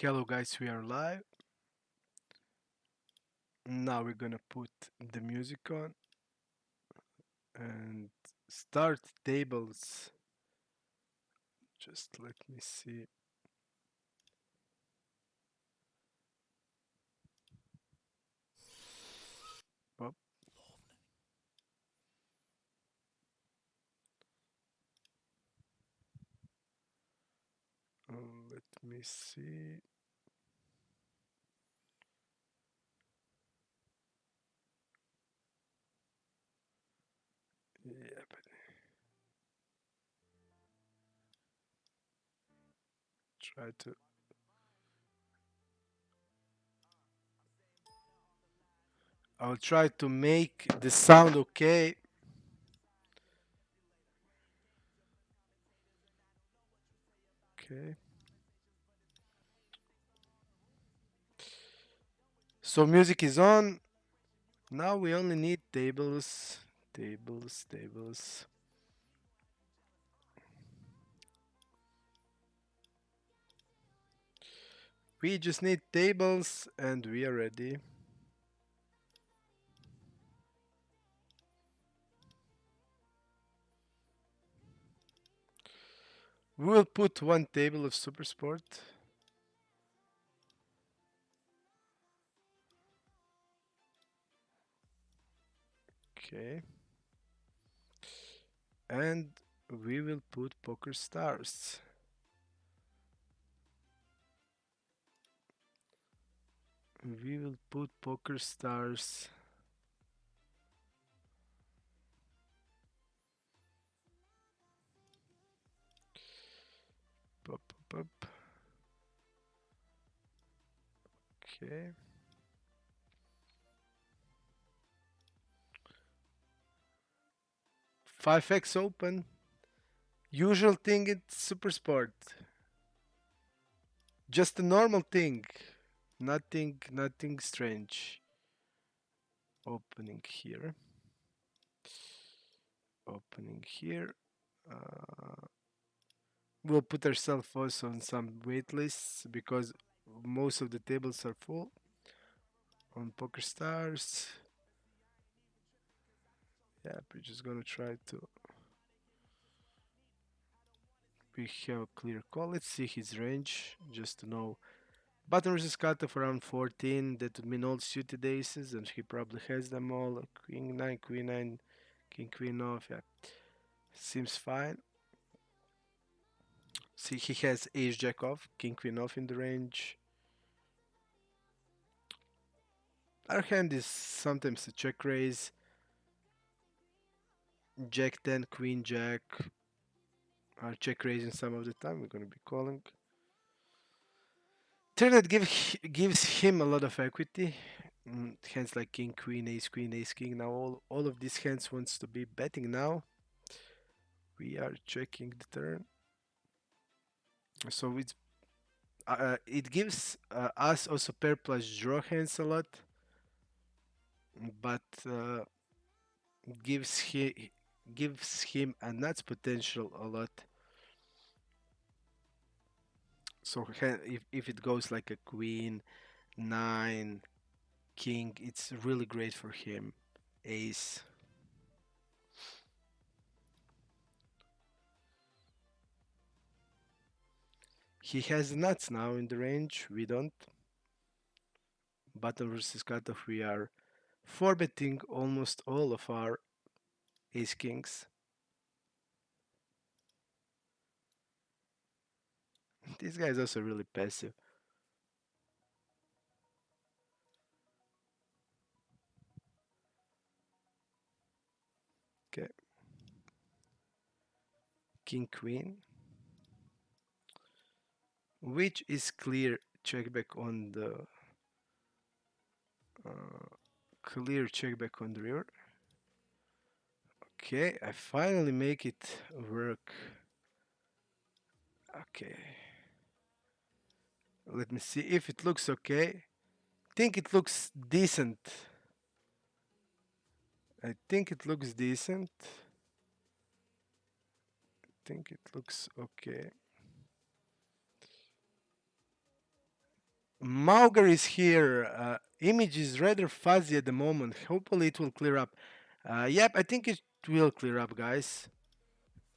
Hello guys, we are live. Now we're gonna put the music on and start tables. Just let me see. Up. Let me see. Yeah, but try to. I'll try to make the sound okay. Okay. So music is on. Now we only need tables. Tables. We just need tables and we are ready. We will put one table of Super Sport. Okay. And we will put POKERSTARS. We will put POKERSTARS. Pop, pop, pop. Okay. 5x open. Usual thing in Super Sport. Just a normal thing. Nothing strange. Opening here. Opening here. Uh, we'll put ourselves also on some wait lists because most of the tables are full on POKERSTARS. Yeah, we're just gonna try to. We have a clear call. Let's see his range just to know. Button versus cutoff around 14. That would mean all suited aces, and he probably has them all. Queen 9, king queen off. Yeah, seems fine. See, he has ace jack off, king queen off in the range. Our hand is sometimes a check raise. Jack 10, queen jack. Are check raising some of the time. We're gonna be calling. Turn that gives him a lot of equity. Hands like king, queen, ace, king. Now all of these hands wants to be betting now. We are checking the turn. So it gives us also pair plus draw hands a lot, but gives he gives him a nuts potential a lot. So if it goes like a queen, nine, king, it's really great for him. Ace. He has nuts now in the range. We don't. Button versus cutoff. We are four-betting almost all of our ace kings. This guy is also really passive. Okay. King queen. Which is clear check back on the clear check back on the river. Okay, I finally make it work. Okay. Let me see if it looks okay. Think it looks decent. I think it looks decent. Think it looks okay. Mauger is here. Image is rather fuzzy at the moment. Hopefully it will clear up. Yep, I think it will clear up, guys.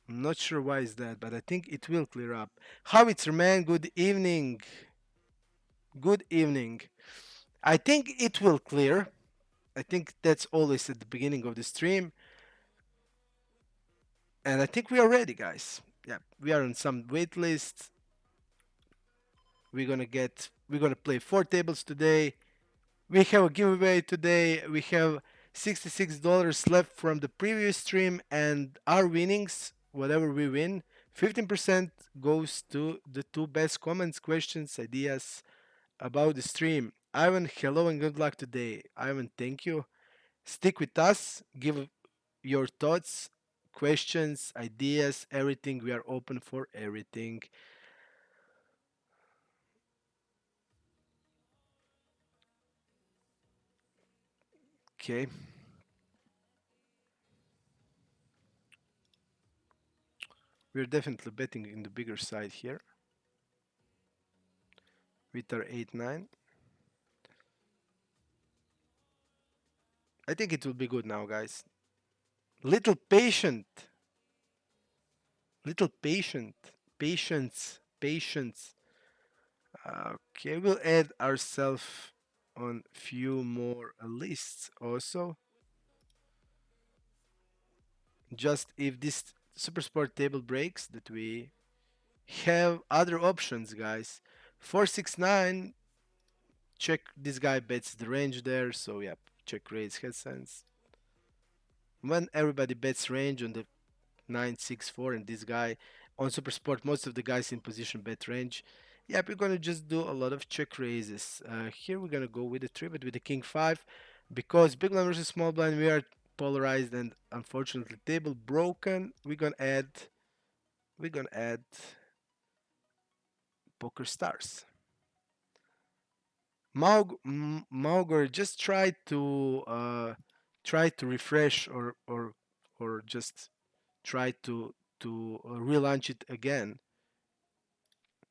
I'm not sure why is that, but I think it will clear up. Howitzer man, good evening. Good evening. I think it will clear. I think that's always at the beginning of the stream. And I think we are ready, guys. Yeah, we are on some wait list. We're gonna play 4 tables today. We have a giveaway today. We have $66 left from the previous stream, and our winnings, whatever we win, 15% goes to the two best comments, questions, ideas about the stream. Ivan, hello and good luck today. Ivan, thank you. Stick with us. Give your thoughts, questions, ideas, everything. We are open for everything. Okay. We're definitely betting in the bigger side here with our 8-9. I think it will be good now, guys. Little patient. Little patient. Patience. Patience. Okay, we'll add ourselves on few more lists also. Just if this super sport table breaks, that we have other options, guys. 469. Check, this guy bets the range there, so yeah, check raise head sense. When everybody bets range on the 964 and this guy on super sport, most of the guys in position bet range. Yep, we're gonna just do a lot of check raises. Here we're gonna go with the 3-bet with the king 5 because big blind versus small blind we are polarized and unfortunately table broken. We're gonna add poker stars. Mauger, just try to refresh or just try to relaunch it again.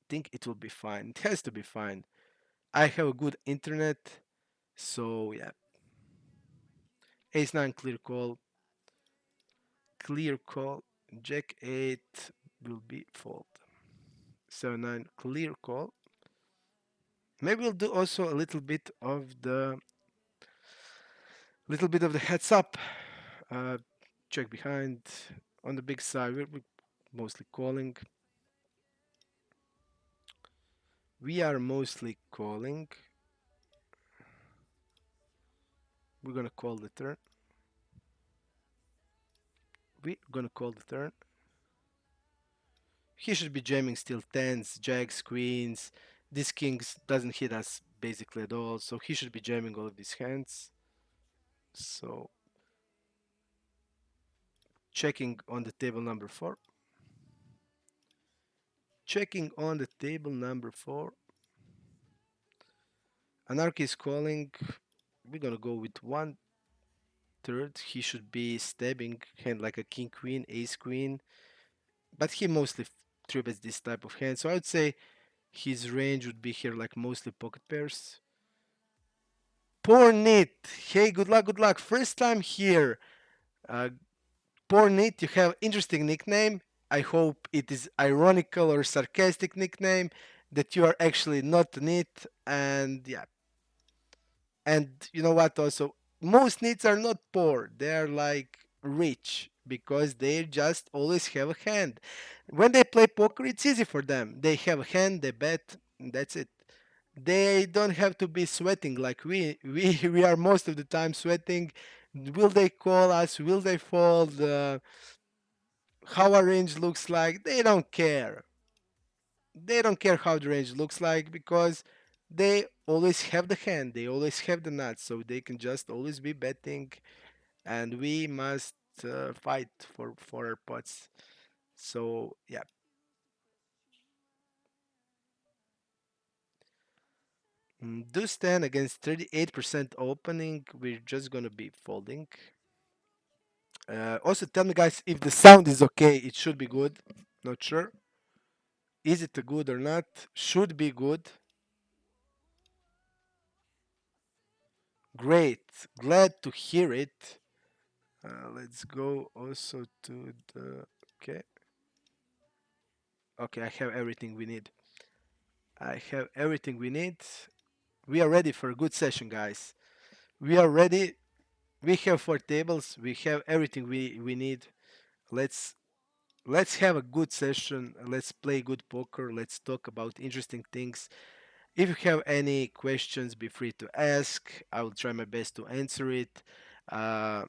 Think it will be fine. It has to be fine. I have a good internet, so yeah. Ace 9 clear call, clear call. Jack 8 will be fold. 7 9 clear call. Maybe we'll do also a little bit of the heads up. Uh, check behind on the big side. We're mostly calling. We are mostly calling. We're gonna call the turn. We're gonna call the turn. He should be jamming still tens, jacks, queens. This kings doesn't hit us basically at all, so he should be jamming all of these hands. So checking on the table number 4. Checking on the table number 4. Anarchy is calling. We're gonna go with 1/3. He should be stabbing hand like a king queen, ace queen. But he mostly 3-bets this type of hand. So I would say his range would be here like mostly pocket pairs. Poor Nit. Hey, good luck, good luck. First time here. Uh, Poor Nit, you have interesting nickname. I hope it is ironical or sarcastic nickname that you are actually not Nit. And yeah, and you know what? Also, most Nits are not poor. They are like rich because they just always have a hand. When they play poker, it's easy for them. They have a hand, they bet, and that's it. They don't have to be sweating like we. We are most of the time sweating. Will they call us? Will they fold? How our range looks like? They don't care. They don't care how the range looks like because they always have the hand. They always have the nuts, so they can just always be betting, and we must fight for our pots. So yeah. Do stand against 38% opening. We're just gonna be folding. Also, tell me, guys, if the sound is okay. It should be good. Not sure. Is it good or not? Should be good. Great. Glad to hear it. Let's go also to the. Okay. Okay, I have everything we need. I have everything we need. We are ready for a good session, guys. We are ready. We have four tables. We have everything we need. Let's let's have a good session. Let's play good poker. Let's talk about interesting things. If you have any questions, be free to ask. I will try my best to answer it. Uh,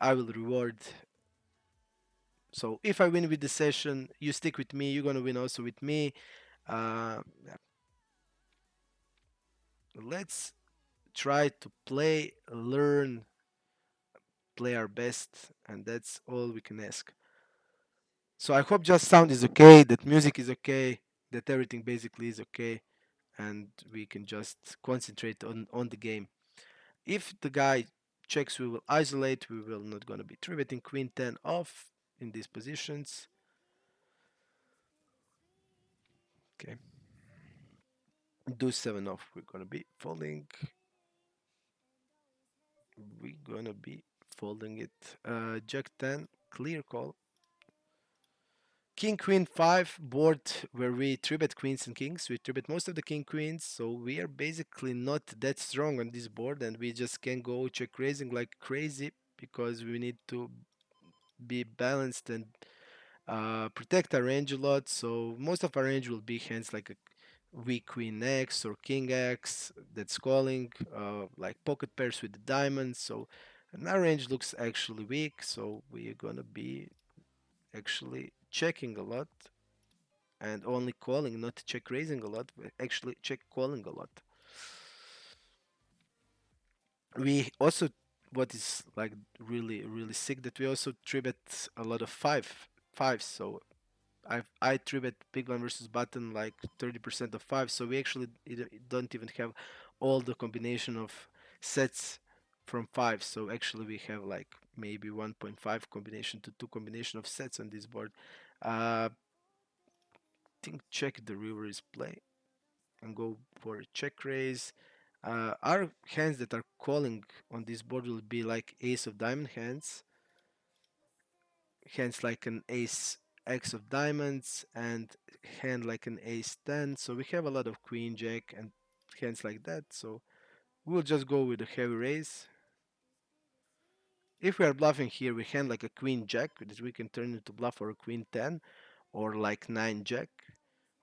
I will reward. So if I win with the session, you stick with me. You're gonna win also with me. Yeah, let's try to play, learn, play our best, and that's all we can ask. So I hope just sound is okay, that music is okay, that everything basically is okay, and we can just concentrate on the game. If the guy checks, we will isolate. We will not gonna be three betting queen 10 off in these positions. Okay, do 7 off. We're gonna be folding. We're gonna be folding it. Jack 10, clear call. King Queen 5 board where we 3-bet queens and kings. We 3-bet most of the king queens, so we are basically not that strong on this board, and we just can go check raising like crazy because we need to be balanced and protect our range a lot. So most of our range will be hands like a weak queen X or king X that's calling, like pocket pairs with the diamonds. So and our range looks actually weak, so we're gonna be actually checking a lot and only calling, not check raising a lot, but actually check calling a lot. We also, what is like really sick, that we also three bet a lot of fives. So I three bet big blind versus button like 30% of five. So we actually don't even have all the combination of sets from five. So actually we have like maybe 1.5 combination to two combination of sets on this board. Think check the river is play and go for a check raise. Our hands that are calling on this board will be like ace of diamond hands, hands like an ace x of diamonds, and hand like an ace 10. So we have a lot of queen jack and hands like that. So we'll just go with a heavy raise. If we are bluffing here, we hand like a queen jack that we can turn into bluff, or a queen 10, or like 9 jack.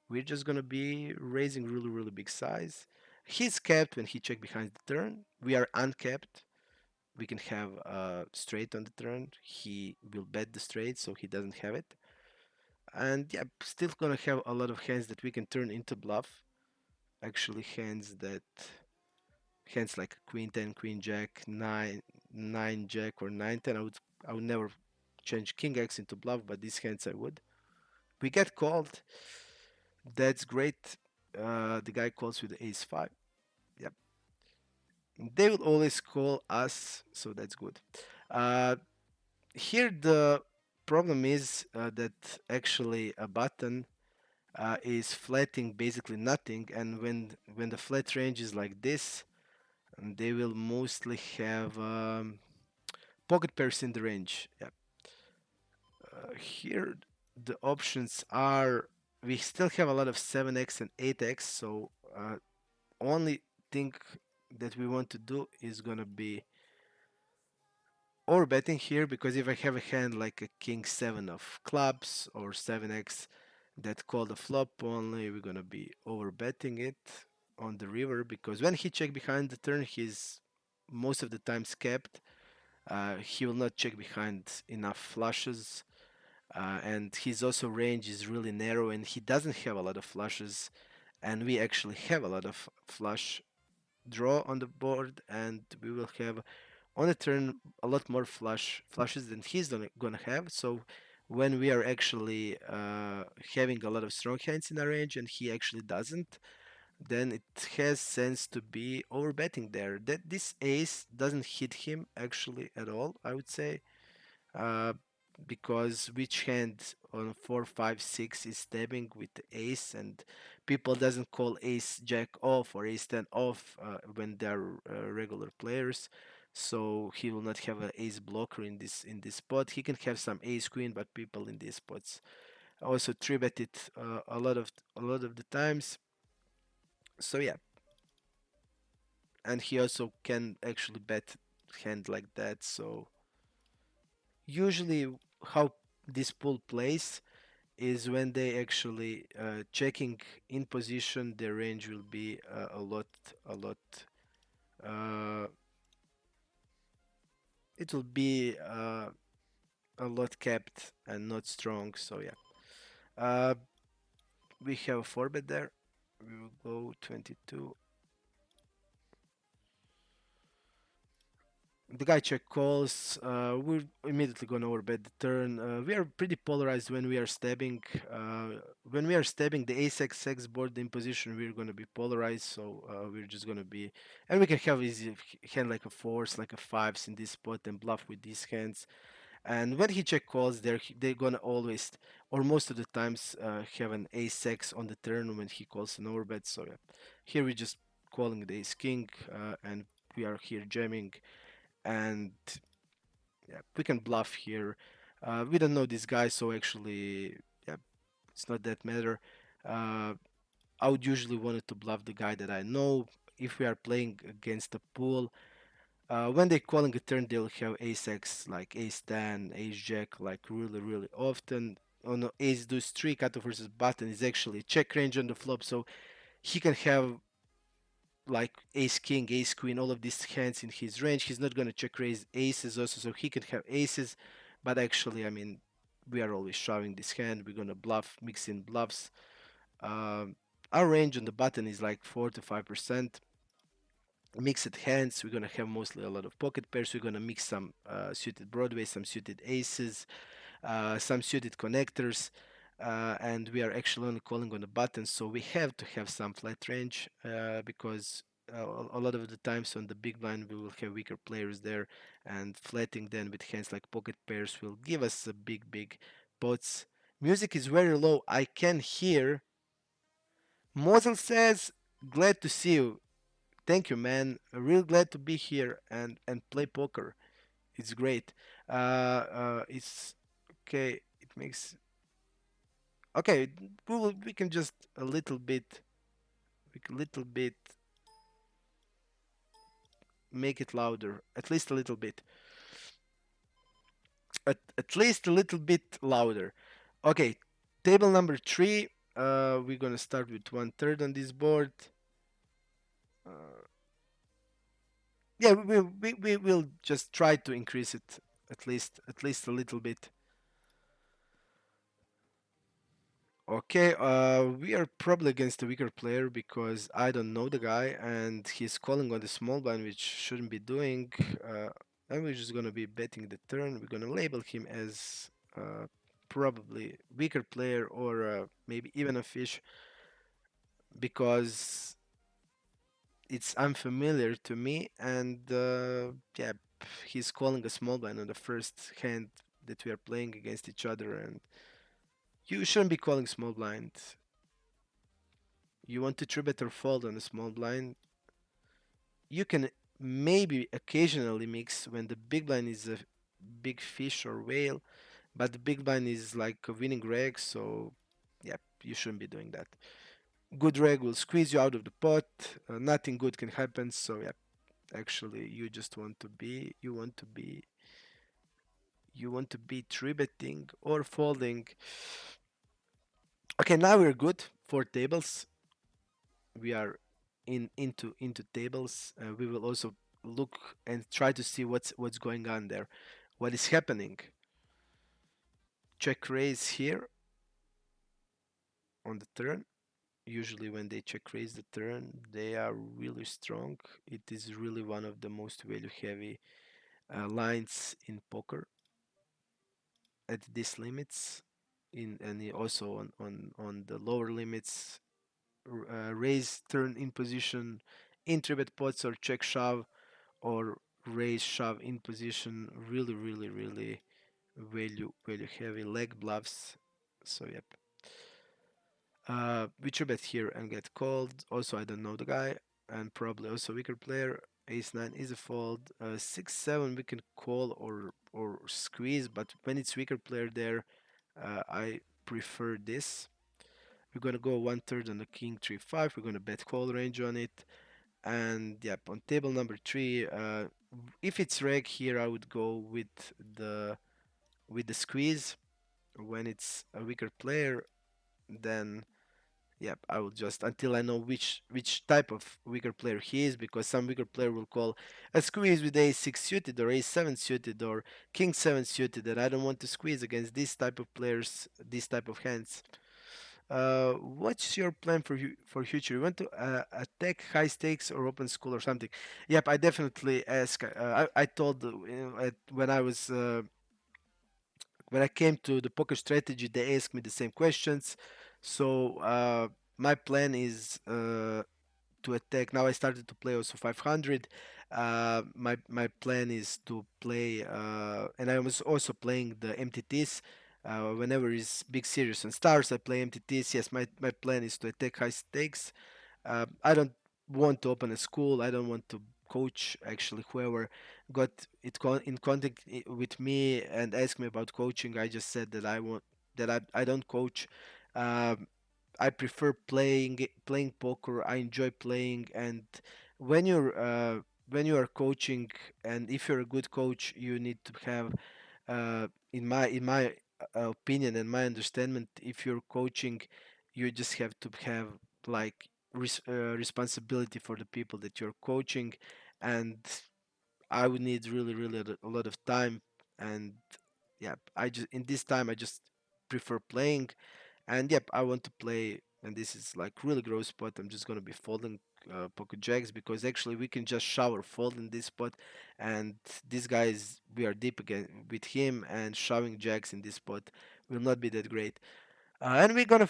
We're just gonna be raising really big size. He's capped when he check behind the turn. We are uncapped. We can have straight on the turn. He will bet the straight, so he doesn't have it. And yeah, still gonna have a lot of hands that we can turn into bluff. Actually, hands like queen 10, queen jack, 9, 9 jack, or 9 10. I would never change king x into bluff, but these hands I would. We get called. That's great. The guy calls with ace 5. Yep. They will always call us, so that's good. Uh, Here the problem is that actually a button is flatting basically nothing, and when the flat range is like this, they will mostly have pocket pairs in the range. Yeah. Here the options are, we still have a lot of 7x and 8x, so only thing that we want to do is gonna be or betting here, because if I have a hand like a king 7 of clubs or 7x that call the flop only, we're gonna be over betting it on the river, because when he check behind the turn, he's most of the times capped. He will not check behind enough flushes, and his also range is really narrow, and he doesn't have a lot of flushes, and we actually have a lot of flush draw on the board, and we will have on the turn a lot more flushes than he's gonna have. So when we are actually having a lot of strong hands in our range and he actually doesn't, then it has sense to be overbetting there. That this ace doesn't hit him actually at all, I would say, uh, because which hand on 4, 5, 6 is stabbing with the ace, and people doesn't call ace jack off or ace 10 off when they're regular players. So he will not have an ace blocker in this spot. He can have some ace queen, but people in these spots also three bet it a lot of the times. So yeah, and he also can actually bet hand like that. So usually how this pool plays is when they actually checking in position, their range will be a lot. Uh, it will be a lot capped and not strong. So yeah, we have a four bet there. We will go 22. The guy check calls. We're immediately gonna overbet the turn. We are pretty polarized when we are stabbing. When we are stabbing the ace x board in position, we're gonna be polarized. So we're just gonna be, and we can have easy hand like a fours, like a fives in this spot and bluff with these hands. And when he check calls, they're gonna always, or most of the times, have an ace x on the turn when he calls an overbet. So yeah, here we just calling the ace king, and we are here jamming and yeah, we can bluff here. We don't know this guy, so actually, yeah, it's not that matter. Uh, I would usually want to bluff the guy that I know. If we are playing against a pool, when they're calling a turn, they'll have ace x, like ace 10, ace jack, like really, really often. On the ace deuce 3, cutoff versus button is actually check range on the flop, so he can have like ace king, ace queen, all of these hands in his range. He's not gonna check raise aces also, so he can have aces. But actually, I mean, we are always shoving this hand. We're gonna bluff, mix in bluffs. Um, our range on the button is like 4 to 5%. Mixed hands. We're gonna have mostly a lot of pocket pairs. We're gonna mix some suited Broadway, some suited aces, some suited connectors, and we are actually only calling on the buttons, so we have to have some flat range because a lot of the times on the big blind we will have weaker players there, and flatting then with hands like pocket pairs will give us a big pots. Music is very low. I can hear. Mosel says, "Glad to see you. Thank you, man. Real glad to be here and play poker. It's great. It's okay. It makes okay. We can just a little bit, we can little bit make it louder, at least a little bit, at least a little bit louder. Okay, table number 3. We're gonna start with 1/3 on this board. Uh, yeah, we will just try to increase it at least a little bit. Okay, we are probably against a weaker player because I don't know the guy and he's calling on the small blind, which shouldn't be doing. Uh, and we're just gonna be betting the turn. We're gonna label him as probably weaker player or maybe even a fish because it's unfamiliar to me. And yeah, he's calling a small blind on the first hand that we are playing against each other, and you shouldn't be calling small blind. You want to three bet or fold on a small blind. You can maybe occasionally mix when the big blind is a big fish or whale, but the big blind is like a winning reg, so yeah, you shouldn't be doing that. Good reg will squeeze you out of the pot. Nothing good can happen, so yeah, actually you just want to be you want to be three betting or folding. Okay, now we're good. 4 tables. We are into tables. We will also look and try to see what's going on there, what is happening. Check raise here on the turn. Usually when they check raise the turn, they are really strong. It is really one of the most value heavy lines in poker at these limits. In and also on the lower limits, raise turn in position, in three bet pots or check shove or raise shove in position, really value heavy leg bluffs. So yep. We three bet here and get called. Also, I don't know the guy, and probably also weaker player. Ace nine is a fold. 6 7 we can call or squeeze, but when it's weaker player there, I prefer this. We're gonna go 1/3 on the king 3 5. We're gonna bet call range on it, and yep, on table number three. If it's reg here, I would go the with the squeeze. When it's a weaker player, then yep, I will just until I know which type of weaker player he is, because some weaker player will call a squeeze with ace 6 suited or ace 7 suited or king 7 suited, and I don't want to squeeze against this type of players, this type of hands. What's your plan for future? You want to attack high stakes or open school or something? Yep, I definitely ask. I told when I was when I came to the poker strategy, they asked me the same questions. So my plan is to attack. Now I started to play also 500. My plan is to play, and I was also playing the MTTs. Whenever is big series on stars, I play MTTs. Yes, my plan is to attack high stakes. I don't want to open a school. I don't want to coach. Actually, whoever got in contact with me and asked me about coaching, I just said that I don't coach. Um, I prefer playing poker. I enjoy playing, and when you're when you are coaching, and if you're a good coach, you need to have, in my opinion and my understanding, if you're coaching, you just have to have like responsibility for the people that you're coaching, and I would need really a lot of time, and yeah, I just in this time I just prefer playing, and yep, I want to play, and this is like really gross spot. I'm just gonna be folding pocket jacks because actually we can just shower fold in this spot, and this guy is we are deep again with him, and shoving jacks in this spot will not be that great. And we're gonna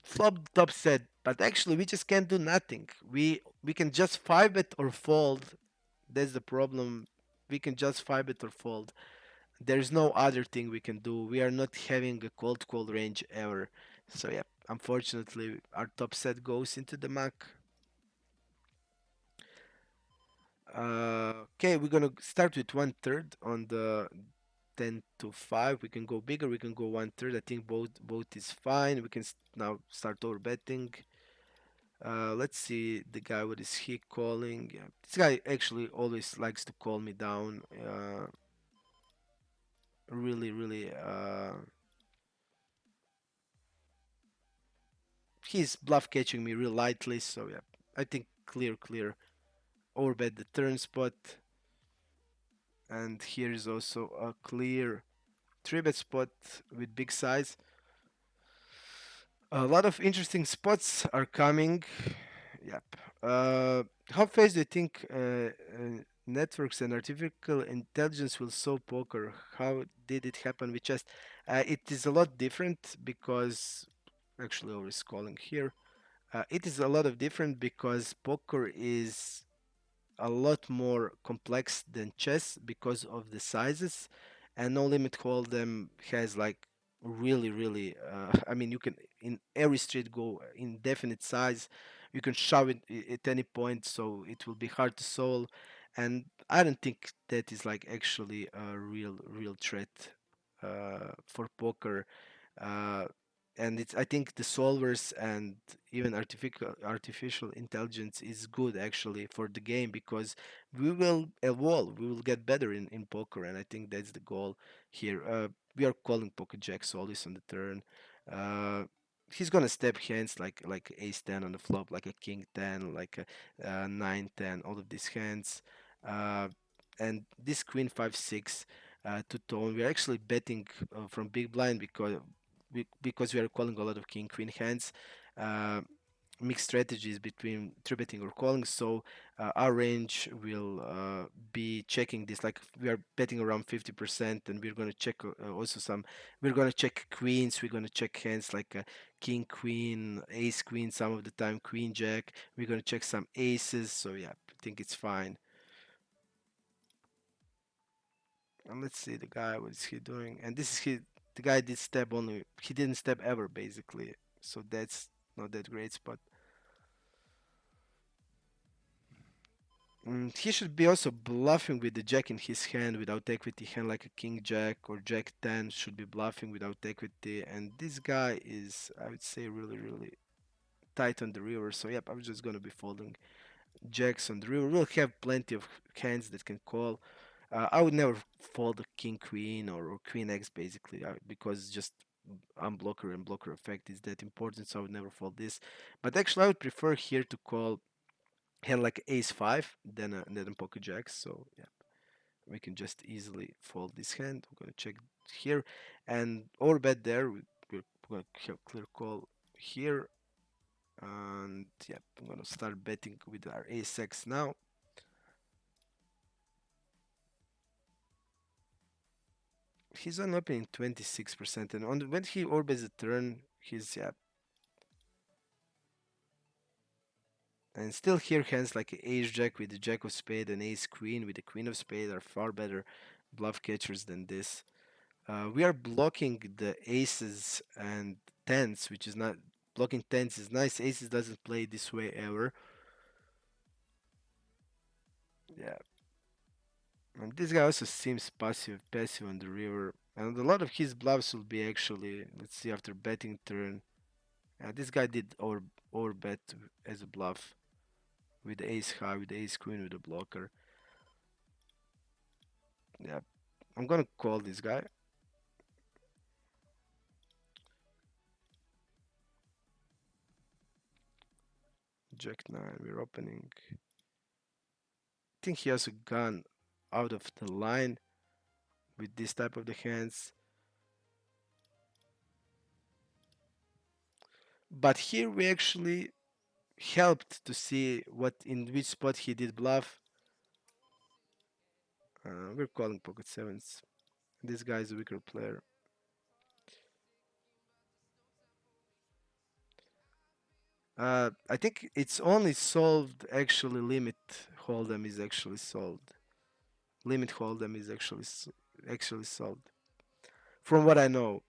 flop the top set, but actually we just can't do nothing. We can just five bet or fold. That's the problem. We can just five bet or fold. There's no other thing we can do. We are not having a cold call range ever. So yeah, unfortunately our top set goes into the muck. Okay, we're gonna start with 1/3 on the 10 to 5. We can go bigger, we can go 1/3. I think both is fine. We can now start over betting. Let's see the guy, what is he calling? Yeah, this guy actually always likes to call me down. Really, he's bluff catching me real lightly. So yeah, I think clear. Overbet the turn spot, and here is also a clear three bet spot with big size. A lot of interesting spots are coming. Yep. How fast do you think networks and artificial intelligence will solve poker? How did it happen with chess? It is a lot different because actually, I was calling here. It is a lot of different because poker is a lot more complex than chess because of the sizes, and No Limit Hold'em has like really. I mean, you can in every street go indefinite size. You can shove it at any point, so it will be hard to solve. And I don't think that is like actually a real threat for poker. Uh, and it's I think the solvers and even artificial intelligence is good actually for the game, because we will evolve, we will get better in poker, and I think that's the goal here. We are calling pocket jacks always on the turn. uh, he's gonna step hands like ace 10 on the flop, like a king 10, like a 9 10, all of these hands. uh, and this queen 5 6 to tone, we're actually betting from big blind because we are calling a lot of king queen hands. Uh, Mixed strategies between three betting or calling. So our range will be checking this. Like we are betting around 50%, and we're going to check also some. We're going to check queens. We're going to check hands like king queen, ace queen. Some of the time queen jack. We're going to check some aces. So yeah, I think it's fine. And let's see the guy. What is he doing? And this is The guy did step only. He didn't step ever basically. So that's not that great spot. He should be also bluffing with the jack in his hand without equity. Hand like a king jack or jack 10 should be bluffing without equity. And this guy is, I would say, really, really tight on the river. So, yep, I'm just going to be folding jacks on the river. We'll have plenty of hands that can call. I would never fold a king queen or queen x basically because just unblocker and blocker effect is that important. So I would never fold this. But actually, I would prefer here to call hand like ace 5 than pocket jacks. So, yeah, we can just easily fold this hand. We're going to check here and or bet there. We're going to have clear call here. And yeah, I'm going to start betting with our ace x now. He's on opening 26%, and when he orbits a turn, he's yeah. And still here hands like ace jack with the jack of spade and ace queen with the queen of spade are far better bluff catchers than this. We are blocking the aces and tens, which is not blocking tens is nice. Aces doesn't play this way ever. Yeah, and this guy also seems passive on the river, and a lot of his bluffs will be actually. Let's see after betting turn. This guy did over bet as a bluff with the ace high, with the ace queen, with the blocker. Yeah, I'm gonna call this guy. Jack 9, we're opening. I think he has a gun out of the line with this type of the hands. But here we actually helped to see what in which spot he did bluff. We're calling pocket sevens. This guy is a weaker player. I think it's only solved actually limit hold'em is actually solved. Limit hold'em is actually solved from what I know.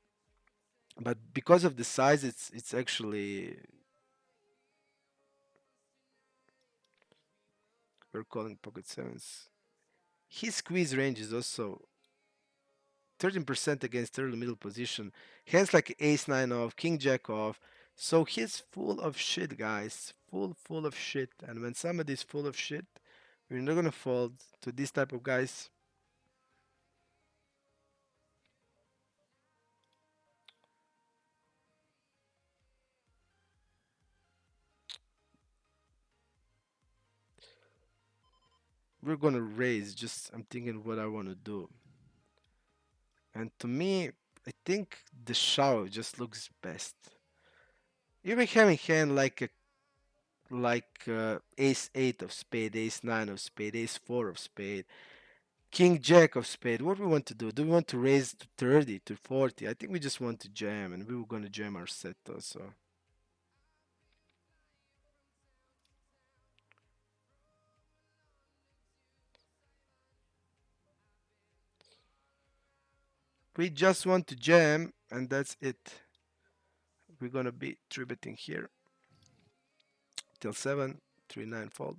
But because of the size, it's actually we're calling pocket sevens. His squeeze range is also 13% against early middle position. Hands like ace 9 off, king jack off. So he's full of shit, guys. Full of shit. And when somebody's full of shit, we're not gonna fold to this type of guys. We're gonna raise. Just I'm thinking what I wanna do. And to me, I think the shove just looks best. Even having hand like ace 8 of spade, ace 9 of spade, ace 4 of spade, king jack of spade. What we want to do? Do we want to raise to 30 to 40? I think we just want to jam, and we were going to jam our set also. We just want to jam, and that's it. We're going to be 3 betting here till 7, 3-9 fold.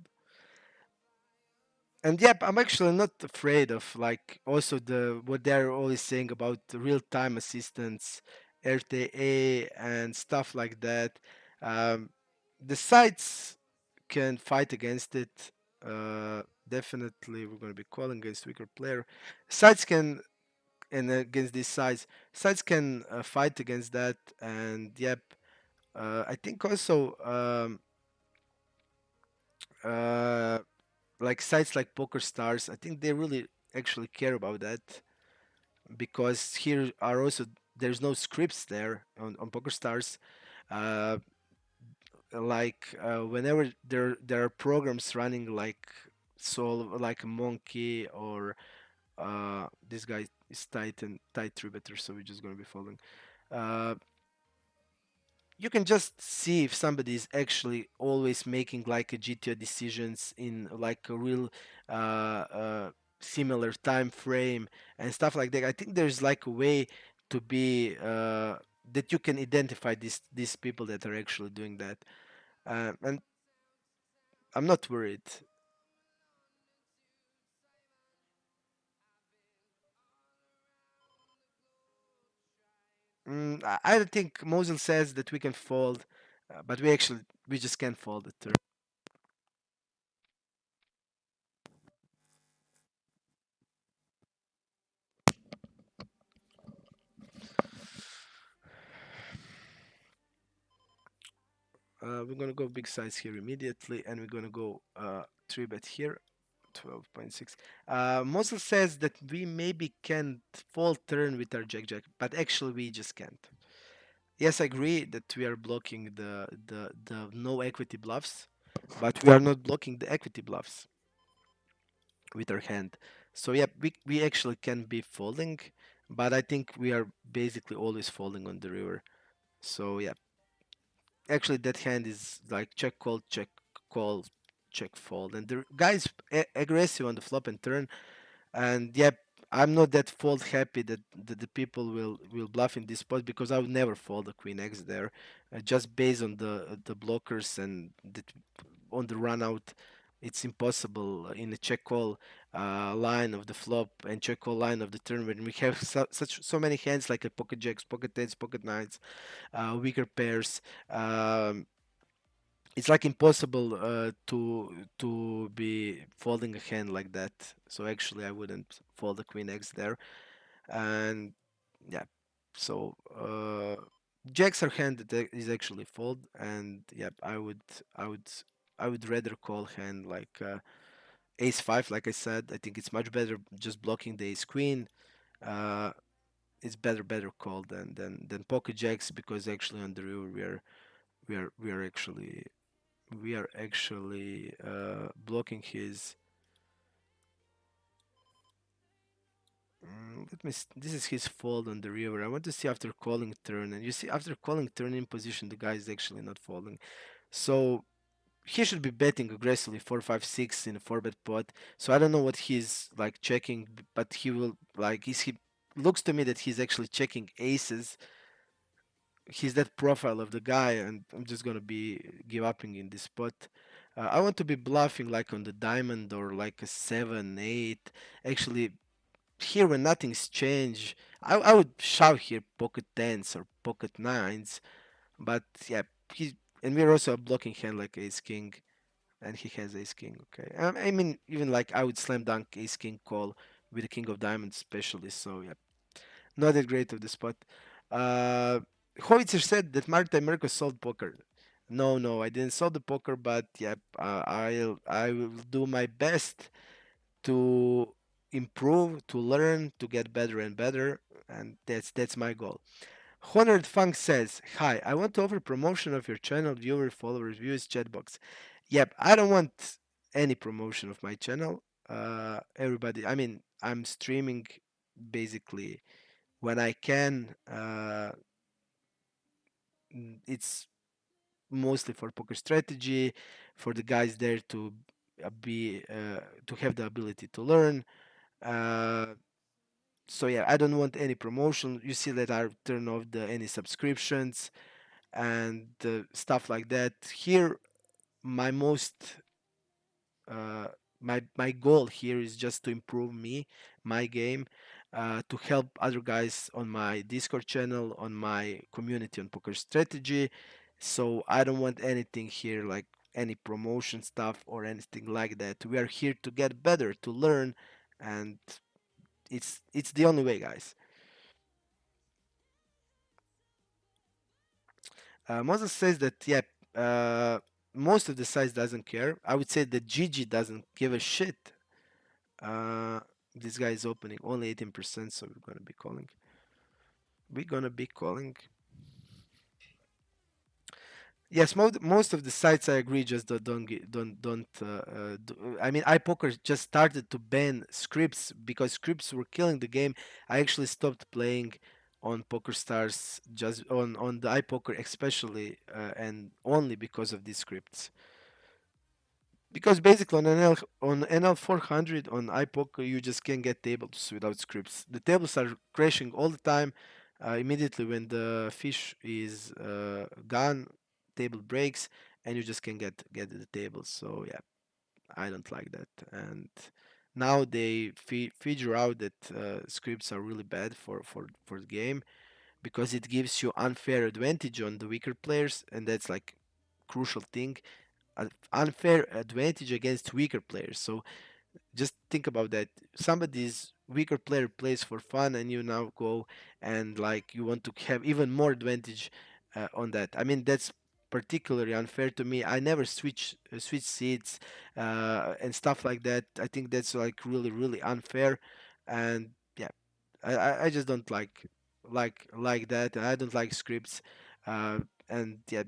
And yep, I'm actually not afraid of like also the what they're always saying about the real-time assistance, RTA and stuff like that. Um, the sites can fight against it. Definitely, we're going to be calling against weaker player. Sides can and against these sides can fight against that. And yep, I think also uh, like sites like PokerStars, I think they really actually care about that because here are also there's no scripts there on PokerStars. Uh, whenever there are programs running like Soul, like a Monkey or this guy is tight 3 better, so we're just gonna be following. Uh, you can just see if somebody is actually always making like a GTO decisions in like a real uh, uh, similar time frame and stuff like that. I think there's like a way to be that you can identify these people that are actually doing that. And I'm not worried. I don't think Mosul says that we can fold, but we just can't fold the turn. We're gonna go big size here immediately, and we're gonna go three bet here, 12.6. Mosul says that we maybe can fold turn with our jack jack, but actually we just can't. Yes, I agree that we are blocking the no equity bluffs, but we are not blocking the equity bluffs with our hand. So yeah, we actually can be folding, but I think we are basically always folding on the river. So yeah, actually that hand is like call, check fold, and the guy's aggressive on the flop and turn. And yep, I'm not that fold happy that the people will bluff in this spot because I would never fold the queen X there, just based on the blockers and on the run out. It's impossible in a check call line of the flop and check call line of the turn when we have so many hands like a pocket jacks, pocket tens, pocket nines, weaker pairs. It's like impossible to be folding a hand like that. So actually, I wouldn't fold the queen X there. And yeah, so jacks are hand that is actually fold, and yeah, I would, I would rather call hand like ace five. Like I said, I think it's much better just blocking the ace queen. Uh, it's better call than pocket jacks because actually on the river we are actually blocking his. This is his fold on the river. I want to see after calling turn, and you see after calling turn in position, the guy is actually not folding. So he should be betting aggressively 4 5 6 in a 4 bet pot. So I don't know what he's like checking, but he will like is he looks to me that he's actually checking aces. He's that profile of the guy, and I'm just gonna be give upping in this spot. I want to be bluffing like on the diamond or like a 7 8. Actually, here when nothing's changed, I would shove here pocket tens or pocket nines. But yeah, he and we're also a blocking hand like ace king, and he has ace king. Okay, I mean even like I would slam dunk ace king call with the king of diamonds especially. So yeah, not that great of the spot. Uh, Hovitzer said that Marta America sold poker. No, no, I didn't sell the poker, but yeah, I will do my best to improve, to learn, to get better and better, and that's my goal. Honored Funk says, "Hi, I want to offer promotion of your channel, viewer, followers, views, chat box." Yep, I don't want any promotion of my channel. Everybody, I mean, I'm streaming basically when I can. It's mostly for poker strategy, for the guys there be to have the ability to learn. Uh, so yeah, I don't want any promotion. You see that I turn off the any subscriptions and stuff like that. Here, my most uh, my goal here is just to improve me, my game, to help other guys on my Discord channel, on my community on poker strategy. So I don't want anything here like any promotion stuff or anything like that. We are here to get better, to learn, and it's the only way, guys. Moses says that yeah, most of the size doesn't care. I would say that Gigi doesn't give a shit. Uh, this guy is opening only 18%, so we're gonna be calling. We're gonna be calling. Yes, most of the sites I agree just I mean, iPoker just started to ban scripts because scripts were killing the game. I actually stopped playing on PokerStars just on the iPoker especially and only because of these scripts. Because basically on NL 400 on iPoker you just can't get tables without scripts. The tables are crashing all the time. Immediately when the fish is gone, table breaks, and you just can get the table. So yeah, I don't like that. And now they figure out that scripts are really bad for the game because it gives you unfair advantage on the weaker players, and that's like crucial thing. Unfair advantage against weaker players. So just think about that. Somebody's weaker player plays for fun, and you now go and like you want to have even more advantage on that. I mean, that's particularly unfair to me. I never switch seats and stuff like that. I think that's like really unfair, and yeah, I just don't like that, and I don't like scripts, and yeah,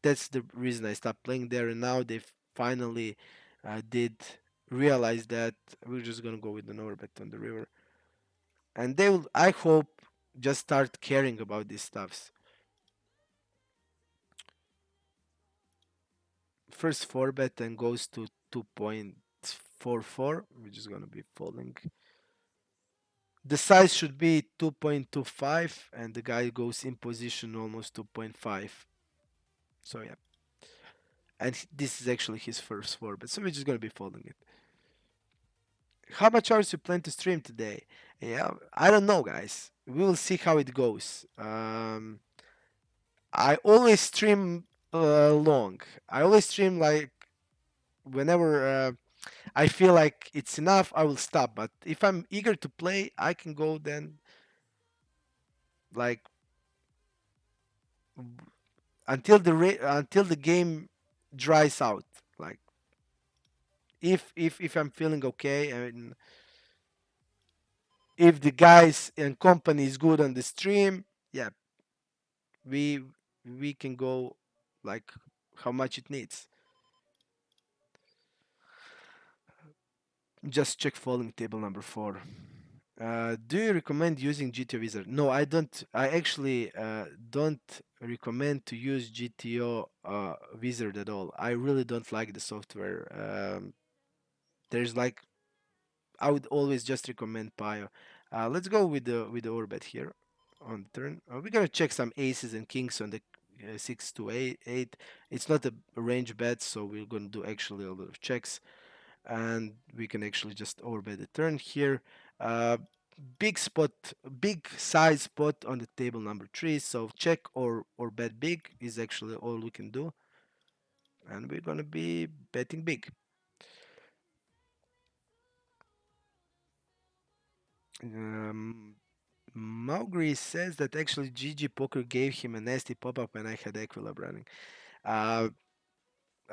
that's the reason I stopped playing there. And now they finally did realize that we're just gonna go with an overbet on the river, and they will, I hope, just start caring about these stuffs. First four bet and goes to 2.44, which is gonna be falling. The size should be 2.25, and the guy goes in position almost 2.5. So yeah, and this is actually his first four bet, so we're just gonna be folding it. How much hours you plan to stream today? Yeah, I don't know, guys. We will see how it goes. I always stream long. I always stream like whenever I feel like it's enough, I will stop. But if I'm eager to play, I can go then like until the game dries out. Like if I'm feeling okay and if the guys and company is good on the stream, yeah, we we can go like how much it needs. Just check following table number 4. Do you recommend using GTO Wizard? No, I don't. I actually don't recommend to use GTO Wizard at all. I really don't like the software. There's like I would always just recommend Pio. Let's go with the Orbit here on the turn. We're gonna check some aces and kings on the 6 to 8. It's not a range bet, so we're gonna do actually a lot of checks, and we can actually just overbet the turn here. Uh, big spot, big size spot on the table number 3. So check or bet big is actually all we can do, and we're gonna be betting big. Um, Mowgri says that actually GG Poker gave him a nasty pop-up when I had Equilab running. Uh,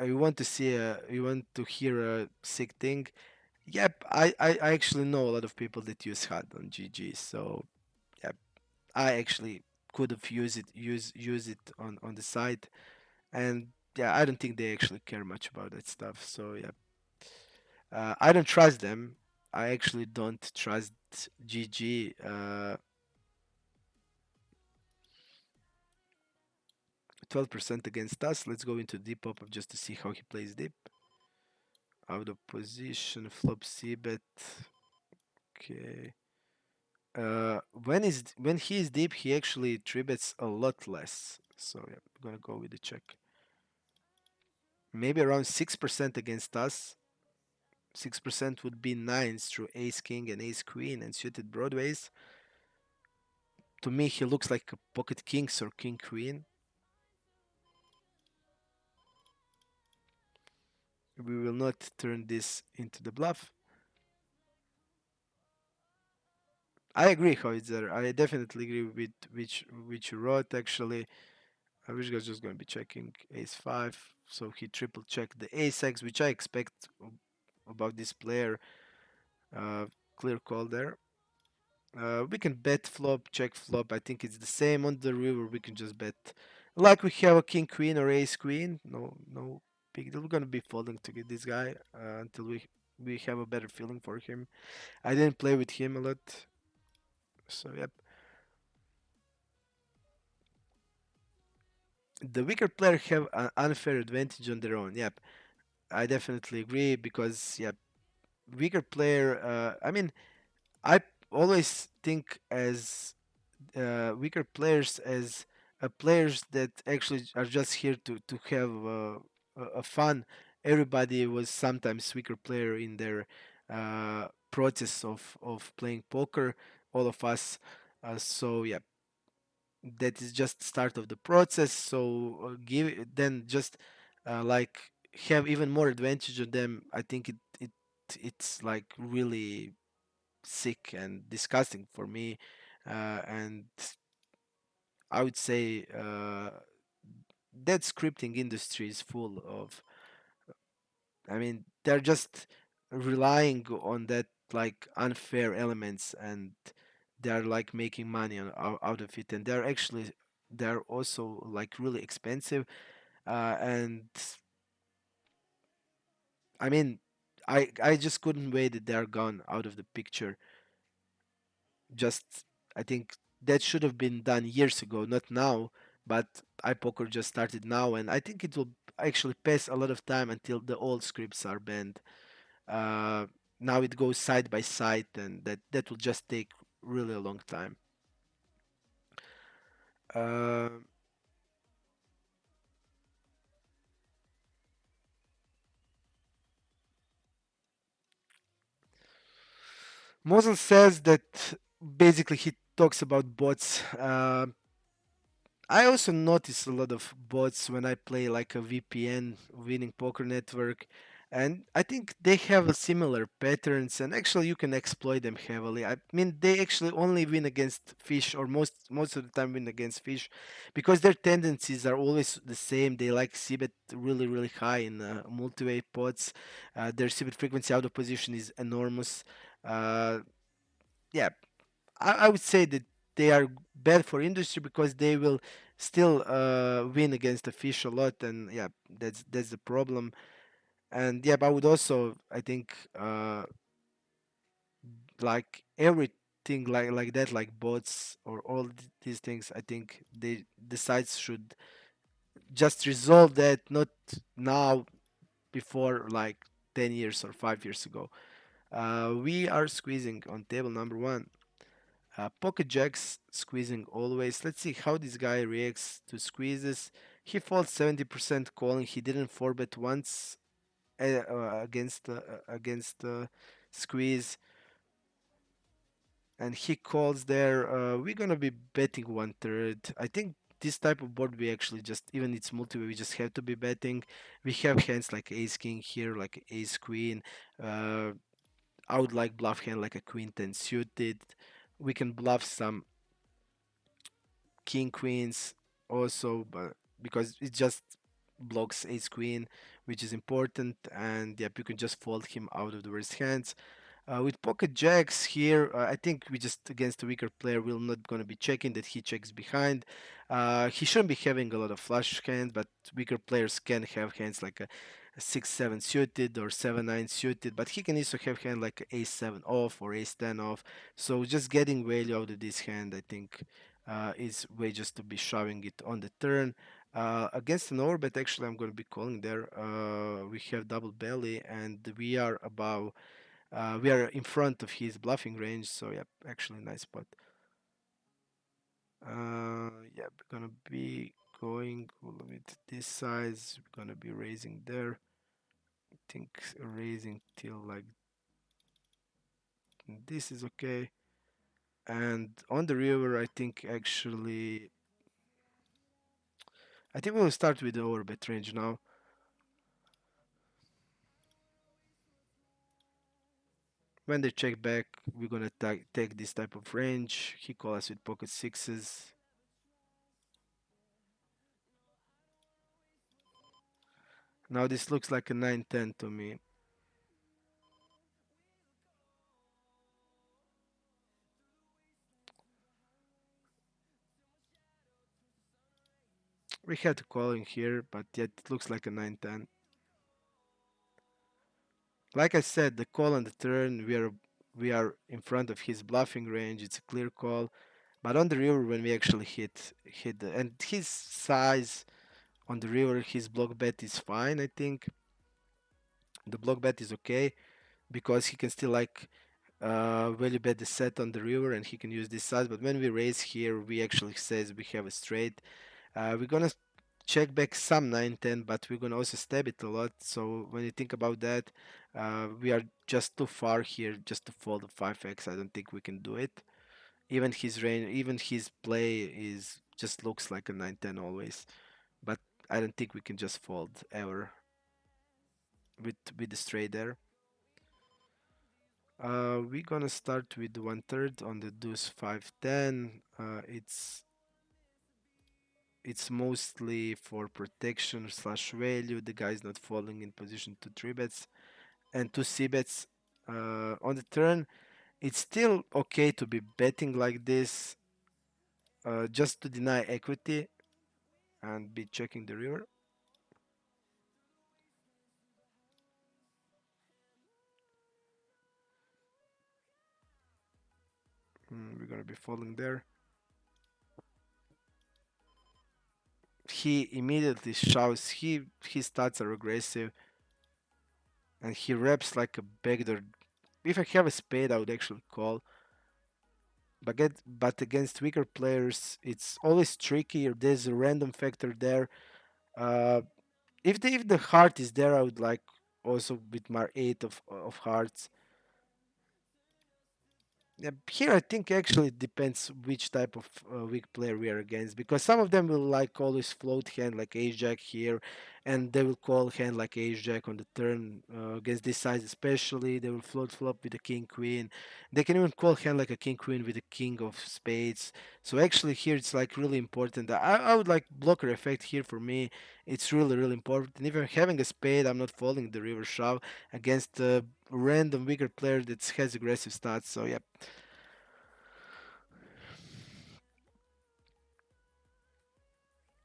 you want to see you want to hear a sick thing? Yep, I actually know a lot of people that use HUD on GG, so yep, I actually could have use it on the site, and yeah, I don't think they actually care much about that stuff. So yeah, I don't trust them. I actually don't trust GG. 12% against us. Let's go into deep pop up just to see how he plays deep. Out of position, flop C bet. Okay. When he is deep, he actually three bets a lot less. So yeah, I'm gonna go with the check. Maybe around 6% against us. 6% would be nines through ace king and ace queen and suited broadways. To me, he looks like a pocket kings or king queen. We will not turn this into the bluff. I agree, Hoitzer. I definitely agree with which you wrote. Actually, I wish was just going to be checking ace five, so he triple checked the ace x, which I expect about this player. Uh, Clear call there. We can bet flop, check flop. I think it's the same on the river. We can just bet like we have a king queen or ace queen. No big deal. We're gonna be folding to get this guy until we have a better feeling for him. I didn't play with him a lot, so yep. The weaker player have an unfair advantage on their own. Yep, I definitely agree because yep, weaker player. I mean, I always think as weaker players as players that actually are just here to have a fun. Everybody was sometimes weaker player in their process of playing poker. All of us. So yeah, that is just start of the process. So give then just like have even more advantage of them. I think it's like really sick and disgusting for me, and I would say that scripting industry is full of. I mean, they're just relying on that like unfair elements, and they're like making money out of it, and they're also like really expensive. And I mean, I just couldn't wait that they're gone out of the picture. Just I think that should have been done years ago, not now. But iPoker just started now, and I think it will actually pass a lot of time until the old scripts are banned. Uh, Now it goes side by side, and that will just take really a long time. Uh, Mosel says that basically he talks about bots. I also notice a lot of bots when I play like a VPN, winning poker network, and I think they have a similar patterns, and actually you can exploit them heavily. I mean, they actually only win against fish, or most of the time win against fish, because their tendencies are always the same. They like cbet really high in multi-way pots. Their cbet frequency out of position is enormous. Uh, yeah, I would say that they are bad for industry because they will still win against the fish a lot, and yeah, that's the problem. And yeah, but I would also I think like everything like that, like bots or all these things. I think the sites should just resolve that, not now, before like 10 years or 5 years ago. We are squeezing on table number one. Pocket jacks squeezing always. Let's see how this guy reacts to squeezes. He folds 70% calling. He didn't four bet once against squeeze, and he calls there. We're gonna be betting 1/3. I think this type of board we actually just, even it's multi, we just have to be betting. We have hands like ace king here, like ace queen. Uh, I would like bluff hand like a queen 10 suited. We can bluff some king queens also, but because it just blocks ace queen, which is important, and yep, you can just fold him out of the worst hands. With pocket jacks here, I think we just against a weaker player, we're not going to be checking that he checks behind. He shouldn't be having a lot of flush hands, but weaker players can have hands like a 6-7 suited or 7-9 suited, but he can also have hand like ace 7 off or ace 10 off. So just getting value out of this hand, I think, is way just to be shoving it on the turn. Against an overbet, actually, I'm going to be calling there. We have double belly, and we are in front of his bluffing range, so yeah, actually nice spot. Yeah, we're gonna be going with this size. We're gonna be raising there. I think raising till like this is okay. And on the river, I think we'll start with the overbet range now. When they check back, we're gonna take this type of range. He calls us with pocket sixes. Now this looks like a 9-10 to me. We had to call in here, but yet it looks like a 9-10. Like I said, the call on the turn, we are in front of his bluffing range. It's a clear call. But on the river, when we actually and his size on the river, his block bet is fine. I think the block bet is okay because he can still like value bet the set on the river and he can use this size. But when we raise here, we actually says we have a straight. We're gonna check back some 9-10, but we're gonna also stab it a lot. So when you think about that, we are just too far here just to fold the 5x. I don't think we can do it. Even his range, even his play is just looks like a 9-10 always. But I don't think we can just fold ever with the straight there. We're gonna start with 1/3 on the deuce 5-10. It's mostly for protection slash value. The guy is not falling in position to 3 bets and 2 c bets on the turn. It's still okay to be betting like this, just to deny equity and be checking the river. We're gonna be falling there. He immediately shows his stats are aggressive and he reps like a backdoor. If I have a spade, I would actually call. But against weaker players, it's always tricky. There's a random factor there. Uh, if the heart is there, I would like also with my eight of hearts. Yeah, here I think actually it depends which type of weak player we are against, because some of them will like always float hand like ace jack here, and they will call hand like ace jack on the turn, against this size especially. They will float flop with a king queen. They can even call hand like a king queen with a king of spades. So actually here it's like really important. I would like blocker effect here for me. It's really important. And if I'm having a spade, I'm not folding the river shove against a random weaker player that has aggressive stats. So yeah.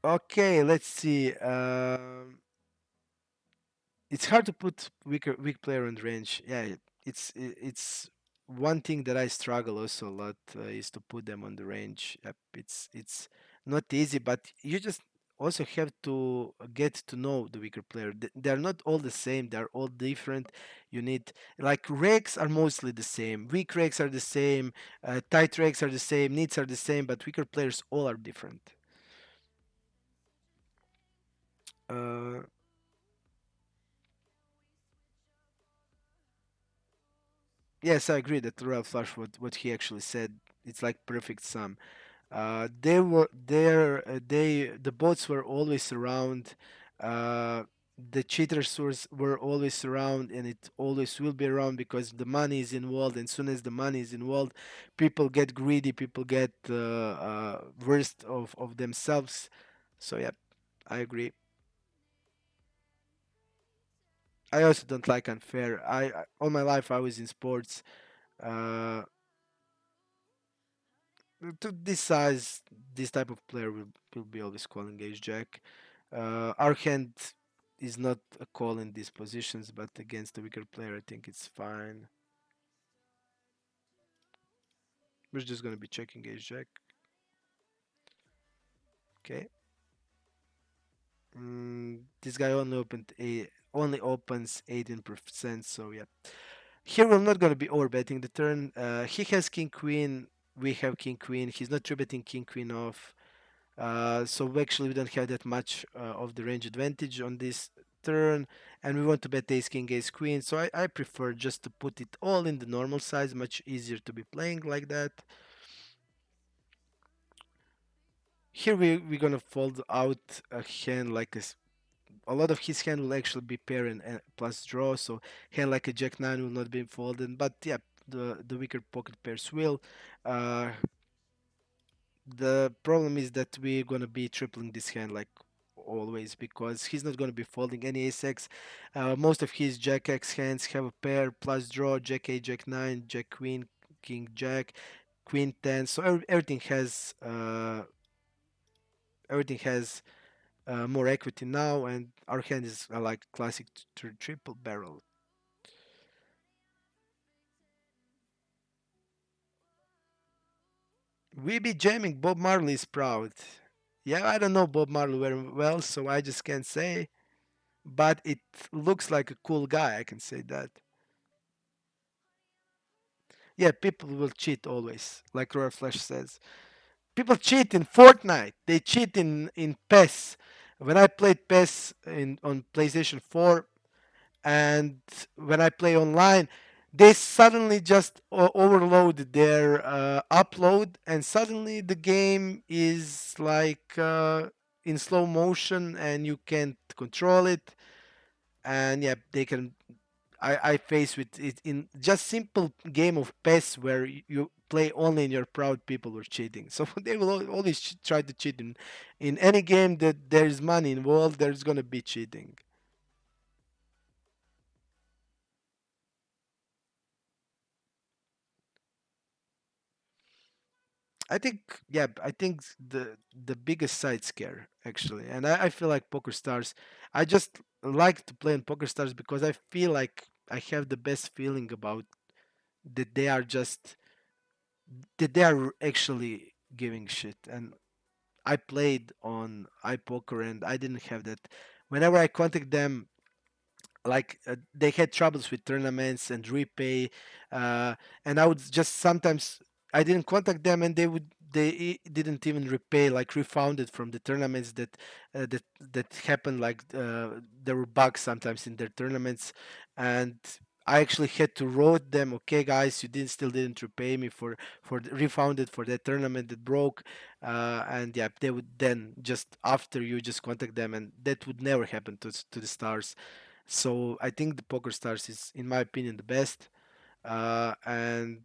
Okay, let's see. It's hard to put weak player on range. Yeah, it's one thing that I struggle also a lot, is to put them on the range. Yep, it's not easy, but you just also have to get to know the weaker player. They're not all the same. They're all different. You need like regs are mostly the same. Weak regs are the same. Tight regs are the same. Needs are the same, but weaker players all are different. Uh, Yes, I agree that Royal Flush, what he actually said, it's like perfect sum. They were there. The bots were always around. Uh, the cheaters were always around, and it always will be around because the money is involved. And soon as the money is involved, people get greedy. People get worst of themselves. So yeah, I agree. I also don't like unfair. All my life I was in sports. Uh, to this size, this type of player will be always calling ace jack. Our hand is not a call in these positions, but against a weaker player, I think it's fine. We're just gonna be checking ace jack. Okay. This guy only opens 18%, so yeah. Here we're not gonna be overbetting the turn. He has king queen. We have king queen. He's not three betting king queen off. So actually we don't have that much of the range advantage on this turn, and we want to bet ace king ace queen, so I prefer just to put it all in the normal size, much easier to be playing like that. Here we're gonna fold out a hand like a lot of his hand will actually be pair and plus draw, so hand like a jack 9 will not be folded, but yeah, the weaker pocket pairs will. uh, The problem is that we're gonna be tripling this hand like always because he's not gonna be folding any ace x. Most of his jack x hands have a pair plus draw, jack 8, jack 9, jack queen, king jack, queen 10. So everything has more equity now, and our hand is like classic triple barrel. We be jamming. Bob Marley is proud. Yeah, I don't know Bob Marley very well, so I just can't say. But it looks like a cool guy. I can say that. Yeah, people will cheat always, like Royal Flash says. People cheat in Fortnite. They cheat in PES. When I played PES in on PlayStation 4, and when I play online, they suddenly just overload their upload, and suddenly the game is like in slow motion, and you can't control it. And yeah, they can. I face with it in just simple game of PES where you play only in your proud people were cheating. So they will always try to cheat in any game that there is money involved. There's gonna be cheating. I think yeah, I think the biggest side scare actually, and I feel like Poker Stars. I just like to play in Poker Stars because I feel like I have the best feeling about that they are just that they are actually giving shit. And I played on iPoker and I didn't have that. Whenever I contact them, like they had troubles with tournaments and repay, and I would just sometimes I didn't contact them and didn't even repay, like refunded from the tournaments that happened. Like there were bugs sometimes in their tournaments, and I actually had to wrote them, okay guys, you didn't repay me refunded for that tournament that broke. And yeah, they would then just after you just contact them, and that would never happen to the stars. So I think the Poker Stars is, in my opinion, the best. And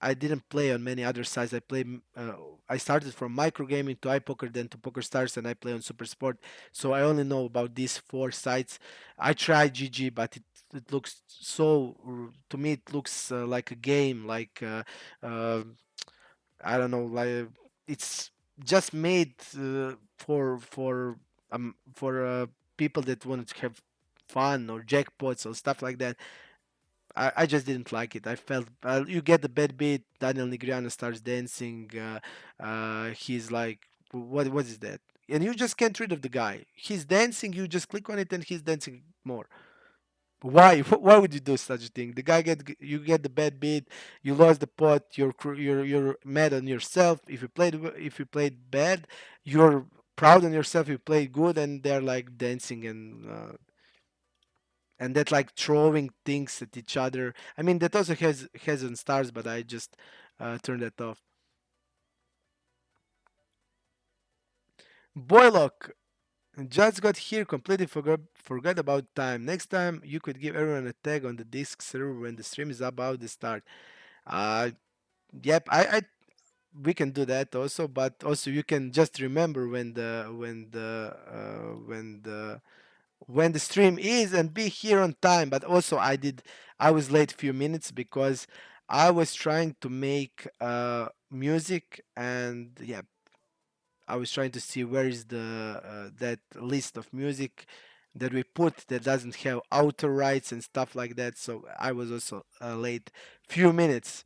I didn't play on many other sites. I started from microgaming to iPoker, then to Poker Stars, and I play on Super Sport. So I only know about these four sites. I tried GG, but it looks to me it looks like a game, like uh, I don't know, like it's just made for people that want to have fun or jackpots or stuff like that. I just didn't like it. I felt you get the bad beat. Daniel Negreanu starts dancing. He's like, what is that? And you just can't rid of the guy. He's dancing. You just click on it, and he's dancing more. Why? Why would you do such a thing? The guy you get the bad beat. You lost the pot. You're mad on yourself. If you played bad, you're proud on yourself. You played good, and they're like dancing and that like throwing things at each other. I mean that also has on stars, but I just turned that off. Boylock just got here, completely forgot about time. Next time you could give everyone a tag on the disc server when the stream is about to start. Uh yep, I we can do that also, but also you can just remember when the stream is and be here on time. But also I was late few minutes because I was trying to make music, and yeah, I was trying to see where is the that list of music that we put that doesn't have author rights and stuff like that. So I was also late few minutes.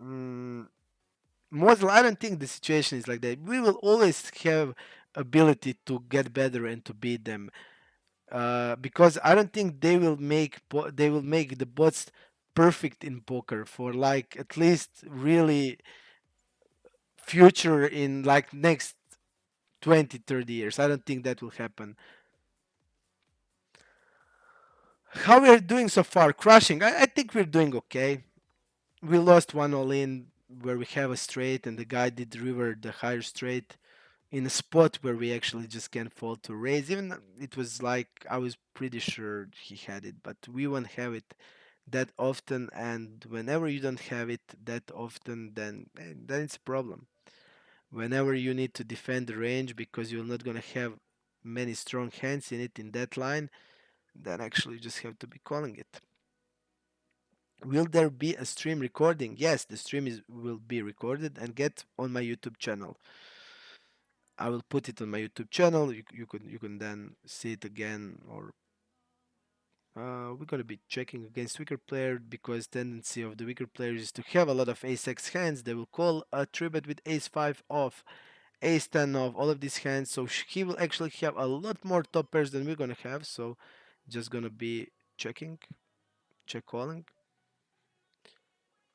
mm, Mosel, I don't think the situation is like that. We will always have ability to get better and to beat them, because I don't think they will make the bots perfect in poker for like at least really future in like next 20-30 years. I don't think that will happen. How we are doing so far? Crushing. I think we're doing okay. We lost one all in where we have a straight and the guy did river the higher straight in a spot where we actually just can't fall to raise. Even it was like I was pretty sure he had it, but we won't have it that often. And whenever you don't have it that often, then it's a problem. Whenever you need to defend the range because you're not gonna have many strong hands in it in that line, then actually you just have to be calling it. Will there be a stream recording? Yes, the stream is will be recorded and get on my YouTube channel. I will put it on my YouTube channel. You can then see it again, or we're gonna be checking against weaker player because tendency of the weaker players is to have a lot of ace x hands. They will call a tribute with ace 5 off, ace 10 off, all of these hands. So he will actually have a lot more top pairs than we're gonna have. So just gonna be checking, check calling.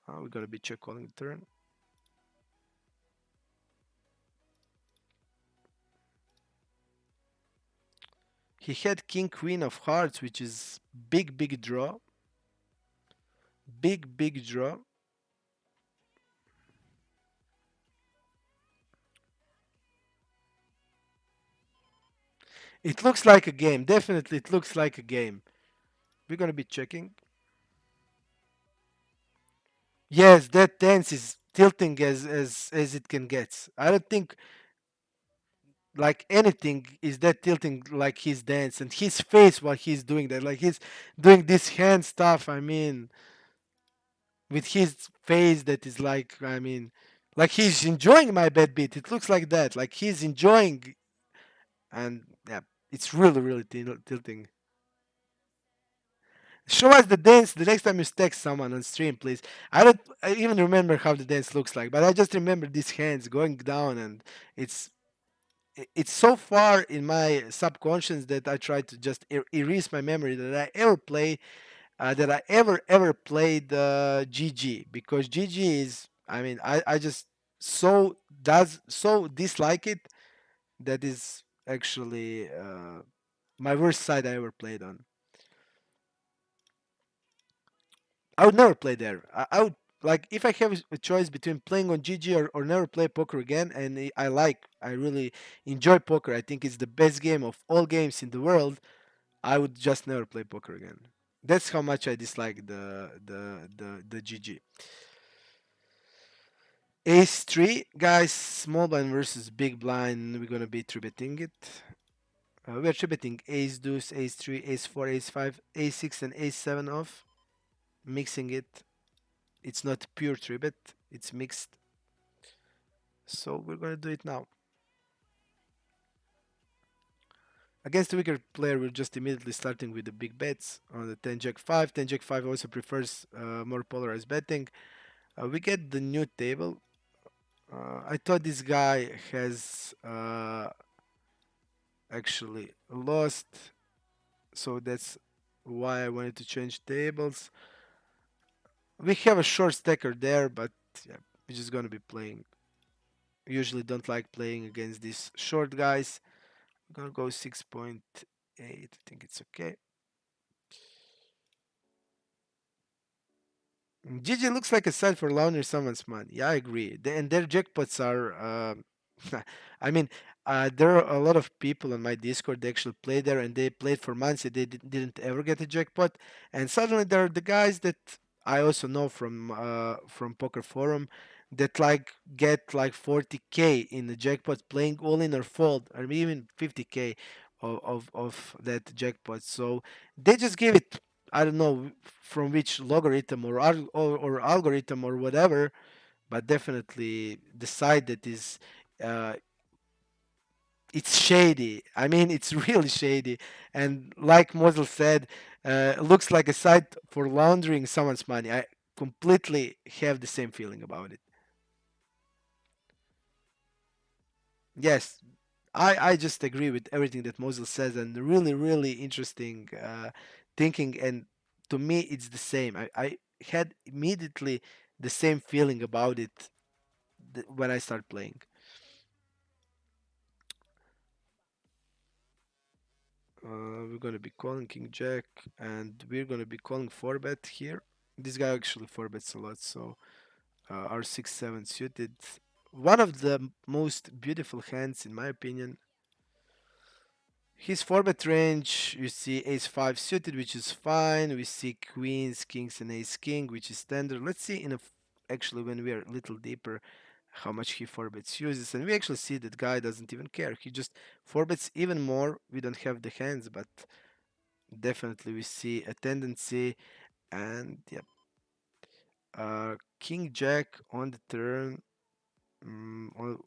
We're gonna be check calling the turn. He had king queen of hearts, which is big draw, big draw. It looks like a game. Definitely, it looks like a game. We're gonna be checking. Yes, that dance is tilting as it can get. I don't think like anything is that tilting like his dance and his face while he's doing that. Like he's doing this hand stuff. I mean, with his face that is like, I mean, like he's enjoying my bad beat. It looks like that. Like he's enjoying, and yeah, it's really tilting. Show us the dance the next time you text someone on stream, please. I don't I even remember how the dance looks like, but I just remember these hands going down, and it's it's so far in my subconscious that I try to just erase my memory that I ever play that I ever played GG, because GG is, I mean, I just so dislike it that is actually my worst side I ever played on. I would never play there. I would, like, if I have a choice between playing on GG or never play poker again, and I really enjoy poker. I think it's the best game of all games in the world. I would just never play poker again. That's how much I dislike the GG. Ace 3, guys, small blind versus big blind. We're gonna be three betting it. We're three betting ace deuce, ace 3, ace 4, ace 5, ace 6, and ace 7 off. Mixing it. It's not pure three bet, it's mixed. So we're gonna do it now. Against the weaker player, we're just immediately starting with the big bets on the 10 jack 5. 10 jack 5 also prefers more polarized betting. We get the new table. I thought this guy has actually lost, so that's why I wanted to change tables. We have a short stacker there, but yeah, we're just gonna be playing. Usually don't like playing against these short guys. I'm gonna go 6.8. I think it's okay. GG looks like a site for laundering someone's money. Yeah, I agree. And their jackpots are. I mean, there are a lot of people on my Discord that actually play there, and they played for months and they didn't ever get a jackpot. And suddenly there are the guys that I also know from Poker Forum that like get like 40K in the jackpot playing all in or fold, or even 50K of that jackpot. So they just give it, I don't know from which logarithm or algorithm or whatever, but definitely the side that is uh, it's shady. I mean, it's really shady, and like Mosel said, looks like a site for laundering someone's money. I completely have the same feeling about it. Yes, I just agree with everything that Mosel says, and really interesting thinking. And to me, it's the same. I had immediately the same feeling about it when I start playing. We're gonna be calling King Jack, and we're gonna be calling 4-bet here. This guy actually 4-bets a lot, so our 6-7 suited. One of the most beautiful hands, in my opinion. His format range, you see ace 5 suited, which is fine. We see queens, kings, and ace king, which is standard. Let's see actually when we are a little deeper how much he 4-bets uses. And we actually see that guy doesn't even care. He just 4-bets even more. We don't have the hands, but definitely we see a tendency. And yeah, king jack on the turn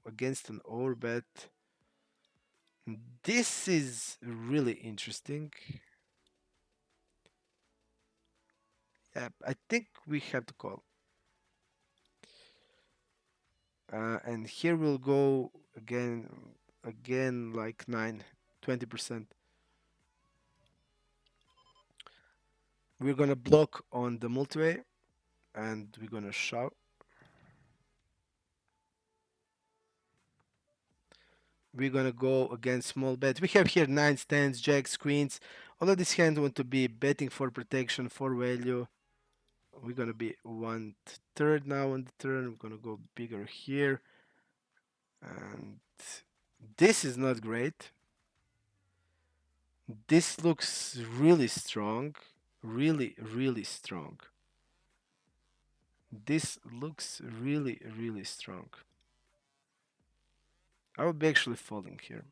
against an overbet. This is really interesting. I think we have to call. And here we'll go. again, again like 20%. We're gonna block on the multiway and we're gonna shove. We're gonna go against small bet. We have here nines, tens, jacks, queens. All of these hands want to be betting for protection, for value. We're gonna be 1/3 now on the turn. We're gonna go bigger here. And this is not great. This looks really strong. Really, really strong. This looks really, really strong. I will be actually folding here.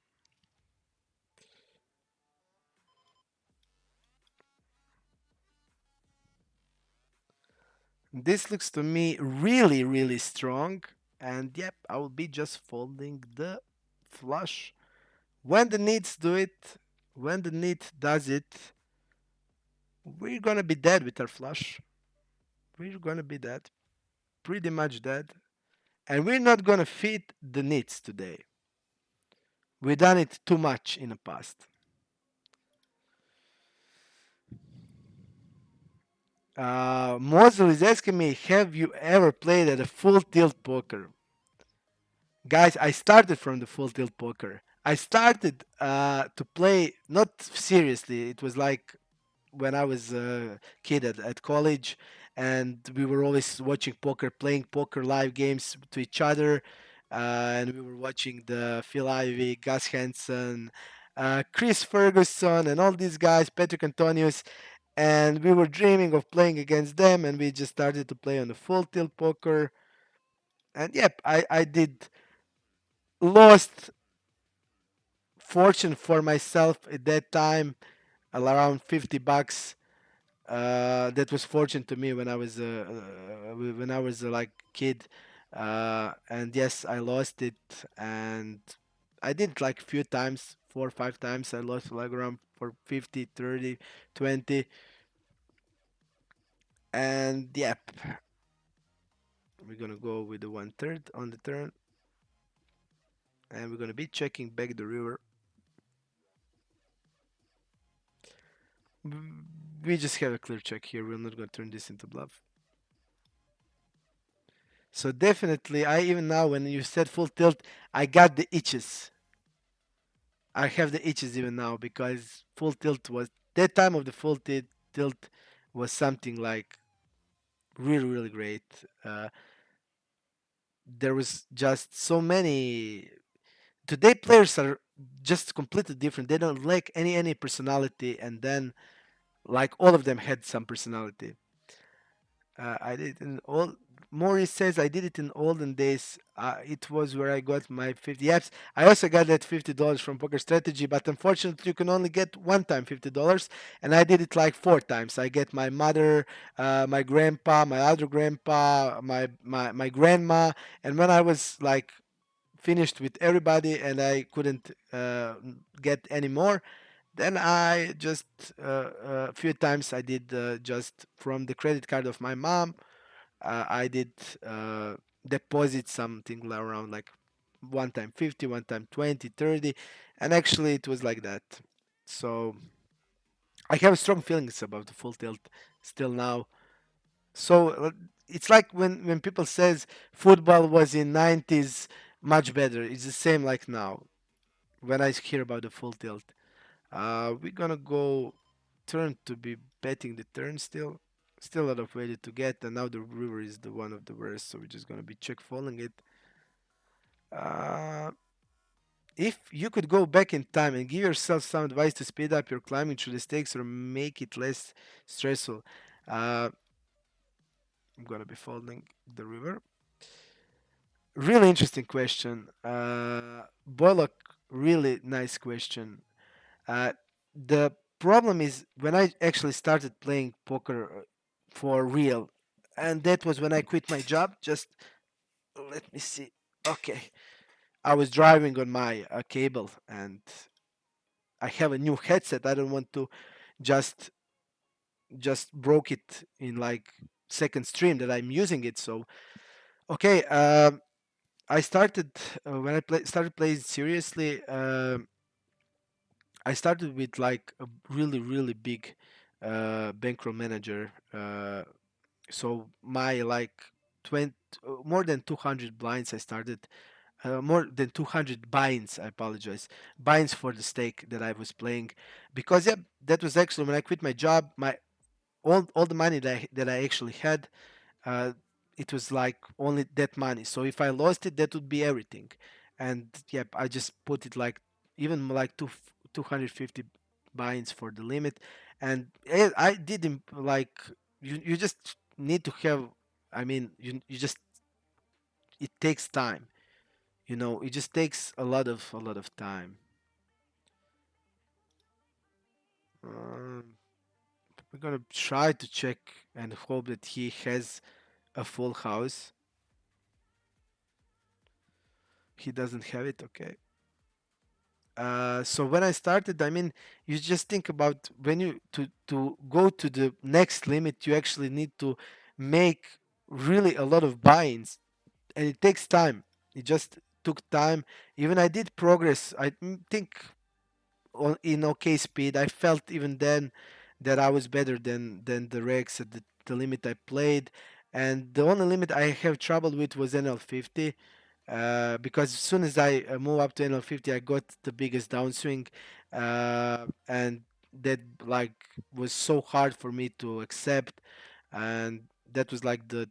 This looks to me really, really strong. And yep, I will be just folding the flush. When the needs do it, when the need does it, we're gonna be dead with our flush. We're gonna be dead. Pretty much dead. And we're not gonna fit the needs today. We've done it too much in the past. Mosul is asking me, have you ever played at a full tilt poker? Guys, I started from the full tilt poker. I started to play not seriously. It was like when I was a kid at college, and we were always watching poker, playing poker live games to each other, and we were watching the Phil Ivey, Gus Hansen, Chris Ferguson, and all these guys, Patrick Antonius, and we were dreaming of playing against them, and we just started to play on the full tilt poker, and yep, I did lost fortune for myself at that time, around $50. That was fortune to me when I was like kid, and yes, I lost it, and I did it like a few times, 4 or 5 times. I lost like around for 50, 30, 20, and yep, we're gonna go with the 1/3 on the turn, and we're gonna be checking back the river. We just have a clear check here. We're not gonna turn this into bluff. So definitely, I even now when you said full tilt, I got the itches. I have the itches even now because full tilt was that time of the tilt was something like really really great. There was just so many. Today players are just completely different. They don't lack any personality, and then like all of them had some personality. I did in all. Maurice says I did it in olden days. It was where I got my 50 apps. I also got that $50 from Poker Strategy, but unfortunately you can only get one time $50, and I did it like 4 times. I get my mother, my grandpa, my other grandpa, my grandma, and when I was like finished with everybody and I couldn't get any more, then I just a few times I did just from the credit card of my mom. I did deposit something around like one time 50, one time 20, 30, and actually it was like that. So I have strong feelings about the full tilt still now. So it's like when people says football was in 90s much better. It's the same like now when I hear about the full tilt. We're gonna go turn to be betting the turn still. Still a lot of value to get, and now the river is the one of the worst, so we're just gonna be check following it. Uh, if you could go back in time and give yourself some advice to speed up your climbing through the stakes or make it less stressful, uh, I'm gonna be following the river. Really interesting question. Boylock, really nice question. Uh, the problem is when I actually started playing poker for real, and that was when I quit my job. Just let me see. Okay, I was driving on my cable, and I have a new headset. I don't want to just broke it in like second stream that I'm using it. So okay, I started when started playing seriously. I started with like a really really big bankroll manager. So my like 20 more than 200 blinds I started, more than 200 binds, I apologize, binds for the stake that I was playing, because yeah, that was actually when I quit my job, my all the money that I actually had, uh, it was like only that money. So if I lost it, that would be everything. And yep, I just put it like even like 250 binds for the limit. And I didn't like, you just need to have, I mean, you just, it takes time. It just takes a lot of time. Um, we're gonna try to check and hope that he has a full house. He doesn't have it, okay. So when I started, I mean, you just think about when you to go to the next limit, you actually need to make really a lot of buy-ins, and it takes time. It just took time. Even I did progress. I think in okay speed. I felt even then that I was better than the Rex at the limit I played, and the only limit I have trouble with was NL50, because as soon as I move up to NL50, I got the biggest downswing, and that like was so hard for me to accept, and that was like the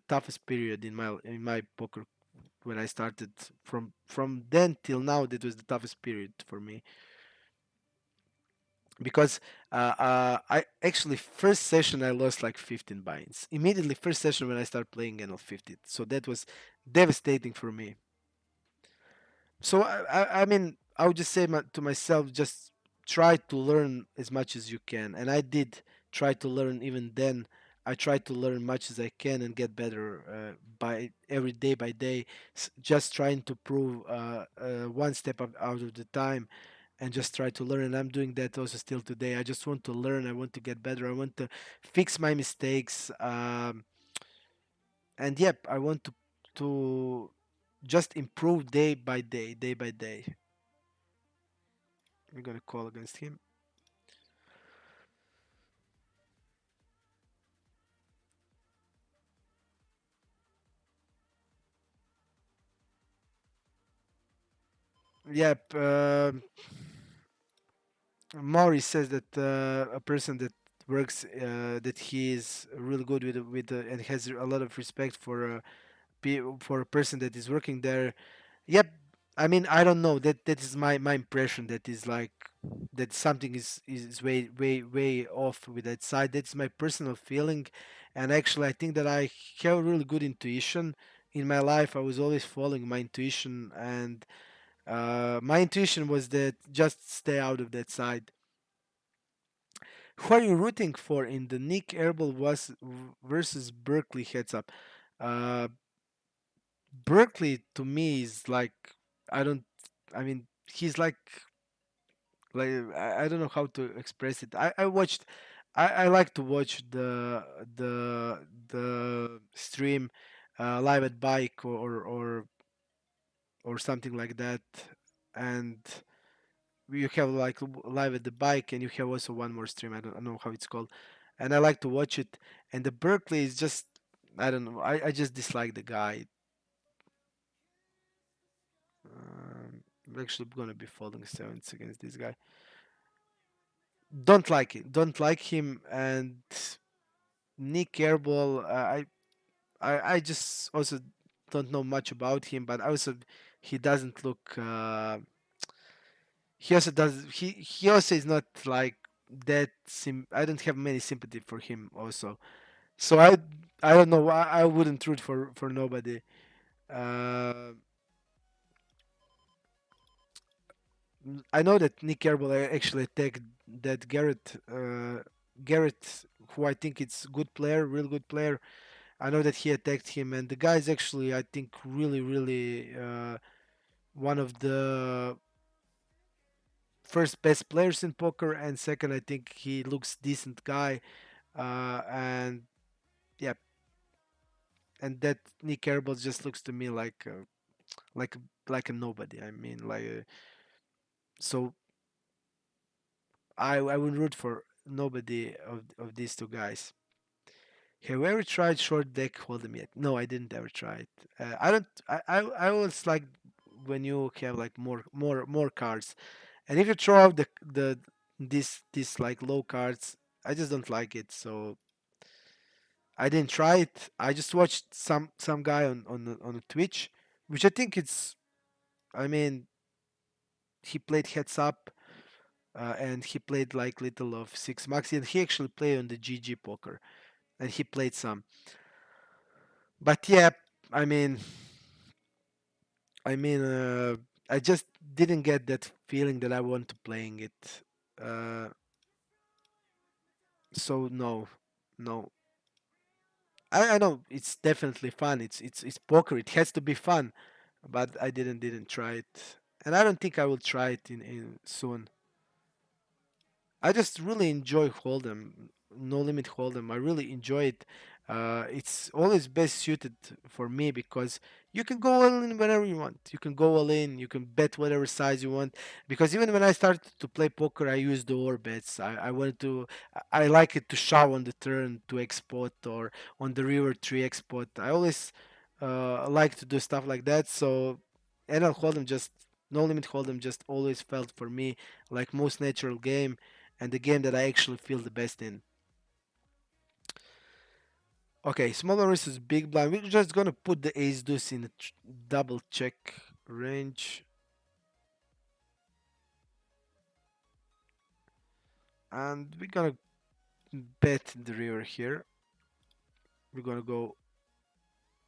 toughest period in my poker when I started. From then till now, that was the toughest period for me, because I actually first session I lost like 15 binds immediately, first session when I started playing NL50, so that was devastating for me. So I mean, I would just say to myself, just try to learn as much as you can, and I did try to learn. Even then, I tried to learn much as I can and get better by every day by day, just trying to prove one step out of the time, and just try to learn. And I'm doing that also still today. I just want to learn. I want to get better. I want to fix my mistakes. And yep, I want to just improve day by day, day by day. We're gonna call against him. Yep. Maury says that a person that works, that he is really good with and has a lot of respect for a person that is working there. Yep. I mean, I don't know. That is my impression. That is like that something is way way way off with that side. That's my personal feeling, and actually, I think that I have really good intuition in my life. I was always following my intuition, and my intuition was that just stay out of that side. Who are you rooting for in the Nick Herbal was versus Berkeley heads up? Uh, Berkeley to me is like, I don't. I mean, he's like I don't know how to express it. I watched. I like to watch the stream live at bike or something like that, and you have like live at the bike, and you have also one more stream. I don't know how it's called, and I like to watch it. And the Berkeley is just, I don't know. I just dislike the guy. I'm actually gonna be folding sevens against this guy. Don't like it. Don't like him. And Nick Airball, I just also don't know much about him, but also he doesn't look. He also does. He also is not like that. I don't have many sympathy for him also. So I don't know. I wouldn't root for nobody. Uh, I know that Nick Herbal actually attacked that Garrett, who I think it's good player, real good player. I know that he attacked him, and the guy is actually, I think, really, really one of the first best players in poker, and second, I think he looks decent guy, and yeah, and that Nick Herbal just looks to me like. like like a nobody. I mean, so I would root for nobody of these two guys. Have you ever tried short deck hold'em yet? No, I didn't ever try it. I don't. I always like when you have like more cards, and if you throw out the this like low cards, I just don't like it. So I didn't try it. I just watched some guy on Twitch, which I think it's. I mean, he played heads up, and he played like little of six maxi, and he actually played on the GG poker, and he played some. But yeah, I mean, I mean, I just didn't get that feeling that I want to playing it. Uh, so no, no. I know it's definitely fun. It's poker. It has to be fun, but I didn't try it, and I don't think I will try it in soon. I just really enjoy Hold'em, No Limit Hold'em. I really enjoy it. It's always best suited for me because you can go all in whenever you want. You can go all in. You can bet whatever size you want. Because even when I started to play poker, I used the over bets. I wanted to. I like it to shove on the turn to export or on the river tree export. I always like to do stuff like that. So NL Hold'em just No Limit Hold'em just always felt for me like most natural game and the game that I actually feel the best in. Okay, smaller versus big blind. We're just gonna put the ace deuce in a double check range, and we're gonna bet the river here. We're gonna go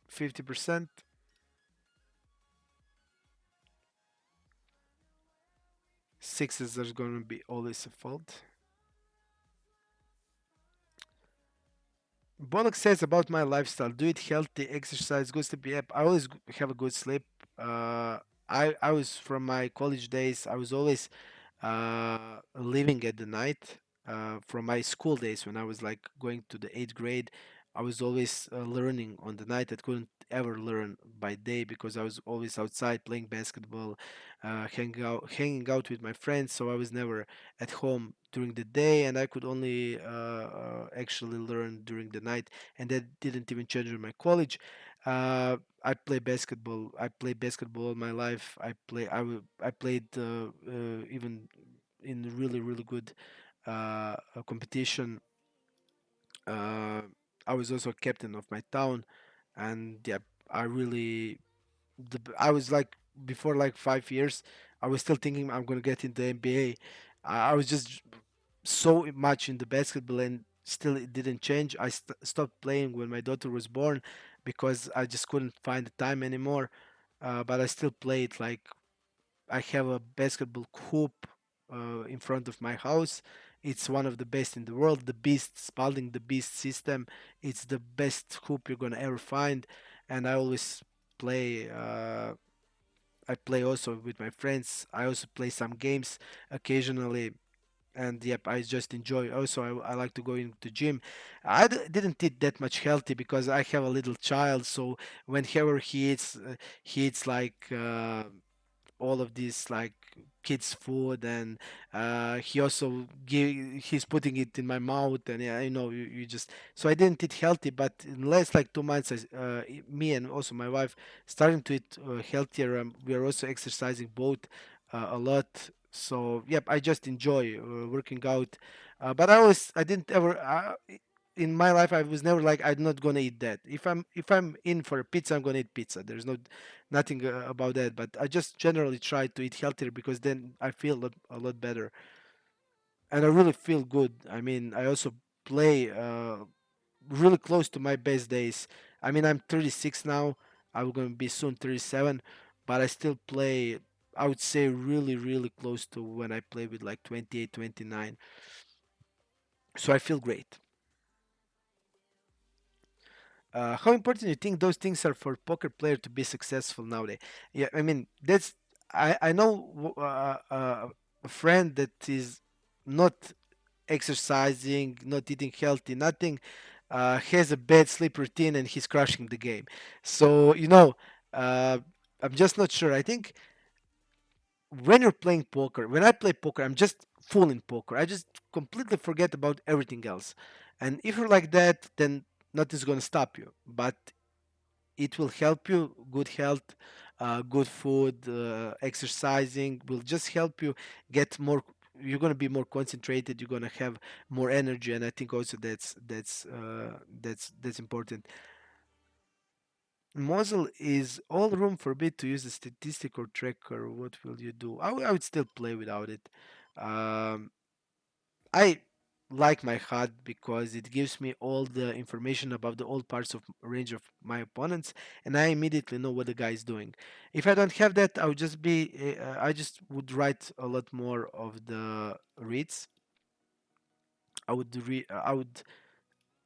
50%. Sixes are gonna be always a fault. Bollock says about my lifestyle: do it healthy, exercise, good sleep. Yep, I always have a good sleep. I was from my college days. I was always living at the night. From my school days when I was like going to the eighth grade, I was always learning on the night. I couldn't ever learn by day because I was always outside playing basketball, hanging out with my friends. So I was never at home during the day, and I could only actually learn during the night. And that didn't even change in my college. I play basketball. I played basketball all my life. I played even in really good competition. Uh, I was also captain of my town, and yeah, I really I was like before like 5 years. I was still thinking I'm gonna get into NBA. I was just so much in the basketball, and still it didn't change. I stopped playing when my daughter was born because I just couldn't find the time anymore. But I still played like I have a basketball hoop in front of my house. It's one of the best in the world. The Beast Spalding, the Beast system. It's the best hoop you're gonna ever find, and I always play. I play also with my friends. I also play some games occasionally, and yep, I just enjoy. Also, I like to go into gym. Didn't eat that much healthy because I have a little child. So whenever he eats like. All of this like kids food, and he also he's putting it in my mouth, and yeah, you just. So I didn't eat healthy, but in last like 2 months me and also my wife starting to eat healthier. We are also exercising both a lot. So yep, I just enjoy working out, but I didn't ever in my life I was never like I'm not gonna eat that. If I'm in for a pizza, I'm gonna eat pizza. There's nothing about that. But I just generally try to eat healthier because then I feel a lot better, and I really feel good. I mean, I also play really close to my best days. I mean, I'm 36 now. I'm gonna be soon 37, but I still play. I would say really close to when I play with like 28, 29. So I feel great. How important do you think those things are for poker player to be successful nowadays? Yeah, I mean that's I know a friend that is not exercising, not eating healthy, nothing, has a bad sleep routine and he's crushing the game. So uh, I'm just not sure. I think when you're playing poker, when I play poker, I'm just full in poker. I just completely forget about everything else. And if you're like that, then nothing's gonna stop you. But it will help you. Good health, good food, exercising will just help you get more. You're gonna be more concentrated. You're gonna have more energy, and I think also that's important. Muzzle is all room forbid to use a statistical tracker. What will you do? I would still play without it. Um, I like my HUD because it gives me all the information about the all parts of range of my opponents, and I immediately know what the guy is doing. If I don't have that, I would just be I just would write a lot more of the reads. I would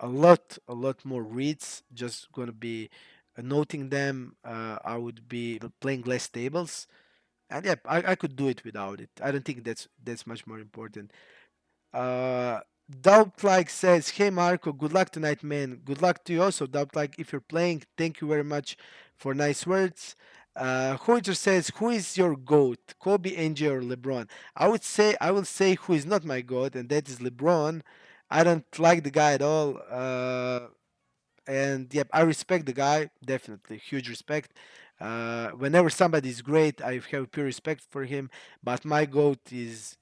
a lot more reads. Just gonna be noting them. I would be playing less tables, and yeah, I could do it without it. I don't think that's much more important. Uh, Doubt like says, "Hey Marco, good luck tonight, man. Good luck to you also, Doubt like. If you're playing, thank you very much for nice words." Hoiter says, "Who is your goat, Kobe, NJ, or LeBron?" I will say who is not my goat, and that is LeBron. I don't like the guy at all. And yep, I respect the guy, definitely huge respect. Whenever somebody is great, I have pure respect for him. But my goat is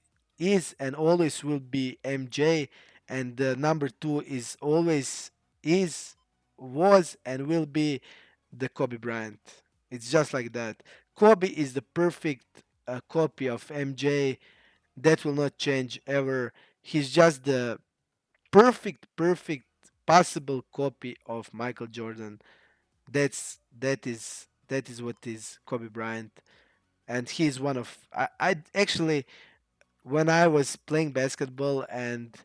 and always will be MJ, and number two is always is was and will be the Kobe Bryant. It's just like that. Kobe is the perfect copy of MJ. That will not change ever. He's just the perfect possible copy of Michael Jordan. That is what is Kobe Bryant, and he's one of I actually when I was playing basketball and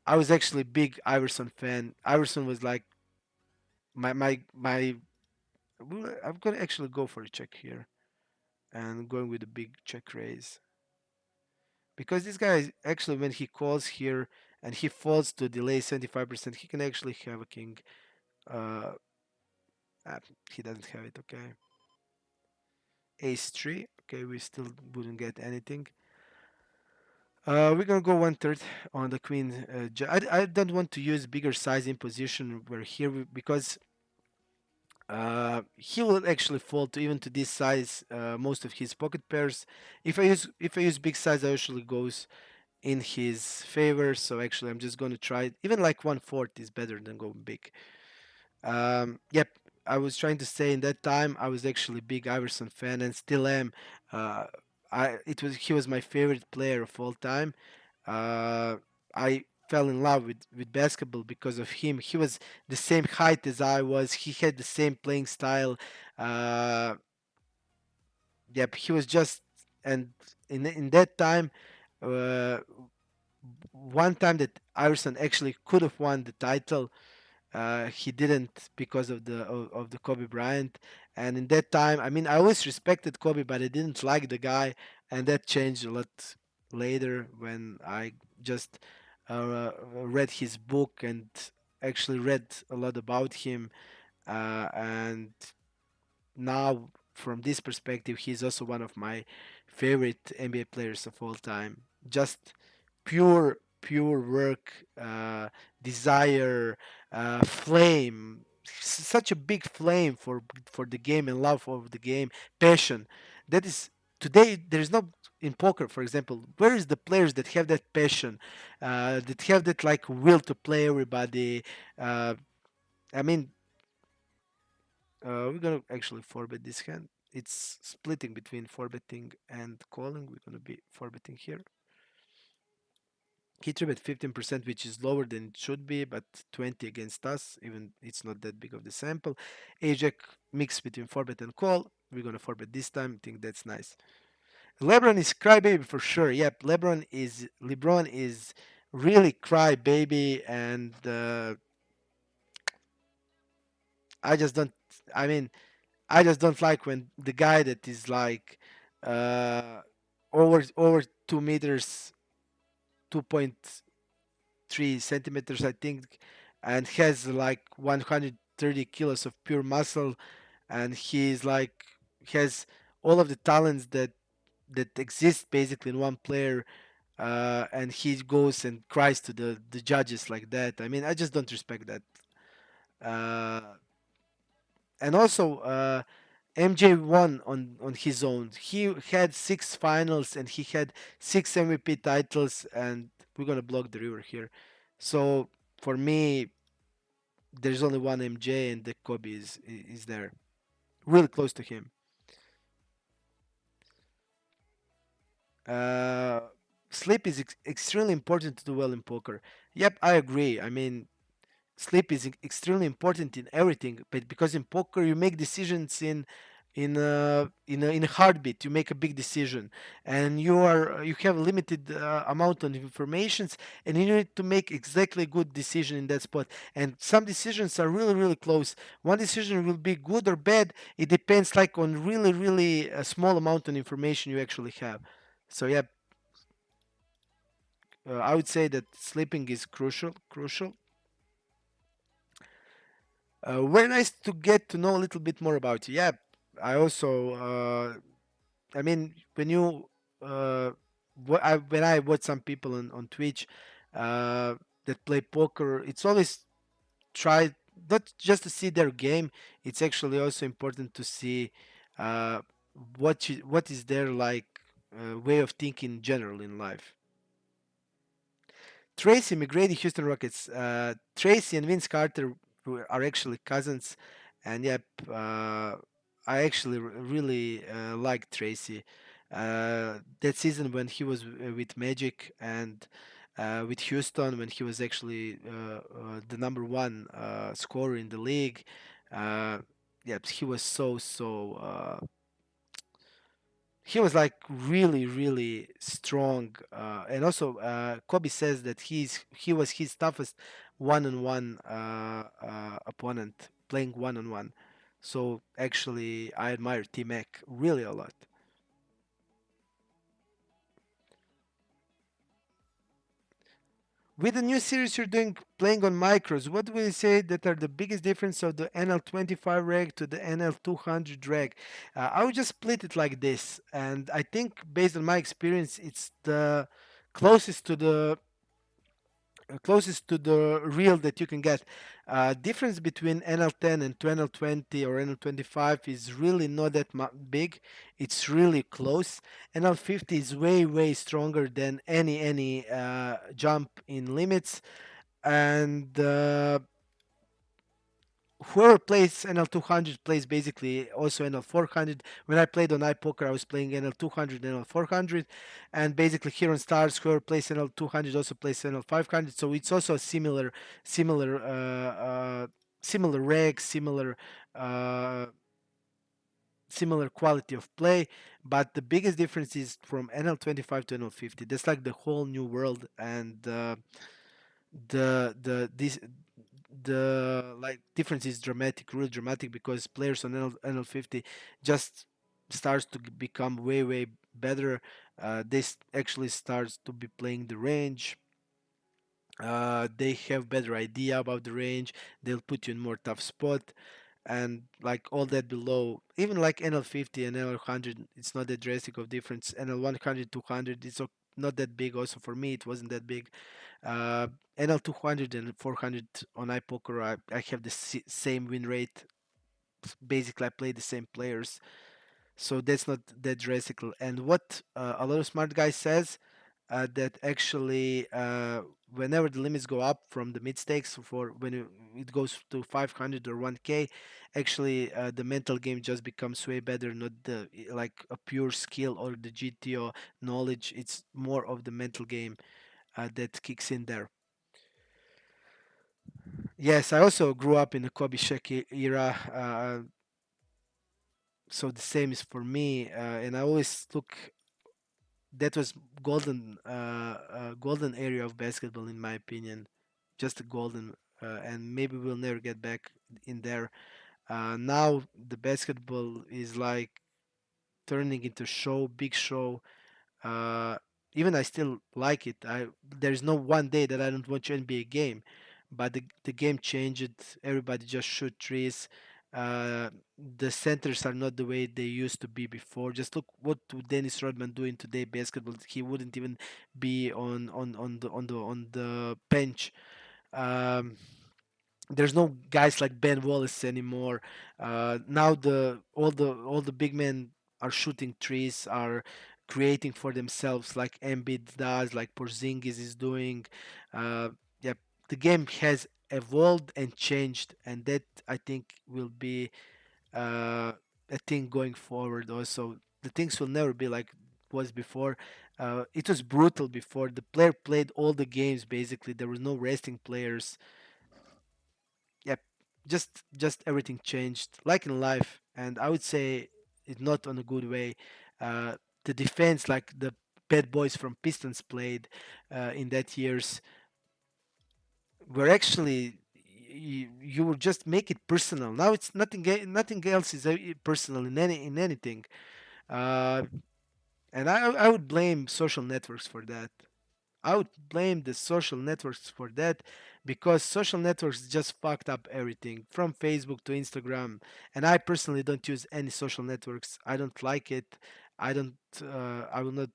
I was actually a big Iverson fan. Iverson was like my. I'm gonna actually go for a check here and going with a big check raise because this guy is actually when he calls here and he falls to delay 75%, he can actually have a king. Uh, he doesn't have it. Okay. Ace 3. Okay, we still wouldn't get anything. We're gonna go one third on the queen. I don't want to use bigger size in position. We're here because he will actually fall to even to this size. Most of his pocket pairs. If I use big size, I usually goes in his favor. So actually, I'm just gonna try it. Even like 1/4 is better than going big. Yep, I was trying to say in that time I was actually a big Iverson fan and still am. Uh, he was my favorite player of all time. Uh, I fell in love with basketball because of him. He was the same height as I was. He had the same playing style. Uh, yep, he was just and in that time. Uh, One time that Iverson actually could have won the title, he didn't because of the Kobe Bryant. And in that time, I mean, I always respected Kobe, but I didn't like the guy, and that changed a lot later when I just read his book and actually read a lot about him. And now, from this perspective, he's also one of my favorite NBA players of all time. Just pure work, desire, flame. Such a big flame for the game and love of the game, passion. That is today. There's no in poker, for example. Where is the players that have that passion, that have that like will to play everybody? Uh, I mean, we're gonna actually forbet this hand. It's splitting between forbetting and calling. We're gonna be forbetting here. He trip at 15%, which is lower than it should be, but 20 against us, even it's not that big of the sample. Ajax mix between forbet and call. We're gonna forbet this time. I think that's nice. LeBron is crybaby for sure. Yep, LeBron is really crybaby, and I just don't. I mean, I just don't like when the guy that is like uh, over 2 meters, 2.3 centimeters, I think, and has like 130 kilos of pure muscle, and he's like has all of the talents that exist basically in one player, and he goes and cries to the judges like that. I mean, I just don't respect that. Uh, and also, MJ won on his own. He had six finals and he had six MVP titles, and we're gonna block the river here. So for me, there's only one MJ, and the Kobe is there, really close to him. Uh, Sleep is extremely important to do well in poker. Yep, I agree. I mean, sleep is extremely important in everything, but because in poker you make decisions in a heartbeat. You make a big decision, and you have a limited amount of informations, and you need to make exactly a good decision in that spot. And some decisions are really really close. One decision will be good or bad. It depends like on really really a small amount of information you actually have. So yeah, I would say that sleeping is crucial. Very nice to get to know a little bit more about you. Yeah, I also, I mean, when you, when I watch some people on Twitch that play poker, it's always try not just to see their game. It's actually also important to see uh, what is their like way of thinking in general in life. Tracy McGrady, Houston Rockets. Tracy and Vince Carter are actually cousins, and yep, I actually really like Tracy. That season when he was with Magic and with Houston, when he was actually the number one scorer in the league. Uh, yep, he was he was like really really strong, and also Kobe says that he was his toughest one-on-one opponent playing one-on-one. So actually I admire T-Mac really a lot. With the new series you're doing playing on micros, what will you say that are the biggest difference of the NL25 reg to the NL200 reg? I would just split it like this, and I think based on my experience, it's the closest to the closest to the real that you can get. Difference between NL10 and NL20 or NL25 is really not that big. It's really close. NL50 is way way stronger than any jump in limits, and whoever plays NL200 plays basically also NL400. When I played on iPoker, I was playing NL200, NL400, and basically here on Stars, whoever plays NL200 also plays NL500. So it's also a similar, similar reg, uh, similar quality of play. But the biggest difference is from NL25 to NL50. That's like the whole new world, and the this the like difference is dramatic, really dramatic, because players on NL50 just starts to become way way better. They actually starts to be playing the range. They have better idea about the range. They'll put you in more tough spot, and like all that below, even like NL50 and NL100, it's not that drastic of difference. NL100, 200, it's not that big. Also for me, it wasn't that big. NL200 and 400 on iPoker, I have the same win rate. Basically, I play the same players, so that's not that drastic. And what a lot of smart guys says that actually whenever the limits go up from the mid stakes for when it goes to 500 or 1K, actually the mental game just becomes way better, not the like a pure skill or the GTO knowledge. It's more of the mental game that kicks in there. Yes, I also grew up in the Kobe Shaq era, so the same is for me. And I always look that was golden area of basketball in my opinion, just a golden, and maybe we'll never get back in there. Now the basketball is like turning into show, big show. Uh, Even I still like it. There's no one day that I don't watch NBA game, but the game changed. Everybody just shoot trees. Uh, the centers are not the way they used to be before. Just look what Dennis Rodman doing today basketball. He wouldn't even be on the bench. Um, there's no guys like Ben Wallace anymore. Now all the big men are shooting trees, are creating for themselves like Embiid does, like Porzingis is doing. Uh, yeah, the game has evolved and changed, and that I think will be a thing going forward. Also, the things will never be like was before. It was brutal before. The player played all the games basically. There was no resting players. Yep, just everything changed like in life, and I would say it's not on a good way. uh, the defense like the bad boys from Pistons played in that years were actually you would just make it personal. Now it's nothing else is personal in anything. uh, and I would blame social networks for that. I would blame the social networks for that because social networks just fucked up everything from Facebook to Instagram. And I personally don't use any social networks. I don't like it. I don't. I will not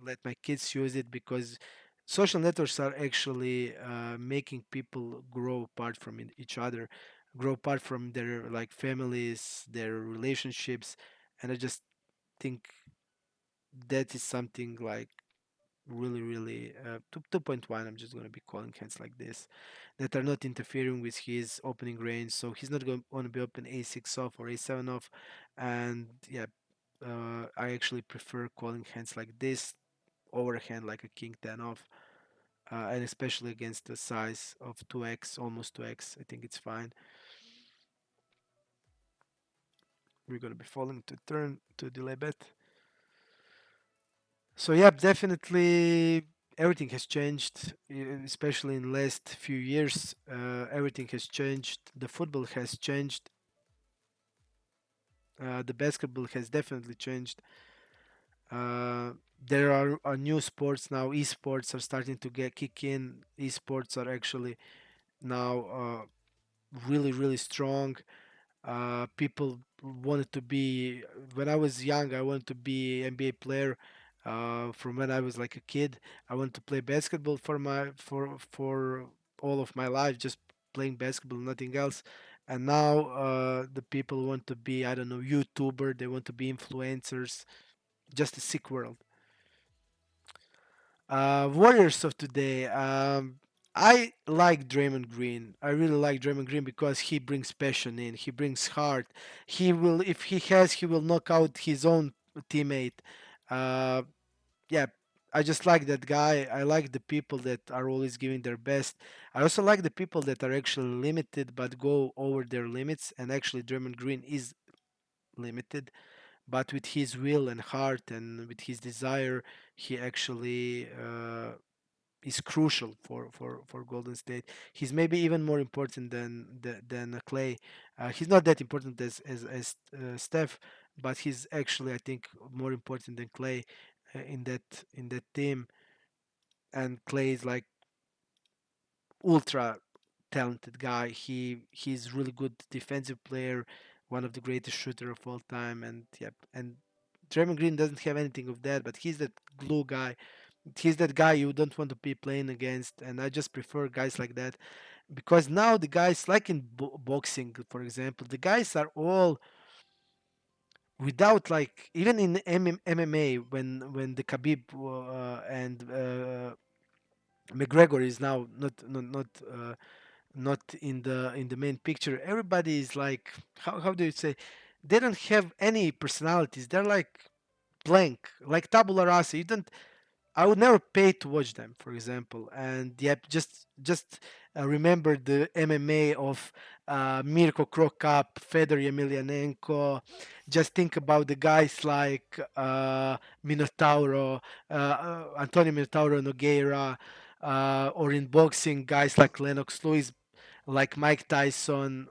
let my kids use it because social networks are actually making people grow apart from each other, grow apart from their like families, their relationships, and I just think that is something like really, really 2.1. I'm just going to be calling hands like this that are not interfering with his opening range. So he's not going to be open a6 off or a7 off. And yeah, I actually prefer calling hands like this over a hand like a king 10 off. And especially against the size of 2x, almost 2x, I think it's fine. We're going to be falling to turn to delay bet. So yeah, definitely everything has changed, especially in last few years. Everything has changed. The football has changed. The basketball has definitely changed. Uh, there are new sports now. Esports are starting to get kick in. Esports are actually now really really strong. People wanted to be when I was young. I wanted to be NBA player. From when I was like a kid, I wanted to play basketball for all of my life, just playing basketball, nothing else. And now the people want to be, I don't know, YouTuber. They want to be influencers. Just a sick world. Warriors of today. I like Draymond Green. I really like Draymond Green because he brings passion in. He brings heart. He will, if he will knock out his own teammate. Uh, yeah, I just like that guy. I like the people that are always giving their best. I also like the people that are actually limited but go over their limits. And actually, Draymond Green is limited, but with his will and heart and with his desire, he actually is crucial for Golden State. He's maybe even more important than Clay. He's not that important as Steph, but he's actually I think more important than Clay in that team. And Clay is like ultra talented guy. He's really good defensive player, one of the greatest shooter of all time, and yep. And Draymond Green doesn't have anything of that, but he's that glue guy. He's that guy you don't want to be playing against, and I just prefer guys like that because now the guys, like in boxing, for example, the guys are all without like even in MMA when the Khabib and McGregor is now not in the main picture. Everybody is like how do you say? They don't have any personalities. They're like blank, like tabula rasa. You don't I would never pay to watch them, for example. And yep, just remember the MMA of Mirko Krokap, Fedor Emelianenko. Just think about the guys like Minotauro, Antonio Minotauro Nogueira, or in boxing guys like Lennox Lewis, like Mike Tyson.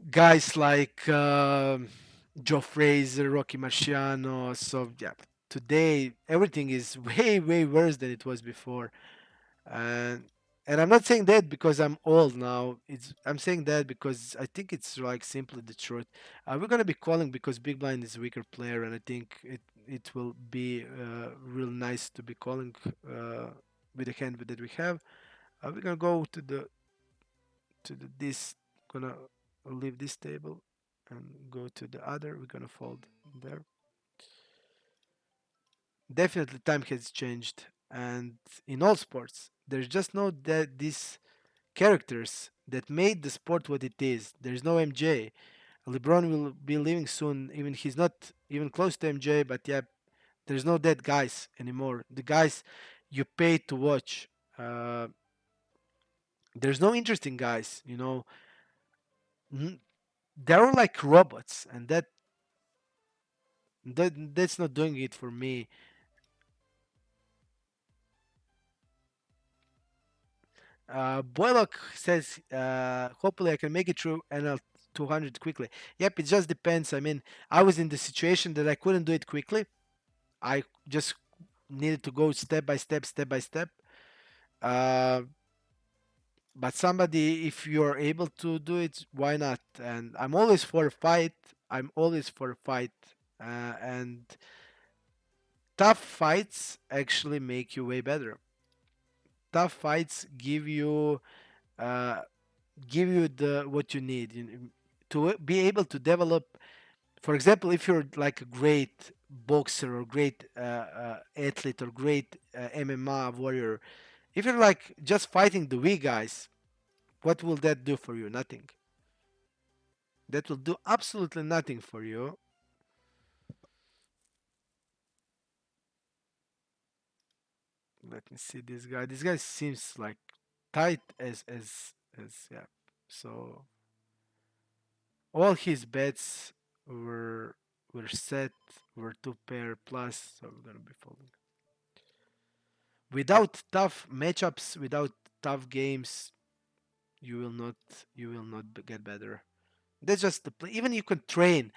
Guys like Joe Frazier, Rocky Marciano. So yeah, today everything is way way worse than it was before. And And I'm not saying that because I'm old now. I'm saying that because I think it's like simply the truth. We're gonna be calling because Big Blind is a weaker player, and I think it will be real nice to be calling with the hand that we have. We're gonna go to this. Gonna leave this table and go to the other. We're gonna fold there. Definitely, time has changed, and in all sports, there's just no that these characters that made the sport what it is. There's no MJ. LeBron will be leaving soon. Even he's not even close to MJ, but yeah, there's no dead guys anymore. The guys you pay to watch. Uh, there's no interesting guys. They're all like robots, and that's not doing it for me. Boylock says, hopefully I can make it through NL 200 quickly. Yep, it just depends. I mean, I was in the situation that I couldn't do it quickly. I just needed to go step by step, step by step. Uh, but somebody, if you're able to do it, why not? And I'm always for a fight. I'm always for a fight. And tough fights actually make you way better. Tough fights uh, give you the what you need to be able to develop. For example, if you're like a great boxer or great athlete or great MMA warrior, if you're like just fighting the weak guys, what will that do for you? Nothing. That will do absolutely nothing for you. Let me see this guy. This guy seems like tight as yeah. So all his bets were were set, were two pair plus, so we're gonna be folding. Without tough matchups, without tough games, you will not get better. That's just the play. Even you can train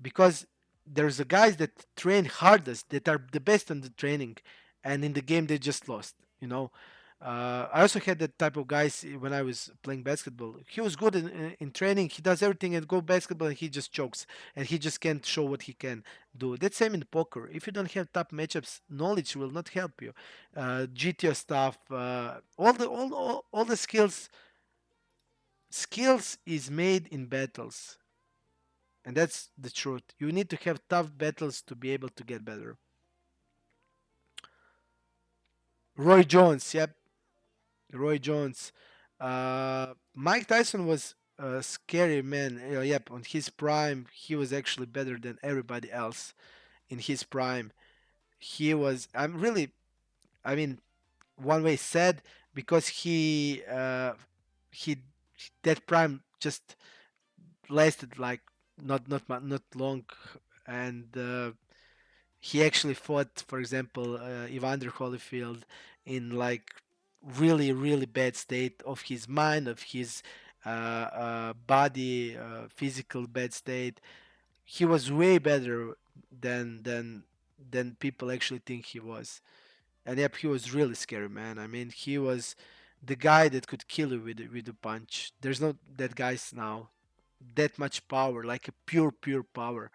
because there's a guys that train hardest that are the best in the training, and in the game they just lost. I also had that type of guys when I was playing basketball. He was good in training. He does everything and go basketball, and he just chokes, and he just can't show what he can do. That's same in poker. If you don't have top matchups, knowledge will not help you. GTO stuff, all the skills is made in battles, and that's the truth. You need to have tough battles to be able to get better. Roy Jones, yep, Roy Jones. Mike Tyson was a scary man. Yep, on his prime, he was actually better than everybody else in his prime. He was. I'm really. I mean, one way sad because he that prime just lasted like not long, and he actually fought, for example, Evander Holyfield in like really bad state of his mind, of his body, physical bad state. He was way better than than than people actually think he was. And yep, he was really scary, man. I mean, he was the guy that could kill you with a punch. There's not that guys now that much power, like a pure power.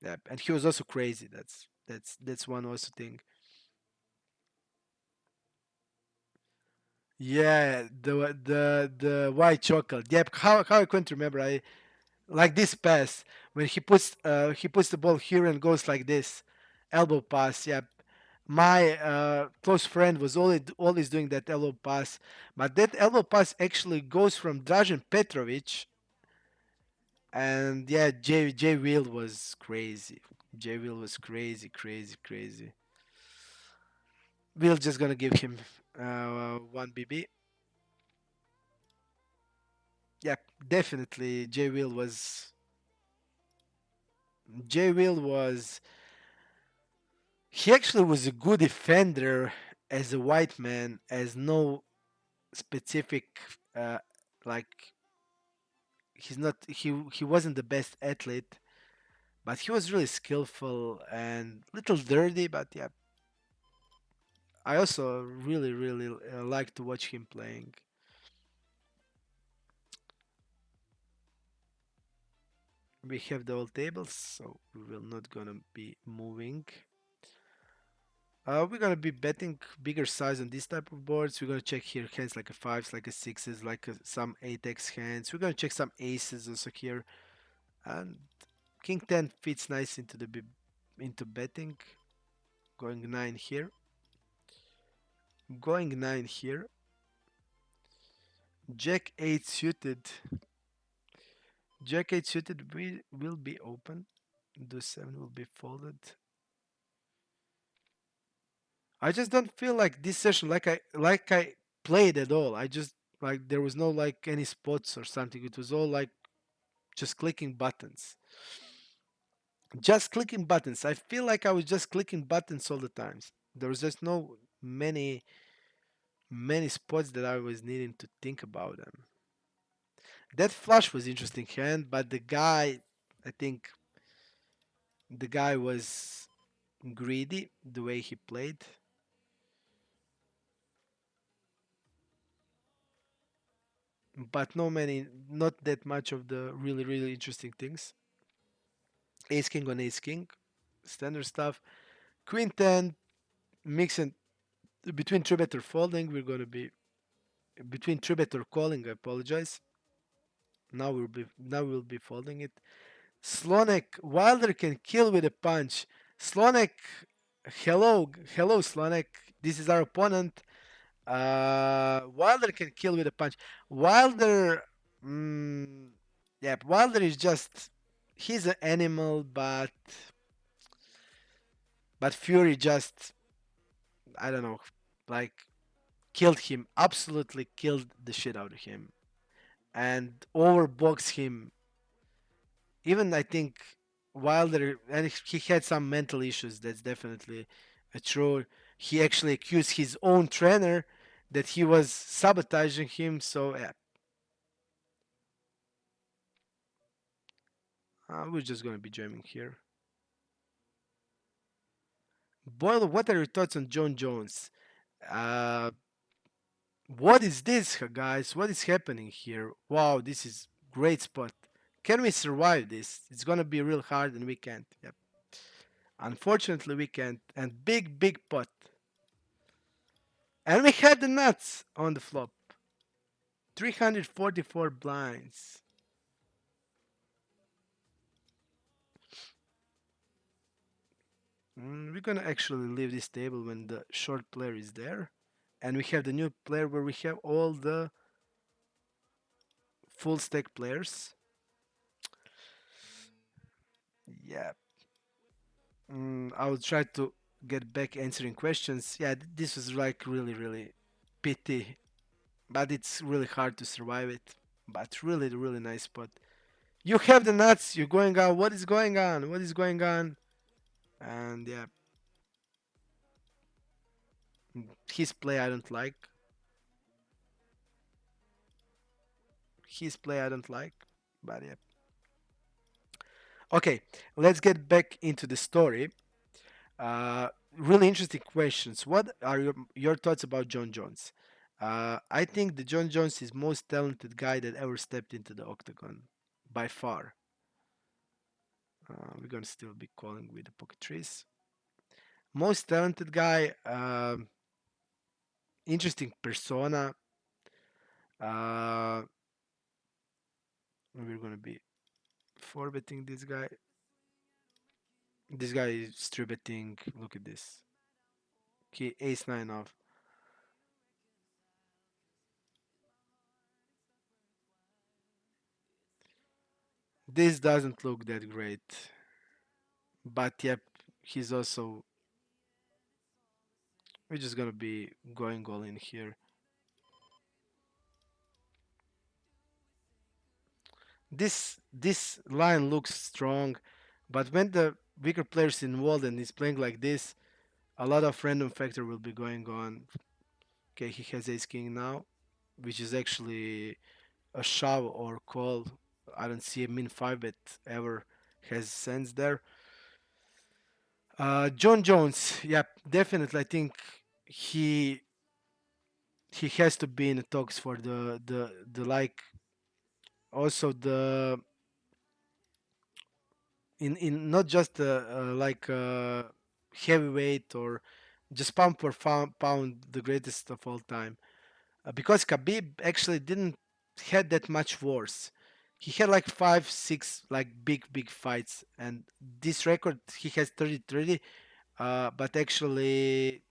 Yeah, and he was also crazy. That's one also thing. Yeah, the white chocolate. Yep. How I couldn't remember. I like this pass when he puts the ball here and goes like this, elbow pass. Yep. My close friend was always doing that elbow pass, but that elbow pass actually goes from Dražen Petrovic, and yeah, J Will was crazy. J Will was crazy. We're just gonna give him one BB. Yeah, definitely. J Will was he actually was a good defender as a white man, as no specific uh, like he wasn't the best athlete, but he was really skillful and little dirty. But yeah, I also really like to watch him playing. We have the old tables, so we will not gonna be moving. We're gonna be betting bigger size on this type of boards. We're gonna check here hands like a fives, like a sixes, like some 8x hands. We're gonna check some aces also here, and king 10 fits nice into the into betting. Going 9 here, going 9 here. Jack 8 suited. Jack 8 suited will be open. Deuce 7 will be folded. I just don't feel like this session like I played at all. I just like there was no like any spots or something. It was all like just clicking buttons. Just clicking buttons. I feel like I was just clicking buttons all the times. There was just no many spots that I was needing to think about them. That flush was interesting hand, but I think the guy was greedy the way he played. But not that much of the really interesting things. Ace king on ace king, standard stuff. Queen 10, mixing between three bet or folding. We're gonna be between three bet or calling. I apologize. Now we'll be folding it. Slonek Wilder can kill with a punch. Slonek, hello Slonek. This is our opponent. Wilder can kill with a punch. Wilder, mm, yeah, Wilder is just he's an animal, but Fury just I don't know, like killed him, absolutely killed the shit out of him, and overboxed him. Even I think Wilder, and he had some mental issues. That's definitely true. He actually accused his own trainer that he was sabotaging him. So yeah, we're just gonna be jamming here. Boyle, what are your thoughts on John Jones? Uh, what is this, guys? What is happening here? Wow, this is great spot. Can we survive this? It's gonna be real hard, and we can't. Yep. Unfortunately, we can't. And big pot. And we had the nuts on the flop. 344 blinds. We're gonna actually leave this table when the short player is there. And we have the new player where we have all the full stack players. Yeah. I will try to get back answering questions. Yeah, this was like really pity, but it's really hard to survive it. But really nice spot. You have the nuts. You're going on. What is going on? What is going on? And yeah, his play I don't like. His play I don't like. But yeah. Okay, let's get back into the story. Uh, really interesting questions. What are your thoughts about John Jones? I think the John Jones is most talented guy that ever stepped into the octagon, by far. We're gonna still be calling with the pocket trees. Most talented guy, interesting persona. Uh, we're gonna be four betting this guy. This guy is three betting. Look at this. He ace nine off. This doesn't look that great, but yep, he's also. We're just gonna be going all in here. This line looks strong, but when the weaker players involved and he's playing like this, a lot of random factor will be going on. Okay, he has ace king now, which is actually a shove or call. I don't see a min five bet ever has sense there. John Jones, yeah, definitely. I think he he has to be in the talks for the like also the in not just like heavyweight or just pound per pound the greatest of all time because Khabib actually didn't had that much wars. He had like 5 6 like big fights, and this record he has 30 but actually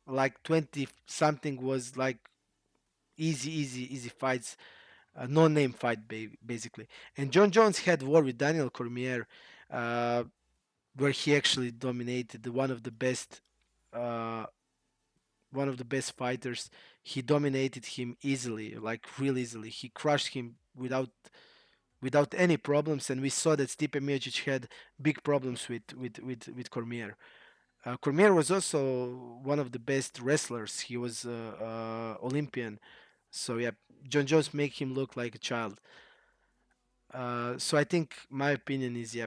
like 20 something was like easy fights, no name fight basically. And John Jones had war with Daniel Cormier, uh, where he actually dominated uh, one of the best fighters. He dominated him easily, like real easily. He crushed him without any problems, and we saw that Stipe Miocic had big problems with Cormier. Cormier was also one of the best wrestlers. He was Olympian, so yeah, John Jones make him look like a child. So I think my opinion is yeah,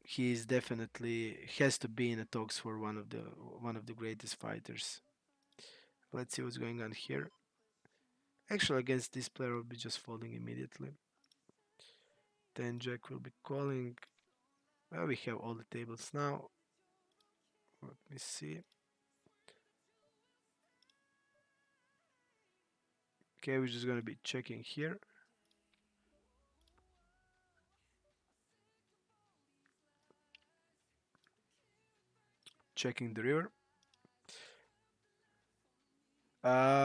he is definitely has to be in the talks for one of the greatest fighters. Let's see what's going on here. Actually, against this player, will be just folding immediately. Then Jack will be calling. Well, we have all the tables now. Let me see. Okay, we're just gonna be checking here, checking the river.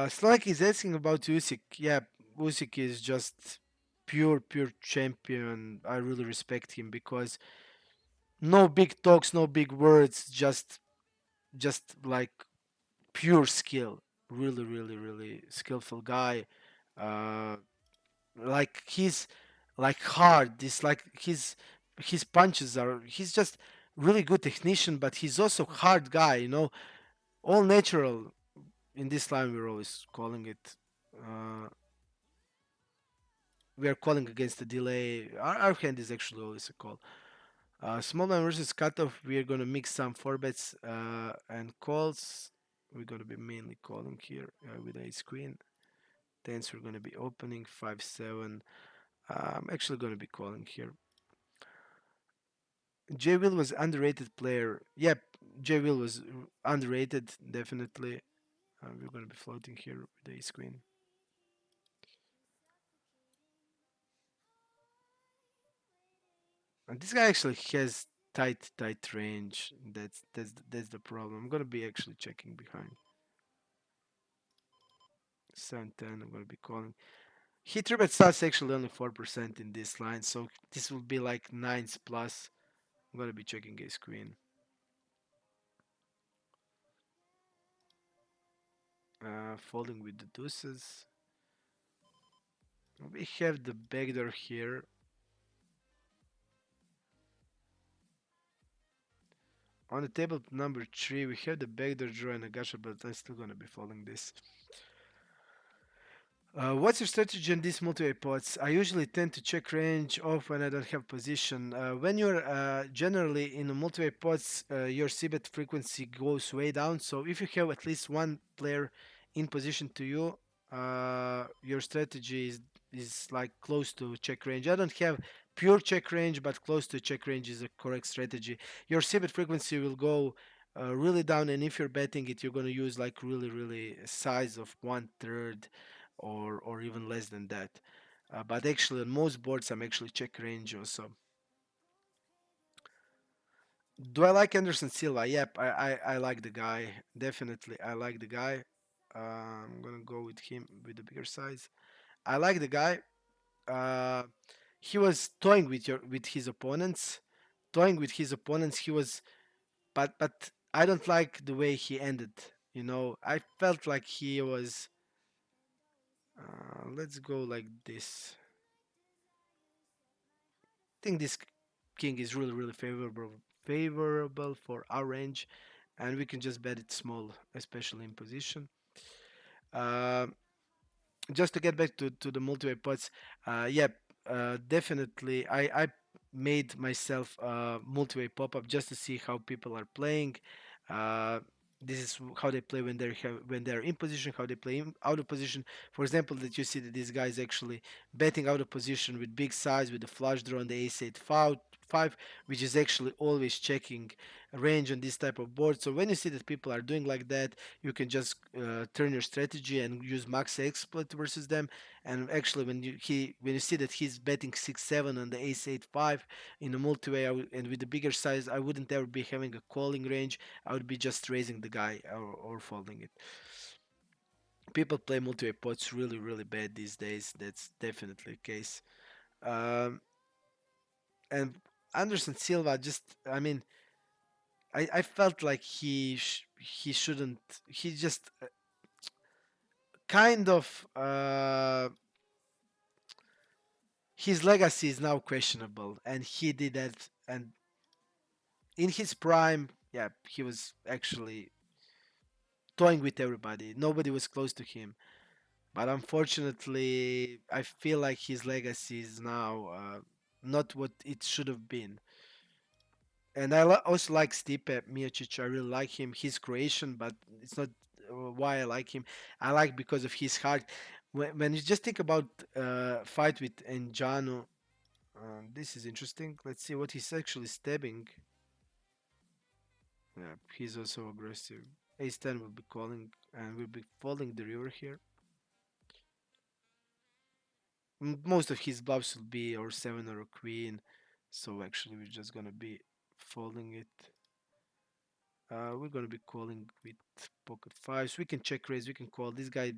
Slack is asking about Usyk. Yeah, Usyk is just pure champion. I really respect him because no big talks, no big words, just like pure skill. Really skillful guy. Uh, like he's like hard. This like his punches are. He's just really good technician, but he's also hard guy. You know, all natural. In this line, we're always calling it. Uh, we are calling against the delay. Our hand is actually always a call. Small line versus cutoff. We are gonna mix some four bets and calls. We're gonna be mainly calling here with ace queen. Tens we're gonna be opening 5 7. I'm actually gonna be calling here. J Will was underrated player. Yep, J Will was underrated definitely. We're gonna be floating here with ace queen. And this guy actually has tight range. That's the problem. I'm gonna be actually checking behind. 7 10. I'm gonna be calling. He three bet starts actually only 4% in this line, so this will be like nines plus. I'm gonna be checking ace queen. Folding with the deuces. We have the backdoor here. On the table number 3, we have the backdoor draw and a gacha, but I'm still gonna be following this. What's your strategy on these multi-way pots? I usually tend to check range off when I don't have position. When you're generally in a multi-way pots, your c-bet frequency goes way down. So if you have at least one player in position to you, your strategy is like close to check range. I don't have pure check range, but close to check range is a correct strategy. Your c-bet frequency will go really down, and if you're betting it, you're going to use like really size of 1/3 or even less than that. But actually, on most boards, I'm actually check range also. Do I like Anderson Silva? Yep, I like the guy. Definitely, I like the guy. I'm gonna go with him with the bigger size. I like the guy. Uh, he was toying with his opponents, toying with his opponents. He was, but I don't like the way he ended. You know, I felt like he was. Let's go like this. Think this king is really favorable for our range, and we can just bet it small, especially in position. Uh, just to get back to the multi-way pots, yeah, definitely. I made myself a multi-way pop-up just to see how people are playing. Uh, This is how they play when when they're in position, how they play out of position. For example, that you see that this guy is actually betting out of position with big size with the flush draw on the ace 8 5, which is actually always checking range on this type of board. So when you see that people are doing like that, you can just turn your strategy and use max exploit versus them. And actually, when you see that he's betting 6 7 on the ace 8 5 in a multi-way, and with the bigger size, I wouldn't ever be having a calling range. I would be just raising the guy or folding it. People play multi-way pots really, really bad these days. That's definitely the case. Um, and Anderson Silva just, I mean, I felt like he shouldn't. He just kind of his legacy is now questionable, and he did that. And in his prime, yeah, he was actually toying with everybody. Nobody was close to him. But unfortunately, I feel like his legacy is now not what it should have been. And also like Stipe Miocic. I really like him. He's Croatian, but it's not why I like him. I like because of his heart. When you just think about fight with Njano, this is interesting. Let's see what he's actually stabbing. Yeah, he's also aggressive. Ace 10 will be calling and will be folding the river here. Most of his bluffs will be or 7 or a queen. So actually we're just gonna be folding it. We're gonna be calling with pocket fives. We can check raise, we can call this guy.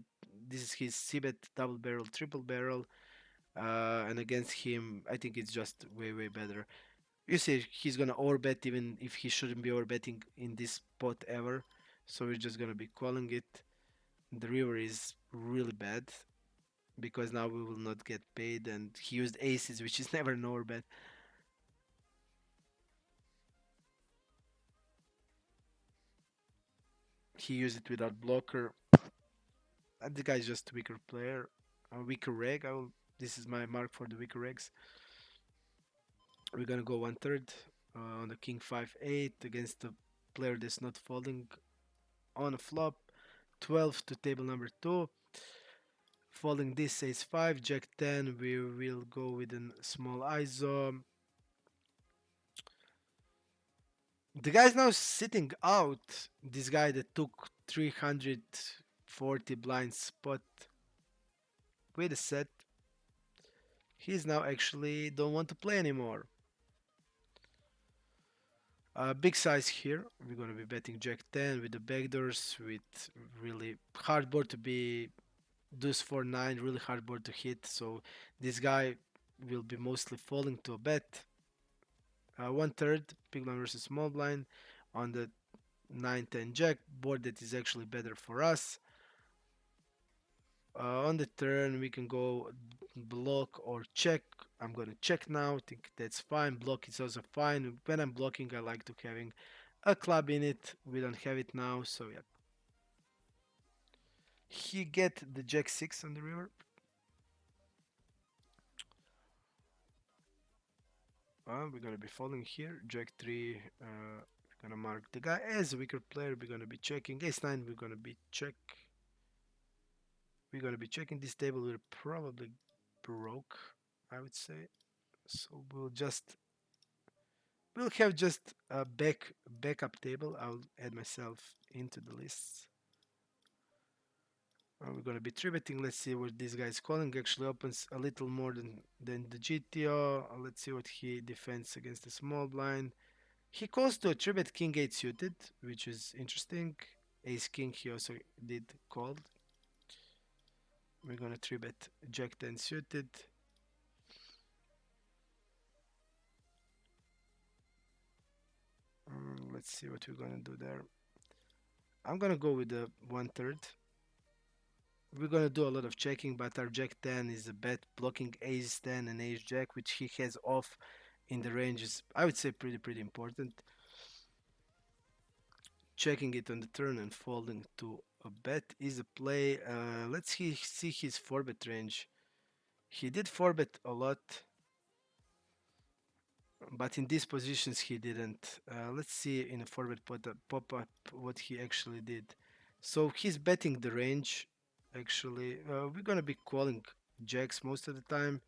This is his c-bet double barrel, triple barrel. And against him, I think it's just way better. You see, he's gonna overbet even if he shouldn't be overbetting in this pot ever. So we're just gonna be calling it. The river is really bad because now we will not get paid, and he used aces, which is never an overbet. He used it without blocker. The guy's just a weaker player, a weaker reg. This is my mark for the weaker regs. We're gonna go 1/3 on the king 5 8 against the player that's not folding on a flop. 12 to table number 2. Folding this ace 5, jack 10. We will go with a small ISO. The guy's now sitting out. This guy that took 340 blind spot. Wait a set. He's now actually don't want to play anymore. Big size here. We're gonna be betting Jack 10 with the backdoors with really hard board to be deuce 4 9. Really hard board to hit. So this guy will be mostly falling to a bet. 1/3 big blind versus small blind on the 9 10 Jack board that is actually better for us. On the turn, we can go block or check. I'm gonna check now. Think that's fine. Block is also fine. When I'm blocking, I like to having a club in it. We don't have it now, so yeah. He get the jack 6 on the river. We're gonna be following here. Jack 3. We're gonna mark the guy as a weaker player. We're gonna be checking. Ace 9. We're gonna be check. We're gonna be checking this table. We're probably broke, I would say. So we'll have just a backup table. I'll add myself into the lists. We're gonna be three betting. Let's see what this guy is calling. Actually opens a little more than the GTO. Let's see what he defends against the small blind. He calls to a three bet king 8 suited, which is interesting. Ace king he also did call. We're gonna three bet jack 10 suited. Let's see what we're gonna do there. I'm gonna go with the 1/3. We're gonna do a lot of checking, but our jack 10 is a bet blocking ace 10 and ace jack, which he has off in the range is, I would say, pretty important. Checking it on the turn and folding to a bet is a play. Let's see his 4-bet range. He did 4-bet a lot. but in these positions he didn't. Let's see in a forward pop-up what he actually did. So he's betting the range. Actually, we're gonna be calling jacks most of the time.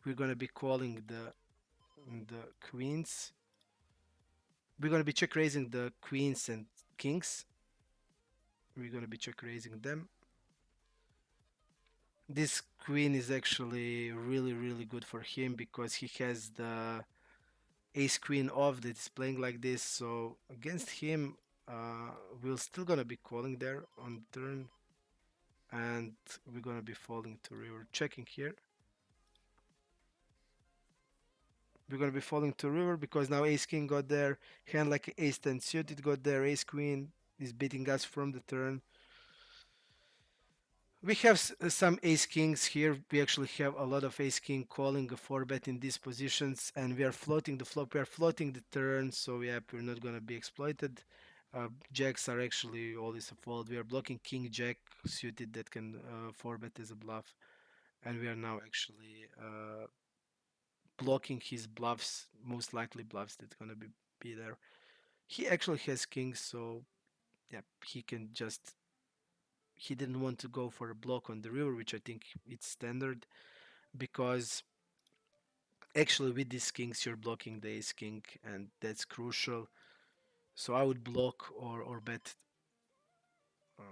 We're gonna be calling the queens. We're gonna be check raising the queens and kings. We're gonna be check raising them. This queen is actually really good for him because he has the ace queen off that is playing like this. So against him, we're still gonna be calling there on turn, and we're gonna be falling to river. Checking here. We're gonna be falling to river because now ace king got there. Hand like ace 10 suited got there. Ace queen is beating us from the turn. We have some ace kings here. We actually have a lot of ace king calling a 4-bet in these positions, and we are floating the flop. We are floating the turn, so yeah, we're not gonna be exploited. Jacks are actually always a fold. We are blocking king jack suited that can 4-bet as a bluff, and we are now actually blocking his bluffs, most likely bluffs that's gonna be there. He actually has kings, so yeah, he can just he didn't want to go for a block on the river, which I think it's standard because actually with these kings you're blocking the ace king and that's crucial. So I would block or bet.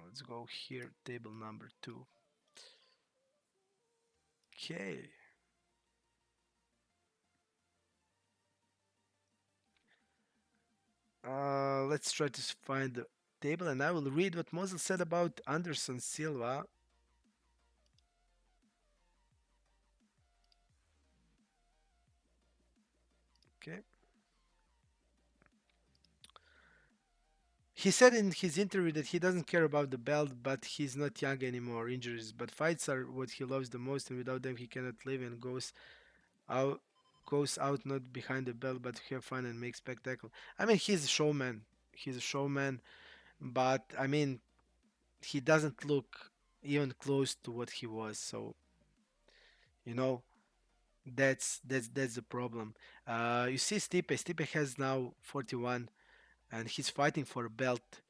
Let's go here, table number 2. Okay. Let's try to find the table and I will read what Mosel said about Anderson Silva. Okay. He said in his interview that he doesn't care about the belt, but he's not young anymore. Injuries, but fights are what he loves the most, and without them he cannot live. And out, goes out not behind the belt, but to have fun and make spectacle. I mean, he's a showman. He's a showman, but I mean, he doesn't look even close to what he was. So you know, that's the problem. You see, Stipe. Stipe has now 41, and he's fighting for a belt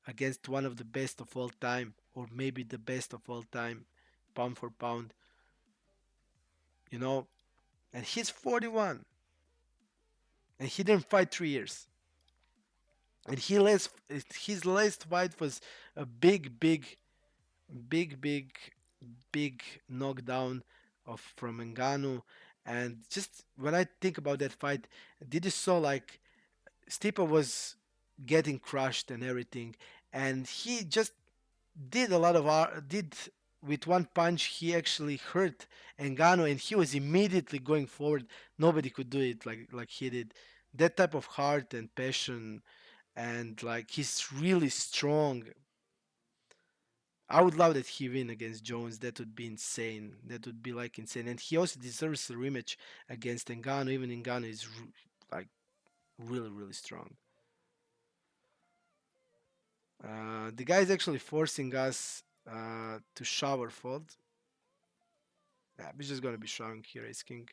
against one of the best of all time, or maybe the best of all time, pound for pound. You know, and he's 41, and he didn't fight 3 years. And his last fight was a big, big, big knockdown of from Ngannou. And just when I think about that fight, did you saw like Stipe was getting crushed and everything, and he just did a lot of did with one punch he actually hurt Ngannou, and he was immediately going forward. Nobody could do it like he did. That type of heart and passion, and like he's really strong. I would love that he win against Jones. That would be insane. That would be like insane. And he also deserves a rematch against Ngannou. Even Ngannou is like really strong. The guy is actually forcing us to shower fold. Yeah, we're just gonna be showing here Ace King.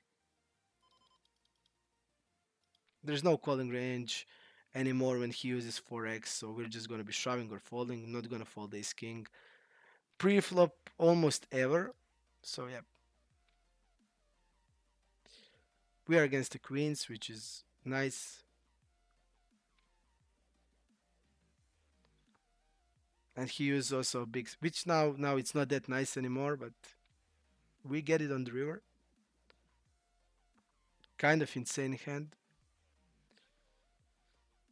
There's no calling range anymore when he uses 4x, so we're just gonna be shoving or folding. Not gonna fold Ace King. Pre-flop almost ever. So yeah, we are against the queens, which is nice. And he used also a big, which now it's not that nice anymore, but we get it on the river. Kind of insane hand.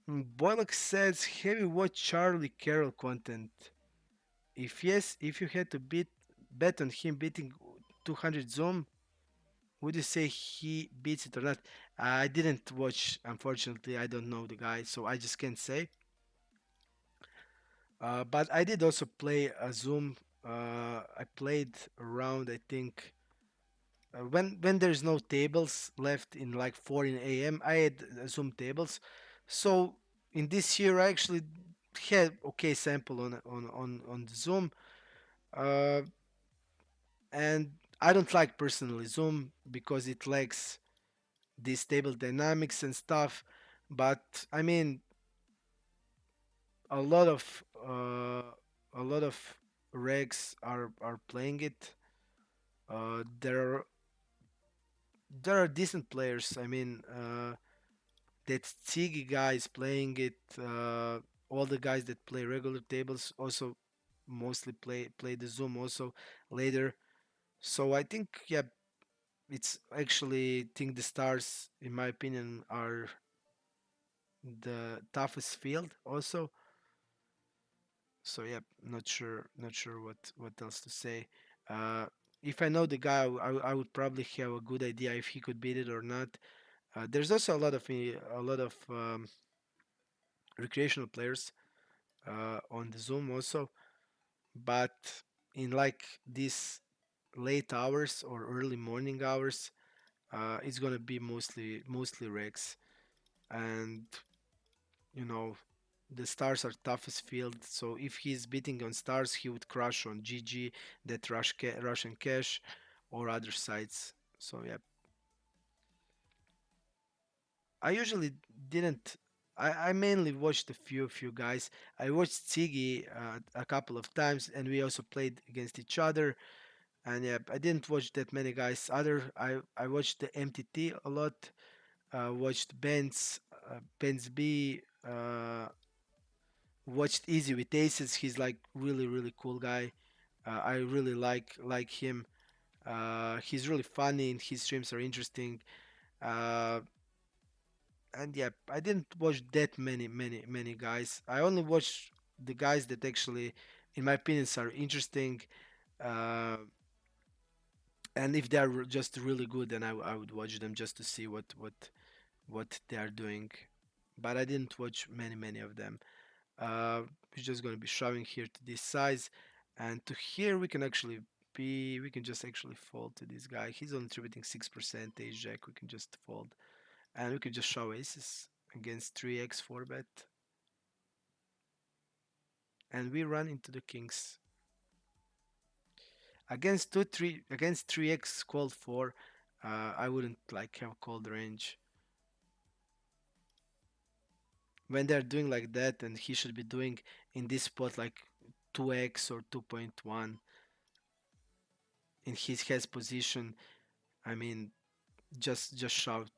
Boylok says, have you watched Charlie Carroll content? If yes, if you had to bet on him beating 200 Zoom, would you say he beats it or not? I didn't watch, unfortunately. I don't know the guy, so I just can't say. But I did also play a Zoom. I played around, I think, when there's no tables left in like 4 in a.m. I had Zoom tables. So in this year, I actually had okay sample on the Zoom. Uh, and I don't like personally Zoom because it lags these table dynamics and stuff. But I mean, a lot of a lot of regs are playing it. There are decent players. I mean, that Tsigi guy is playing it. All the guys that play regular tables also mostly play the Zoom also later. So I think, yeah, it's actually think the stars, in my opinion, are the toughest field also. So yeah, not sure what else to say. Uh, if I know the guy, I would probably have a good idea if he could beat it or not. There's also a lot of recreational players on the Zoom also, but in like these late hours or early morning hours, it's gonna be mostly regs, and you know the stars are toughest field. So if he's beating on stars, he would crush on GG, that Russian cash, or other sites. So yeah, I usually didn't. I mainly watched a few guys. I watched Ziggy a couple of times, and we also played against each other. And yeah, I didn't watch that many guys. I watched the MTT a lot. Watched Benz B. Watched Easy with Aces. He's like really cool guy. I really like him. He's really funny, and his streams are interesting. Uh, and yeah, I didn't watch that many guys. I only watched the guys that actually, in my opinions, are interesting. Uh, and if they are just really good, then I would watch them just to see what they are doing. But I didn't watch many of them. We're just going to be shoving here to this size, and to here we can just actually fold to this guy. He's only attributing 6% ace jack. We can just fold, and we can just shove aces against 3x 4 bet, and we run into the kings against 3x called 4. I wouldn't like have called range when they're doing like that, and he should be doing in this spot like 2x or 2.1 in his has position. I mean, just shove.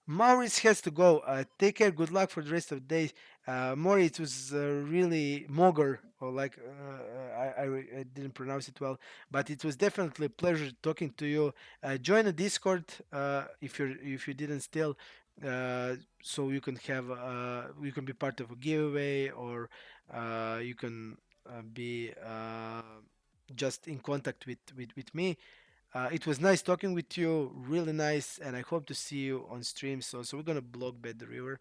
Maurice has to go. Take care. Good luck for the rest of the day. Maurice was really Mogor, or like I didn't pronounce it well, but it was definitely a pleasure talking to you. Join the Discord if you didn't still, so you can be part of a giveaway, or you can be just in contact with me. It was nice talking with you, really nice, and I hope to see you on stream. So we're gonna block Bed the River.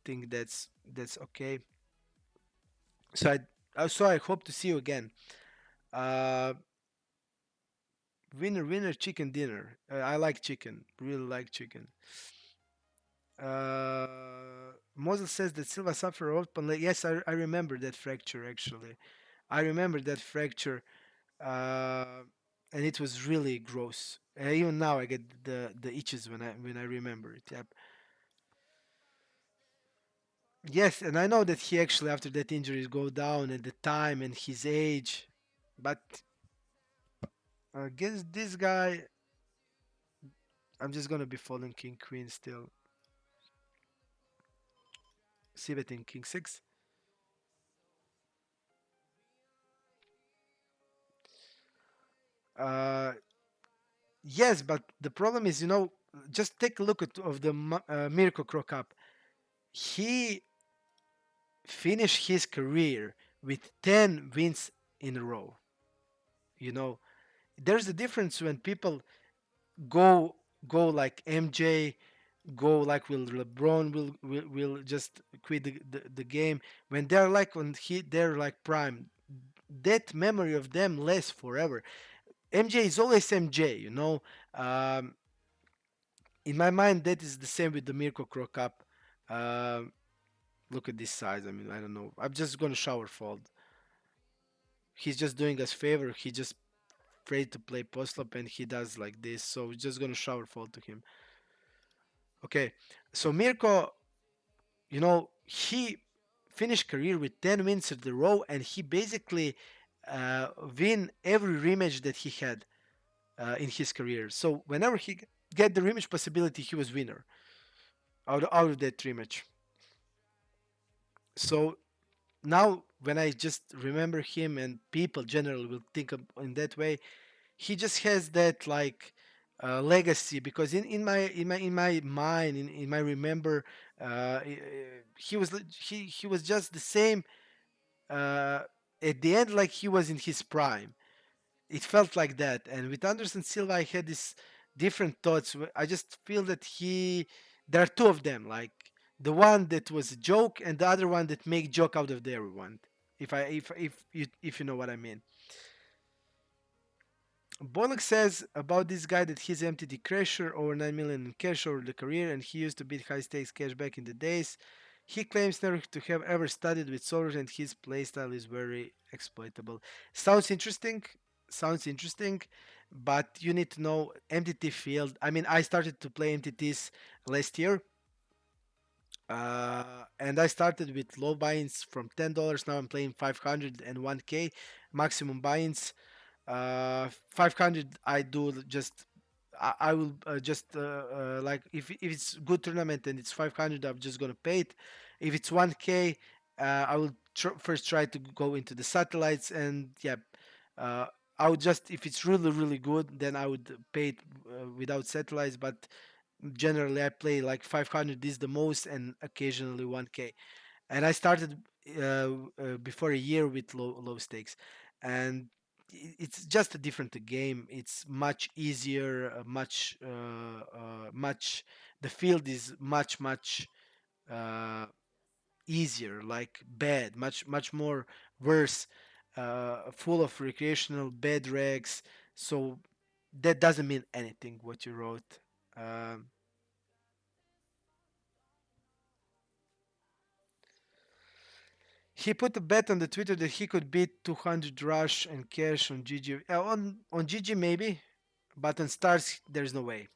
Think that's okay. So I hope to see you again. Uh, winner chicken dinner. I like chicken, really like chicken. Moses says that Silva suffered open leg. Yes, I remember that fracture actually. I remember that fracture, uh, and it was really gross. Even now, I get the itches when I remember it. Yep. Yes, and I know that he actually after that injury go down at the time and his age, but against this guy, I'm just gonna be following King Queen still. See betting King 6. Uh, yes, but the problem is, just take a look at of the Mirko Cro Cup. He finished his career with 10 wins in a row. You know, there's a difference when people go go like MJ, go like will LeBron will just quit the game when they're like they're like prime. That memory of them lasts forever. MJ is always MJ, Um, in my mind, that is the same with the Mirko Cro Cup. Um, Look at this size. I mean, I don't know. I'm just gonna shower fold. He's just doing us favor. He just afraid to play post flop, and he does like this. So we're just gonna shower fold to him. Okay, so Mirko, he finished career with 10 wins in a row, and he basically win every rematch that he had in his career. So whenever he get the rematch possibility, he was winner out of that rematch. So now when I just remember him and people generally will think of in that way, he just has that like legacy because in my mind in my remember he was he was just the same uh, at the end like he was in his prime. It felt like that, and with Anderson Silva I had this different thoughts. I just feel that there are two of them, like the one that was a joke and the other one that make joke out of everyone. If you know what I mean. Bollock says about this guy that he's MTD crasher over 9 million in cash over the career and he used to beat high stakes cash back in the days. He claims never to have ever studied with solvers and his playstyle is very exploitable. Sounds interesting. Sounds interesting, but you need to know MTT field. I mean, I started to play MTTs last year. And I started with low buy-ins from $10. Now I'm playing 500 and 1K maximum buy-ins. 500 I do just I will just like if it's good tournament and it's 500 I'm just gonna pay it. If it's 1K I will first try to go into the satellites and yeah, uh, I would just if it's really good then I would pay it without satellites, but generally I play like 500 is the most and occasionally 1K. And I started before a year with low stakes, and it's just a different game. It's much easier, much. The field is much uh, easier, like bad, much more worse, full of recreational bad rags. So that doesn't mean anything what you wrote. Um, He put a bet on the Twitter that he could beat 200 rush and cash on GG. On GG maybe, but on stars there's no way.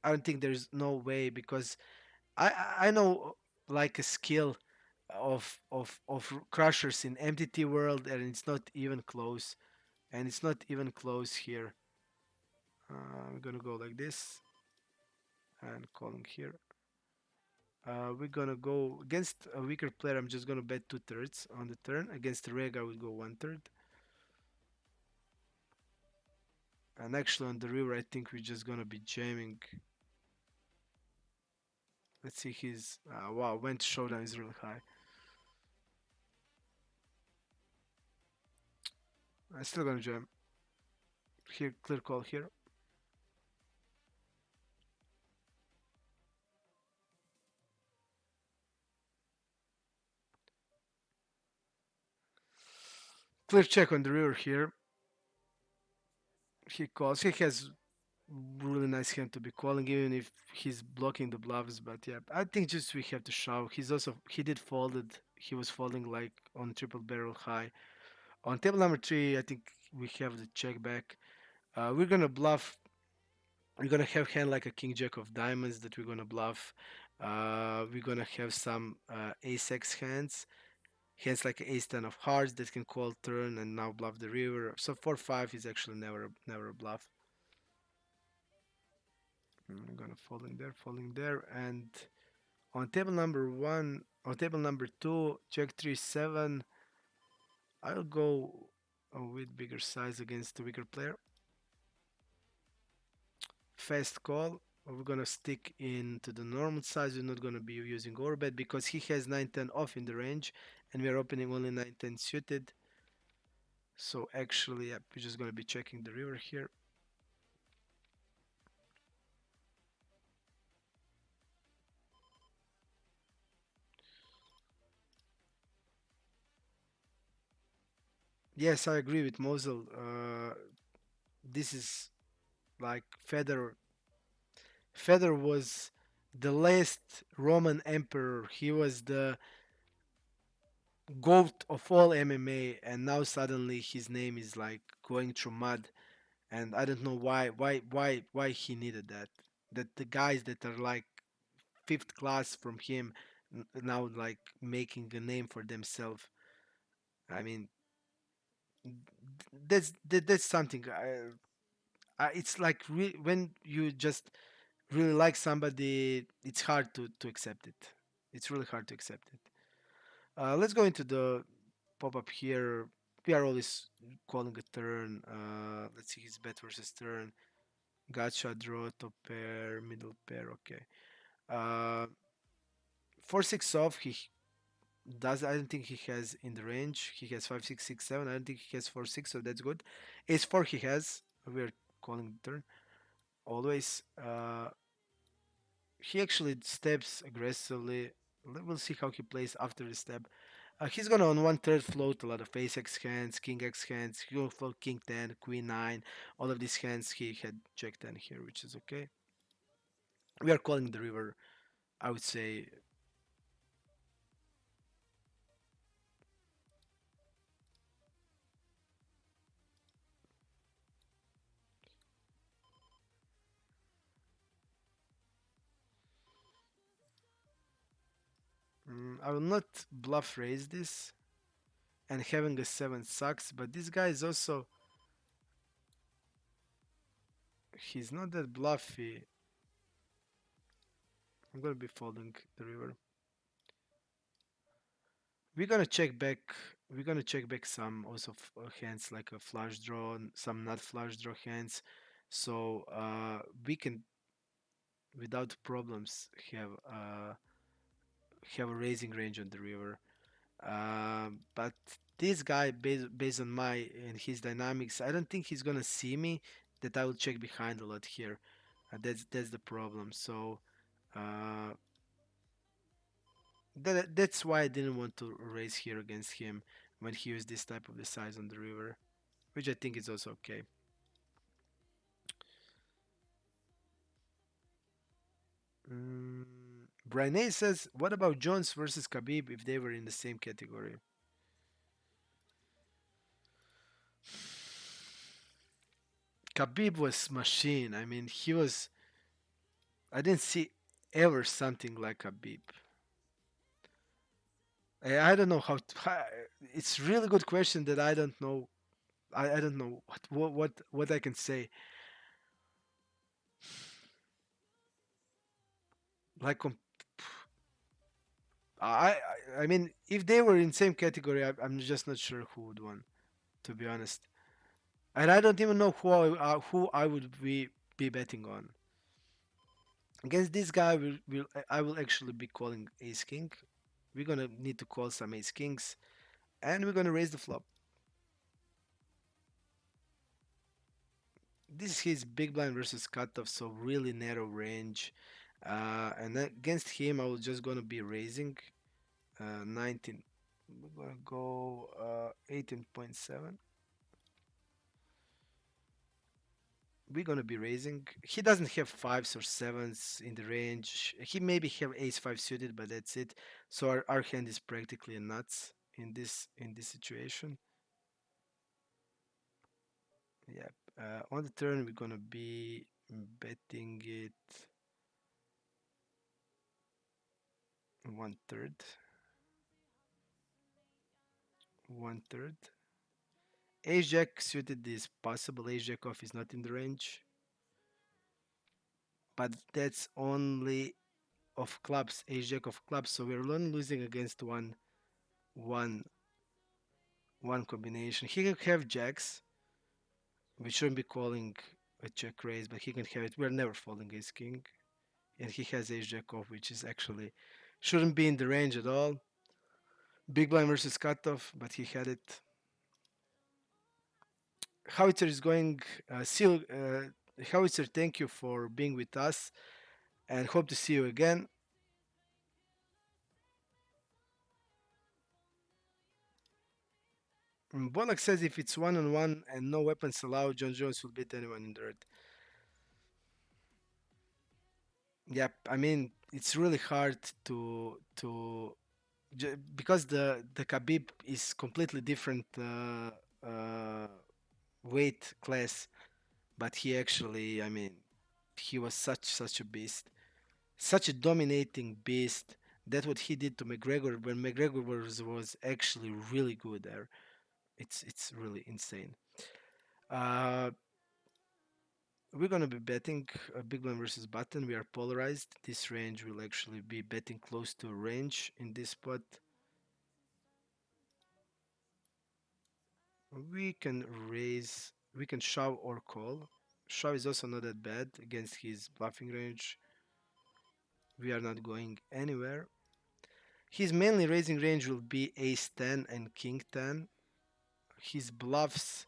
I don't think there's no way because I know like a skill of crushers in MTT world and it's not even close. And it's not even close here. I'm gonna go like this and calling here. We're gonna go against a weaker player. I'm just gonna bet 2/3 on the turn. Against the reg, I would go 1/3. And actually on the river, I think we're just gonna be jamming. Let's see his. Wow, went showdown is really high. I'm still gonna jam. Here, clear call here. Clear check on the river here. He calls. He has really nice hand to be calling, even if he's blocking the bluffs. But yeah, I think just we have to shove. He did folded. He was folding like on triple barrel high. On table number three, I think we have the check back. We're gonna bluff. We're gonna have hand like a king jack of diamonds that we're gonna bluff. We're gonna have some ace x hands like ace ten of hearts that can call turn and now bluff the river. So 4-5 is actually never a bluff. I'm gonna falling there, and on table number one, on table number two, check 3-7. I'll go with bigger size against the weaker player. Fast call. We're gonna stick into the normal size. We're not gonna be using overbet because he has 9-10 off in the range, and we're opening only 9-10 suited. So actually, yeah, we're just gonna be checking the river here. Yes, I agree with Mosel. This is like Federer. Federer was the last Roman emperor. He was the goat of all MMA, and now suddenly his name is like going through mud, and I don't know why he needed that. That the guys that are like fifth class from him now like making a name for themselves. I mean, that's something. It's like when you just really like somebody, it's hard to accept it. It's really hard to accept it. Let's go into the pop up here. We are always calling a turn. Let's see his bet versus turn. Gotcha, draw, top pair, middle pair. Okay. Uh, 4-6 off. He does. I don't think he has in the range. He has 5-6-6-7. I don't think he has 4-6, so that's good. Ace 4 he has. We're calling the turn always. He actually steps aggressively. We'll see how he plays after the step. He's gonna on one third float a lot of ace x hands, king x hands. He will float king 10, queen 9. All of these hands he had jack 10 here, which is okay. We are calling the river, I would say. I will not bluff raise this, and having a 7 sucks, but this guy is also, he's not that bluffy. I'm gonna be folding the river. We're gonna check back. We're gonna check back some also hands like a flush draw, some not flush draw hands, so we can without problems have a raising range on the river. But this guy, based on my and his dynamics, I don't think he's gonna see me. That I will check behind a lot here. That's the problem. So uh, that's why I didn't want to raise here against him when he used this type of the size on the river, which I think is also okay. Mm, Brian says, "What about Jones versus Khabib if they were in the same category?" Khabib was machine. I mean, he was. I didn't see ever something like Khabib. I don't know how. It's really good question that I don't know. I don't know what I can say. Like I mean, if they were in same category, I'm just not sure who would win. To be honest, and I don't even know who I would be betting on. Against this guy, I will actually be calling Ace King. We're gonna need to call some Ace Kings, and we're gonna raise the flop. This is his big blind versus cutoff, so really narrow range. And against him, I was just gonna be raising 19. We're gonna go 18.7. We're gonna be raising. He doesn't have fives or sevens in the range. He maybe have ace five suited, but that's it. So our hand is practically nuts in this situation. Yeah. On the turn, we're gonna be betting it one third, one third. Ace jack suited is possible. Ace jack off is not in the range, but that's only of clubs. Ace jack of clubs. So we're only losing against one one combination. He can have jacks. We shouldn't be calling a check raise, but he can have it. We're never folding ace king, and he has ace jack off, which is actually shouldn't be in the range at all. Big blind versus cutoff, but he had it. Howitzer is going. Howitzer, thank you for being with us, and hope to see you again. Bolak says if it's one on one and no weapons allowed, John Jones will beat anyone in dirt. Yep, I mean it's really hard to because the Khabib is completely different uh, weight class, but he actually, I mean, he was such a beast, such a dominating beast. That what he did to McGregor when McGregor was actually really good there. It's really insane. Uh, we're gonna be betting big blind versus button. We are polarized. This range will actually be betting close to range in this spot. We can raise, we can shove or call. Shove is also not that bad against his bluffing range. We are not going anywhere. His mainly raising range will be ace 10 and king 10. His bluffs,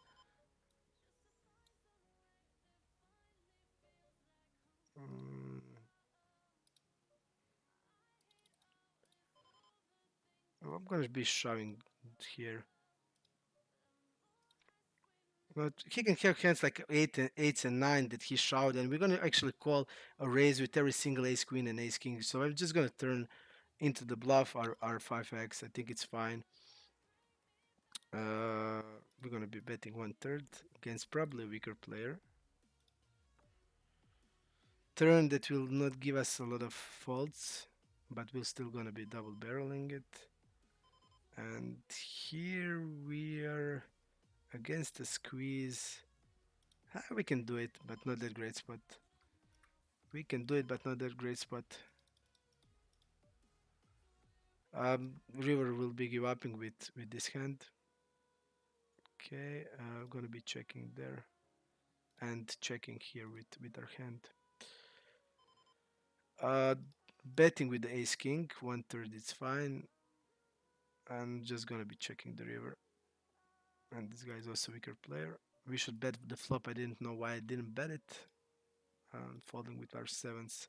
mm, I'm gonna be shoving here. But he can have hands like eights and nine that he shoved, and we're gonna actually call a raise with every single ace queen and ace king. So I'm just gonna turn into the bluff R5x. I think it's fine. Uh, we're gonna be betting 1/3 against probably a weaker player. Turn that will not give us a lot of faults, but we're still gonna be double barreling it. And here we are against a squeeze. We can do it, but not that great spot. We can do it, but not that great spot. River will be give upping with this hand. Okay, I'm gonna be checking there and checking here with our hand. Uh, betting with the ace king, 1/3 is fine. I'm just gonna be checking the river. And this guy is also a weaker player. We should bet the flop. I didn't know why I didn't bet it. Folding with our sevens.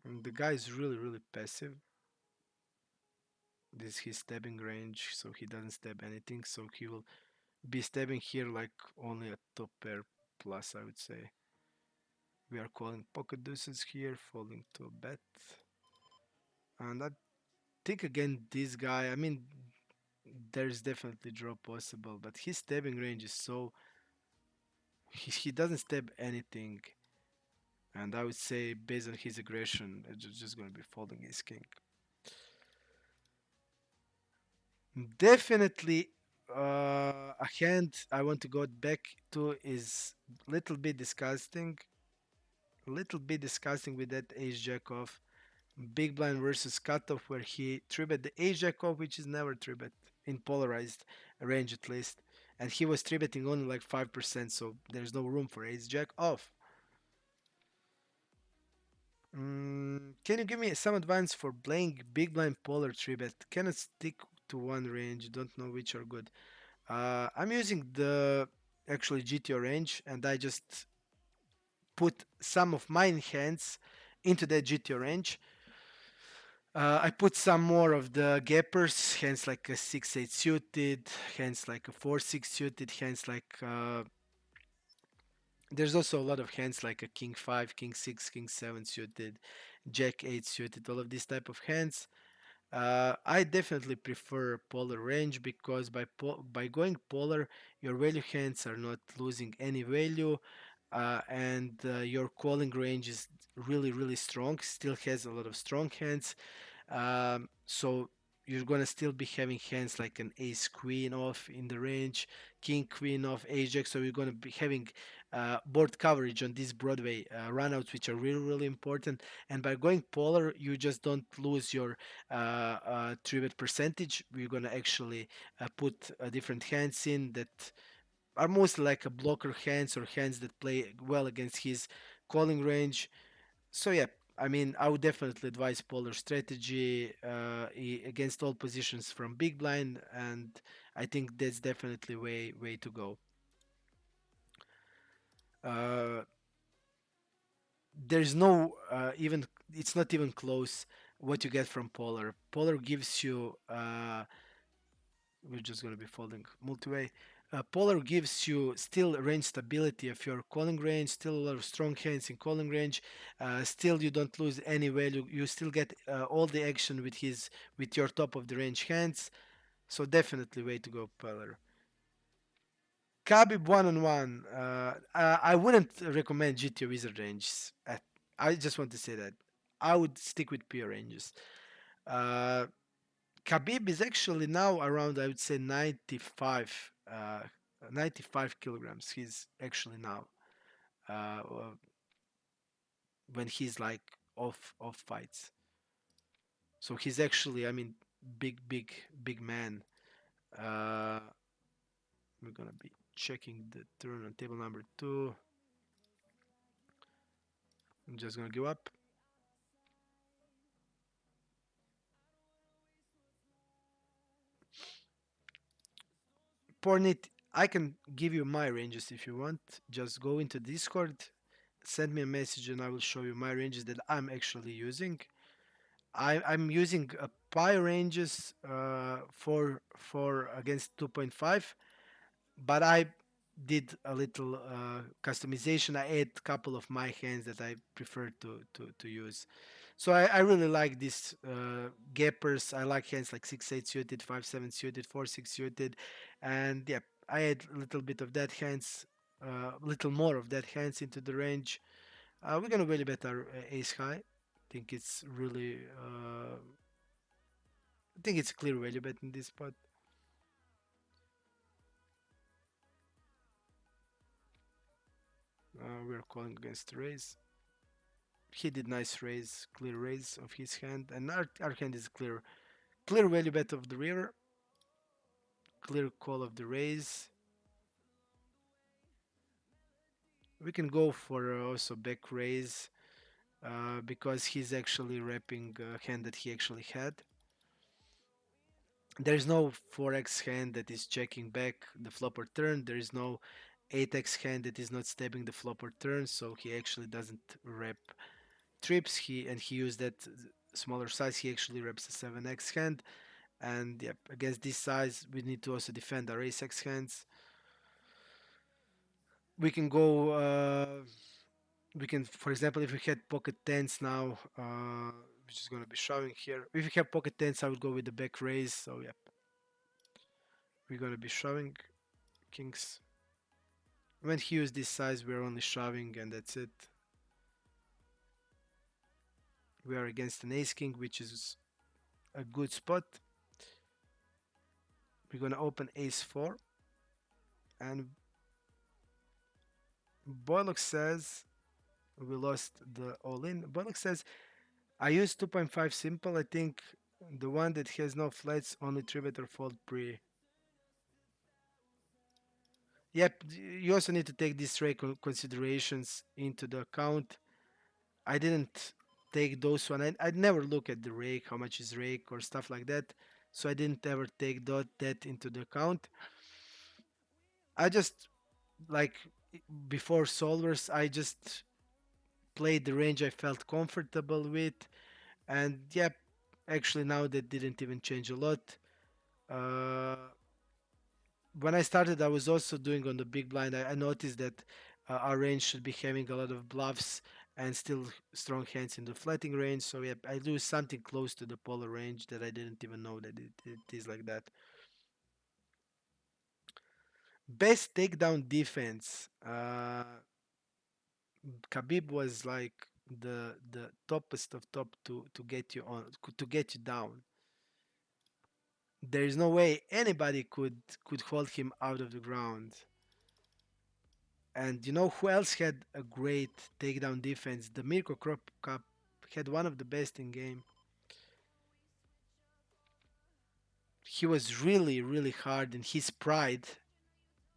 And the guy is really passive. This is his stabbing range, so he doesn't stab anything. So he will be stabbing here like only a top pair plus, I would say. We are calling pocket deuces here, folding to a bet. And I think again, this guy, I mean, there's definitely draw possible, but his stabbing range is so, he doesn't stab anything. And I would say, based on his aggression, it's just going to be folding his king. Definitely, a hand I want to go back to is little bit disgusting. Little bit disgusting with that ace jack off. Big blind versus cutoff, where he three bet the ace jack off, which is never three bet in polarized range at least. And he was three betting only like 5%, so there's no room for ace jack off. Can you give me some advice for playing big blind polar 3 bet? Cannot stick to one range, don't know which are good. I'm using the actually GTO range, and I just put some of my hands into that GTO range. I put some more of the gappers, hands like a 6-8 suited, hands like a 4-6 suited, hands like there's also a lot of hands like a king 5, king 6, king 7 suited, jack 8 suited, all of these type of hands. I definitely prefer polar range because by going polar, your value hands are not losing any value, and your calling range is really strong. Still has a lot of strong hands, so you're gonna still be having hands like an ace queen off in the range, king queen off, ace jack. So you're gonna be having board coverage on these Broadway runouts, which are really important. And by going polar, you just don't lose your three bet percentage. We're gonna actually put different hands in that are mostly like a blocker hands or hands that play well against his calling range. So yeah, I mean, I would definitely advise polar strategy against all positions from big blind, and I think that's definitely way to go. Uh, there's no even it's not even close what you get from polar. Polar gives you we're just gonna be folding multi-way. Polar gives you still range stability of your calling range, still a lot of strong hands in calling range. Still, you don't lose any value. You still get all the action with his with your top of the range hands. So definitely way to go, Polar. Khabib one on one. I wouldn't recommend GTO wizard ranges. I just want to say that I would stick with pure ranges. Uh, Khabib is actually now around, I would say, 95 kilograms. He's actually now when he's like off fights. So he's actually, I mean, big man. Uh, we're gonna be checking the turn on table number two. I'm just gonna give up. Pornit, I can give you my ranges if you want. Just go into Discord, send me a message, and I will show you my ranges that I'm actually using. I'm using pi ranges for against 2.5, but I did a little customization. I add a couple of my hands that I prefer to use. So I really like these gappers. I like hands like 6-8 suited, 5-7 suited, 4-6 suited, and yeah, I add a little bit of that hands, a little more of that hands into the range. We're gonna really bet our ace high. Think it's really, I think it's clear value bet in this spot. We're calling against the raise. He did nice raise, clear raise of his hand, and our hand is clear. Clear value bet of the river, clear call of the raise. We can go for also back raise because he's actually wrapping a hand that he actually had. There's no 4x hand that is checking back the flop or turn. There is no 8x hand that is not stabbing the flop or turn, so he actually doesn't wrap trips. He used that smaller size. He actually reps a 7x hand, and yep, against this size, we need to also defend our ace x hands. We can go. We can, for example, if we had pocket tens now, which is going to be showing here. If we have pocket tens, I would go with the back raise. So yep, we're going to be shoving kings. When he used this size, we're only shoving, and that's it. We are against an ace king, which is a good spot. We're going to open ace 4, and Boylock says we lost the all-in. Boylock says I used 2.5 simple. I think the one that has no flats only 3-bet or fold pre. Yep, you also need to take these rake considerations into the account. I didn't take those one. I never look at the rake, how much is rake or stuff like that. So I didn't ever take that into the account. I just like before solvers, I just played the range I felt comfortable with, and yep, actually now that didn't even change a lot. Uh, when I started, I was also doing on the big blind. I noticed that our range should be having a lot of bluffs and still strong hands in the flatting range. So yeah, I lose something close to the polar range that I didn't even know that it is like that. Best takedown defense. Khabib was like the toppest of top to get you on to get you down. There is no way anybody could hold him out of the ground. And you know who else had a great takedown defense? The Mirko Krop Cup had one of the best in game. He was really hard in his pride,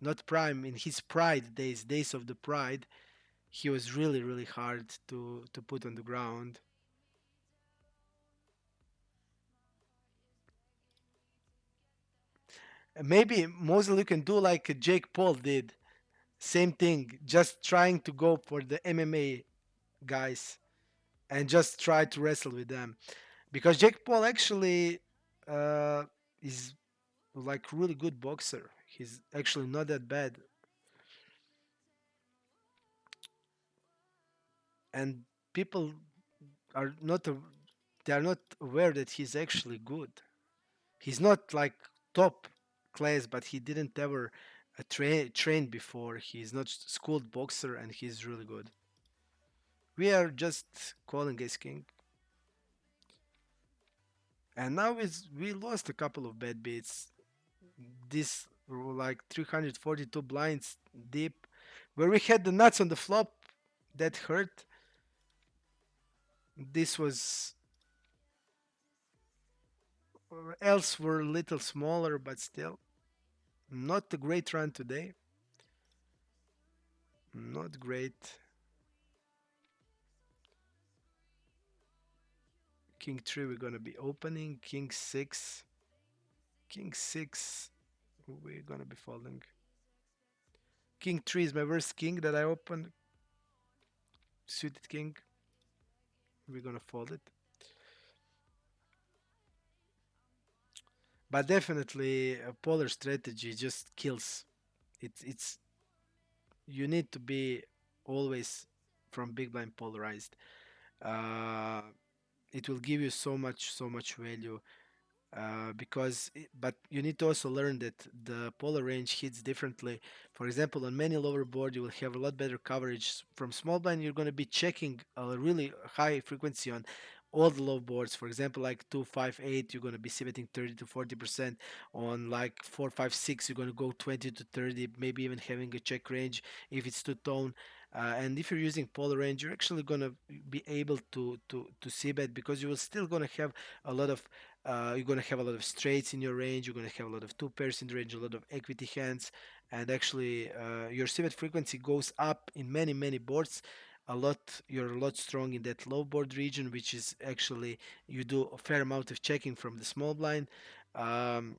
not prime, in his pride days of the pride. He was really hard to put on the ground. And maybe Mosley you can do like Jake Paul did. Same thing, just trying to go for the MMA guys and just try to wrestle with them. Because Jake Paul actually uh, is like really good boxer. He's actually not that bad, and people are not they are not aware that he's actually good. He's not like top class, but he didn't ever train before. He's not schooled boxer, and he's really good. We are just calling ace king, and now we lost a couple of bad beats. This were like 342 blinds deep, where we had the nuts on the flop that hurt. This was else were a little smaller, but still not a great run today. Not great. King 3 we're gonna be opening. King 6. King 6 we're gonna be folding. King 3 is my worst king that I opened. Suited king. We're gonna fold it. But definitely a polar strategy just kills. It's you need to be always from big blind polarized. Uh, it will give you so much value but you need to also learn that the polar range hits differently. For example, on many lower board you will have a lot better coverage from small blind. You're going to be checking a really high frequency on all the low boards. For example, like 2 5 8, you're going to be betting 30 to 40%. On like 4 5 6, you're going to go 20 to 30, maybe even having a check range if it's two tone. And if you're using polar range, you're actually going to be able to see bet, because you will still going to have a lot of you're going to have a lot of straights in your range. You're going to have a lot of two pairs in the range, a lot of equity hands, and actually your civet frequency goes up in many boards. A lot, you're a lot strong in that low board region, which is actually you do a fair amount of checking from the small blind. Um,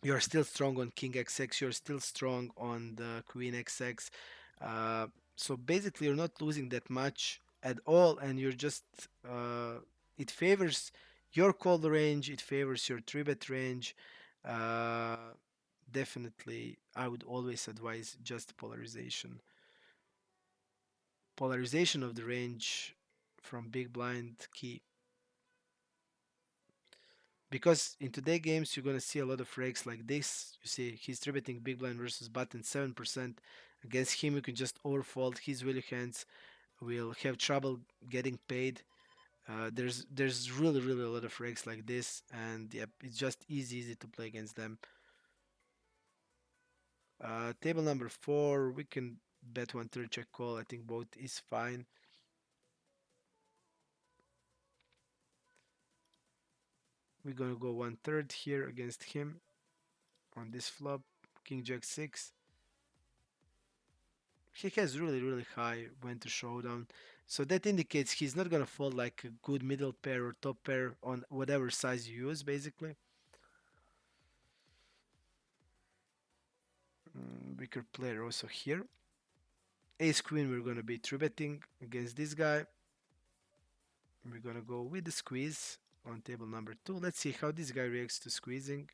you're still strong on king xx. You're still strong on the queen xx. Uh, so basically, you're not losing that much at all, and you're just it favors your call range. It favors your three bet range. Uh, Definitely, I would always advise just polarization of the range from big blind key, because in today games you're gonna see a lot of rakes like this. You see he's tributing big blind versus button 7%. Against him you can just overfold. His value hands will have trouble getting paid. There's really a lot of rakes like this, and yep, it's just easy to play against them. Table number 4, we can bet 1/3 check call. I think both is fine. We're gonna go 1/3 here against him on this flop. King Jack 6. He has really high went to showdown, so that indicates he's not gonna fold like a good middle pair or top pair on whatever size you use, basically. Weaker player also here. Ace queen, we're gonna be 3 betting against this guy. We're gonna go with the squeeze on table number 2. Let's see how this guy reacts to squeezing.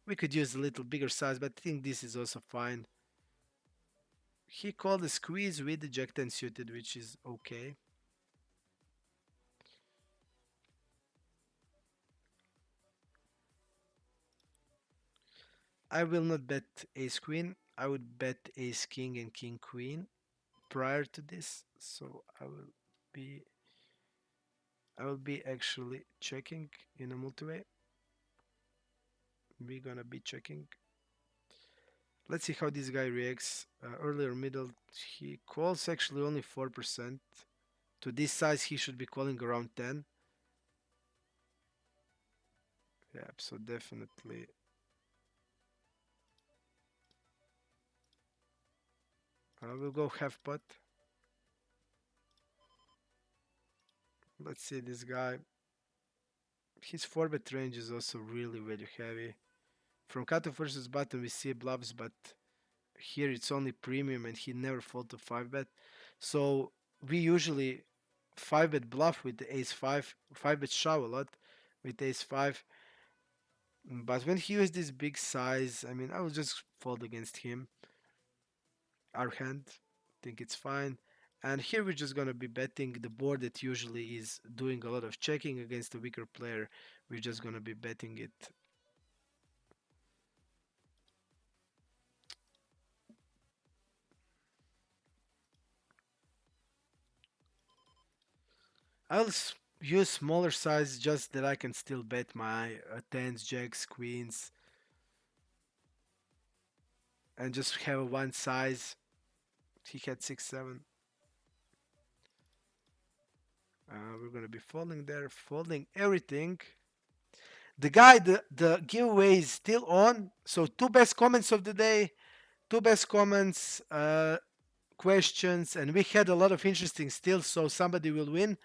We could use a little bigger size, but I think this is also fine. He called the squeeze with the jack 10 suited, which is okay. I will not bet ace queen. I would bet ace king and king queen prior to this. So be I will be actually checking in a multi-way. We're gonna be checking. Let's see how this guy reacts. Earlier middle, he calls actually only 4%. To this size, he should be calling around 10. Yeah, so definitely. I will go half pot. Let's see this guy. His 4-bet range is also really value heavy. From cutoff versus button, we see bluffs, but here it's only premium and he never fold to 5-bet. So we usually 5-bet bluff with the ace 5, 5-bet shove a lot with ace 5. But when he used this big size, I mean, I will just fold against him. Our hand, think it's fine. And here we're just gonna be betting the board that usually is doing a lot of checking against a weaker player. We're just gonna be betting it. I'll use smaller size just that I can still bet my tens, jacks, queens, and just have a one size. He had 6, 7. We're gonna be folding there, folding everything. The guy, the giveaway is still on. So two best comments of the day, two best comments, questions, and we had a lot of interesting still. So somebody will win.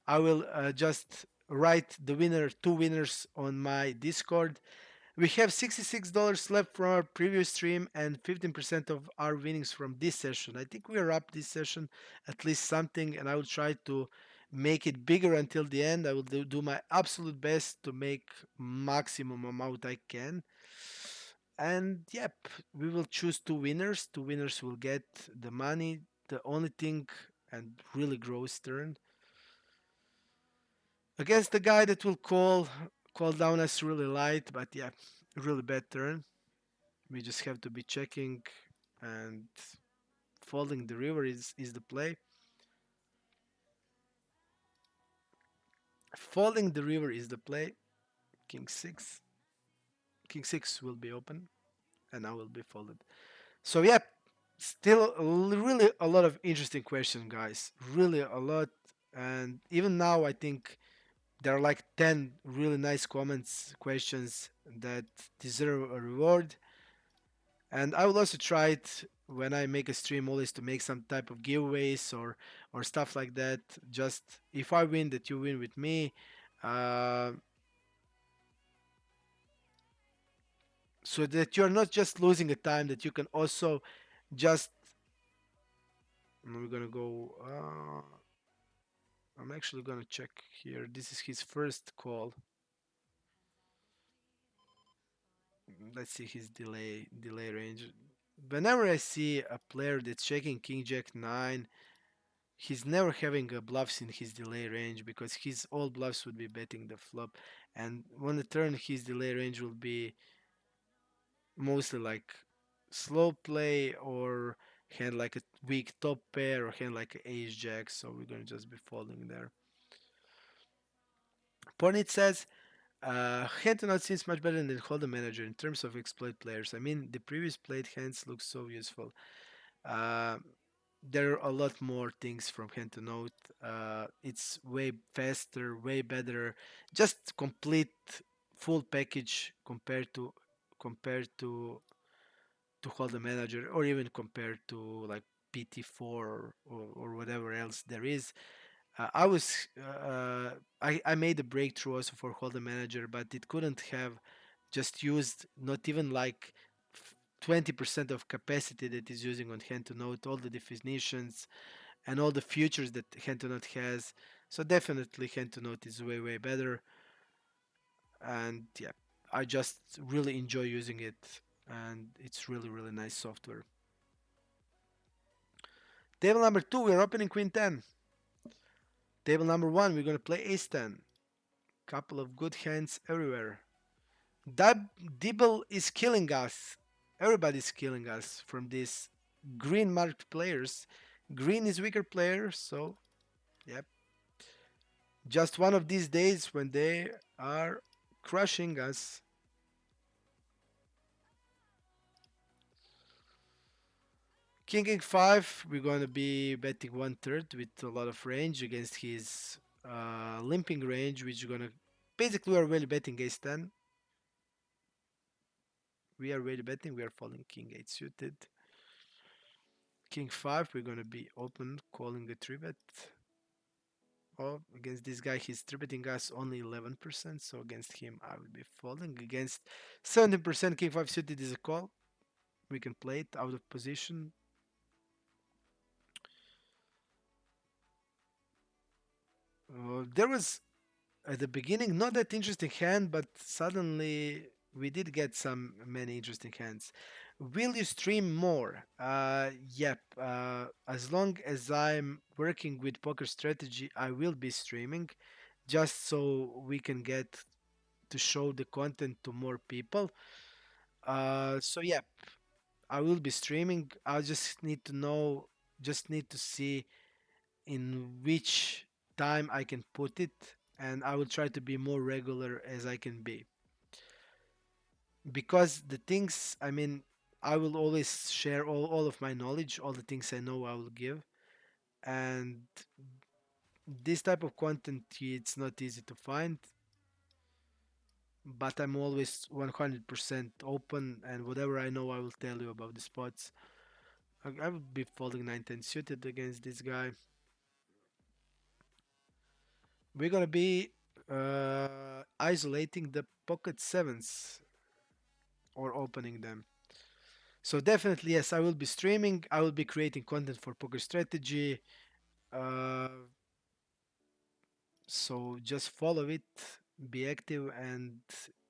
I will just write the winner, two winners on my Discord. We have $66 left from our previous stream and 15% of our winnings from this session. I think we are up this session at least something, and I will try to make it bigger until the end. I will do my absolute best to make maximum amount I can. And yep, we will choose two winners. Two winners will get the money. The only thing, and really gross turn against the guy that will call down us really light, but yeah, really bad turn. We just have to be checking, and folding the river is the play. Folding the river is the play. King 6. King 6 will be open, and I will be folded. So yeah, still really a lot of interesting questions, guys. Really a lot. And even now, I think there are like 10 really nice comments, questions that deserve a reward. And I will also try it when I make a stream always to make some type of giveaways or stuff like that. Just if I win, that you win with me. Uh, so that you're not just losing a time, that you can also just. We're gonna go. I'm actually gonna check here. This is his first call. Let's see his delay range. Whenever I see a player that's checking King Jack 9, he's never having a bluffs in his delay range because his all bluffs would be betting the flop, and on the turn his delay range will be mostly like slow play or hand like a weak top pair or hand like a ace jack. So we're gonna just be folding there. Pornit says hand to not seems much better than Holder Manager in terms of exploit players. I mean, the previous played hands look so useful. Uh, there are a lot more things from hand to note. It's way faster, way better. Just complete full package compared to hold a manager, or even compared to like PT4 or whatever else there is. I was I made a breakthrough also for hold a manager, but it couldn't have just used not even like 20% of capacity that is using on hand to note, all the definitions and all the features that hand to note has. So definitely hand to note is way better, and yeah, I just really enjoy using it, and it's really nice software. Table number 2, we're opening Queen 10. Table number 1, we're gonna play Ace 10. Couple of good hands everywhere. Dibble is killing us. Everybody's killing us from these green marked players. Green is weaker player, so yep. Just one of these days when they are crushing us. King 5, we're going to be betting 1/3 with a lot of range against his limping range, which is going to basically we are really betting Ace 10. We are really betting. We are following King 8 suited. King 5, we're going to be open calling a 3-bet. Oh, against this guy, he's 3-betting us only 11%. So against him, I will be folding. Against 17%, King 5 suited is a call. We can play it out of position. There was at the beginning not that interesting hand, but suddenly We did get some many interesting hands. Will you stream more? Yep. As long as I'm working with poker strategy, I will be streaming, just so we can get to show the content to more people. So yeah, I will be streaming. I just need to know, just need to see in which time I can put it, and I will try to be more regular as I can be. Because the things, I mean, I will always share all of my knowledge, all the things I know I will give. And this type of content, it's not easy to find, but I'm always 100% open, and whatever I know, I will tell you about the spots. I will be folding 9-10 suited against this guy. We're gonna be isolating the pocket sevens or opening them. So definitely, yes, I will be streaming. I will be creating content for poker strategy. Uh, so just follow it, be active, and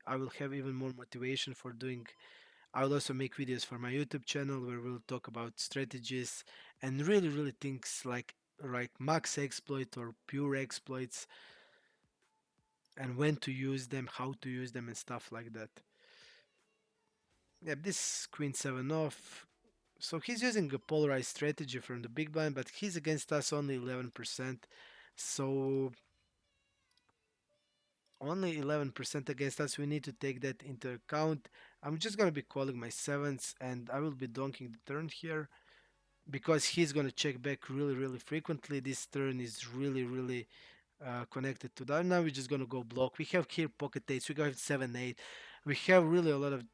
I will have even more motivation for doing. I will also make videos for my YouTube channel where we'll talk about strategies and really things like max exploit or pure exploits and when to use them, how to use them, and stuff like that. Yeah, this queen seven off. So he's using a polarized strategy from the big blind, but he's against us only 11%. So only 11% against us. We need to take that into account. I'm just gonna be calling my sevens, and I will be donking the turn here because he's gonna check back really frequently. This turn is really connected to that. Now we're just gonna go block. We have here pocket eights. We got 7-8. We have really a lot of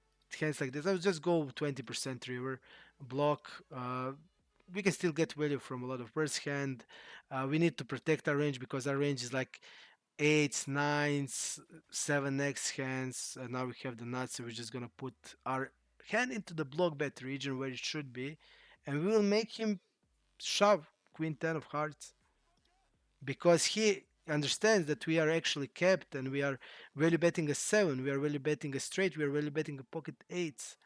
hands like this. I'll just go 20% river block. We can still get value from a lot of worse hand. We need to protect our range because our range is like eights, nines, 7x hands. And now we have the nuts. So we're just gonna put our hand into the block bet region where it should be, and we will make him shove queen 10 of hearts because he understands that we are actually capped and we are value betting a 7, we are value betting a straight, we are value betting a pocket 8s,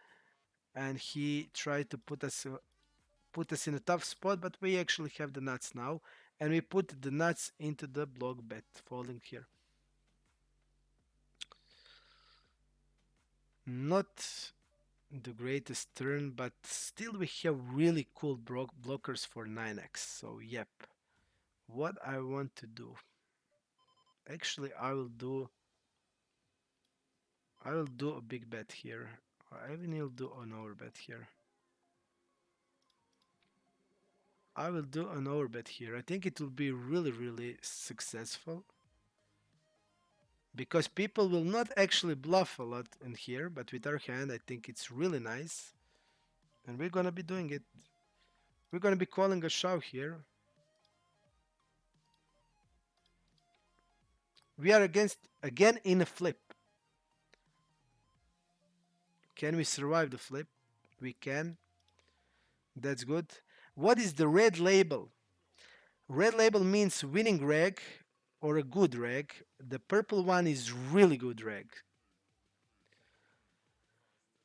and he tried to put us in a tough spot, but we actually have the nuts now, and we put the nuts into the block bet folding here. Not the greatest turn, but still we have really cool blockers for 9x. So yep, what I want to do, actually I will do a big bet here. I will do an overbet here. I will do an overbet here. I think it will be really successful because people will not actually bluff a lot in here, but with our hand, I think it's really nice. And we're gonna be doing it. We're gonna be calling a shove here. We are against again in a flip. Can we survive the flip? We can. That's good. What is the red label? Red label means winning reg or a good reg. The purple one is really good reg.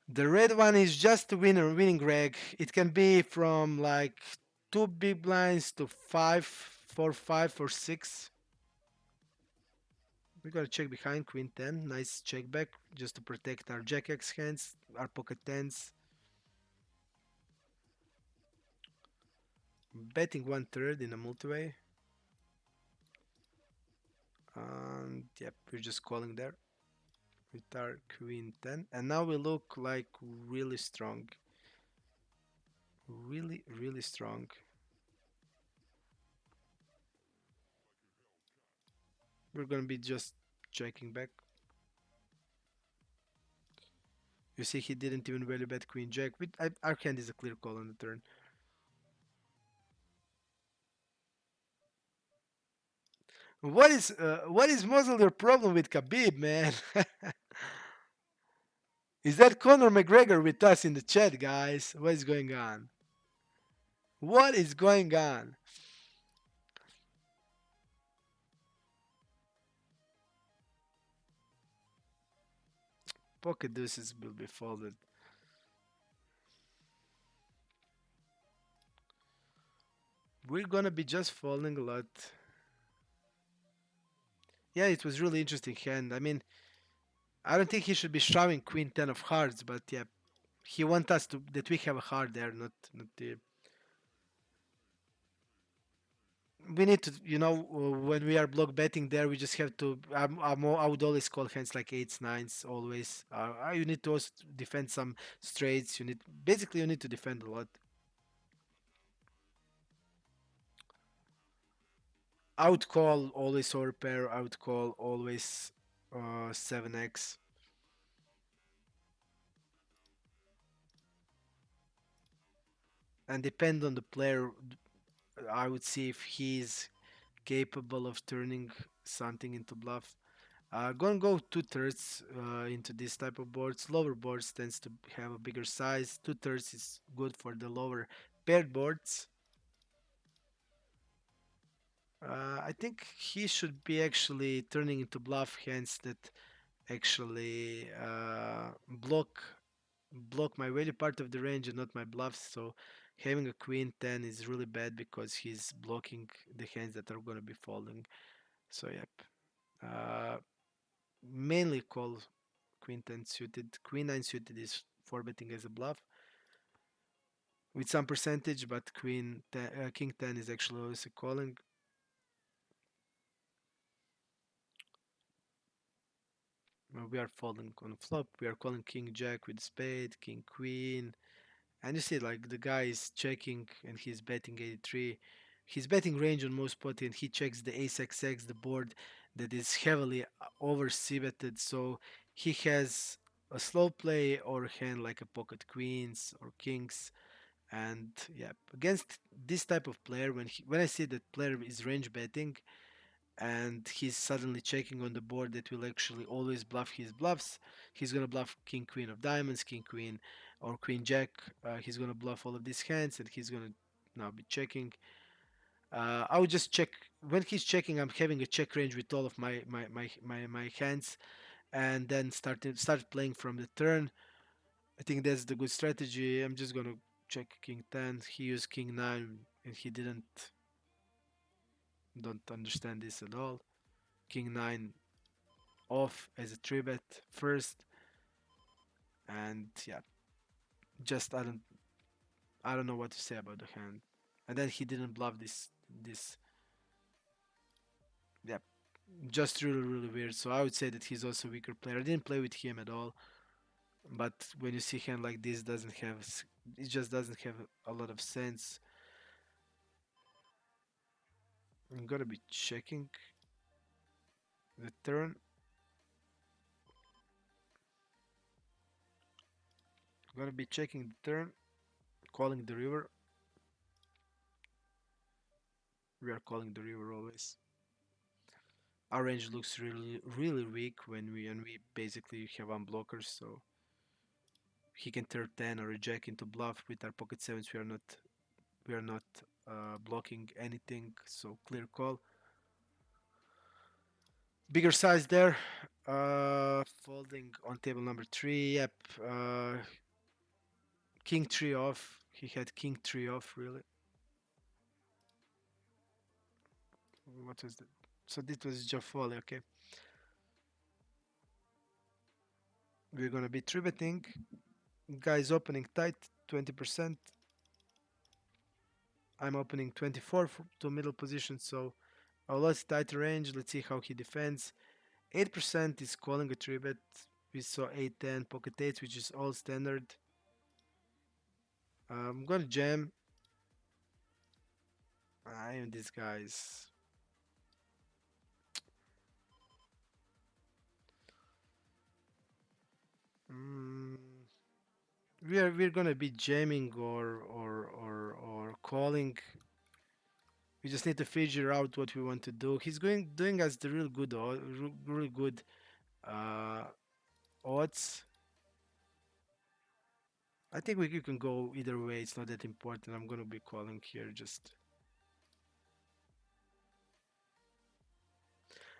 The red one is just a winning reg. It can be from like 2 big blinds to 5, 4, 5, or 6. We're gonna check behind queen 10. Nice check back just to protect our jack X hands, our pocket 10s. Betting 1/3 in a multiway. And yep, we're just calling there with our queen 10. And now we look like really strong. Really strong. We're gonna be just checking back. You see, he didn't even value bet queen jack. Our hand is a clear call on the turn. What is Muzzle your problem with Khabib, man? Is that Conor McGregor with us in the chat, guys? What is going on? What is going on? Pocket deuces will be folded. We're gonna be just folding a lot. Yeah, it was really interesting hand. I mean, I don't think he should be shoving Queen Ten of Hearts, but yeah, he wants us to that we have a heart there, not the. We need to, when we are block betting there, we just have to. I would always call hands like eights, nines, always. You need to also defend some straights. You need to defend a lot. I would call always overpair. I would call always 7x and depend on the player. I would see if he's capable of turning something into bluff. Gonna go two-thirds into this type of boards. Lower boards tends to have a bigger size. Two-thirds is good for the lower paired boards. I think he should be actually turning into bluff hands that actually block my value part of the range and not my bluffs. So having a queen 10 is really bad because he's blocking the hands that are gonna be folding. So yep. Uh, Mainly call queen 10 suited. Queen 9 suited is four betting as a bluff with some percentage, but king 10 is actually always a calling. We are folding on flop. We are calling king jack with spade, king queen, and you see like the guy is checking and he's betting 83. He's betting range on most potty and he checks the ace xx, the board that is heavily over c-betted. So he has a slow play or hand like a pocket queens or kings. And yeah, against this type of player, when I see that player is range betting and he's suddenly checking on the board that will actually always bluff his bluffs, he's gonna bluff king queen of diamonds, king queen, or queen jack. He's gonna bluff all of these hands, and he's gonna now be checking. I would just check when he's checking. I'm having a check range with all of my hands, and then start playing from the turn. I think that's the good strategy. I'm just gonna check king 10. He used king 9 and he don't understand this at all. King 9 off as a 3 bet first, and yeah, just I don't know what to say about the hand. And then he didn't bluff this yeah, just really weird. So I would say that he's also a weaker player. I didn't play with him at all, but when you see hand like this, it just doesn't have a lot of sense. I'm gonna be checking the turn. Gonna be checking the turn, calling the river. We are calling the river always. Our range looks really weak when we basically have unblockers, so he can turn 10 or a jack into bluff. With our pocket sevens we are not blocking anything, so clear call. Bigger size there. Folding on table number 3. Yep. King 3 off. He had king 3 off, really. What was that? So this was Jafoli, okay. We're gonna be 3 betting. Guys opening tight, 20%. I'm opening 24 to middle position, so a lot tighter range. Let's see how he defends. 8% is calling a 3 bet. We saw 8, 10, pocket 8, which is all standard. I'm gonna jam. I am these guys. Mm, we're gonna be jamming or calling. We just need to figure out what we want to do. He's doing us the real good uh, odds. I think we can go either way. It's not that important. I'm gonna be calling here. Just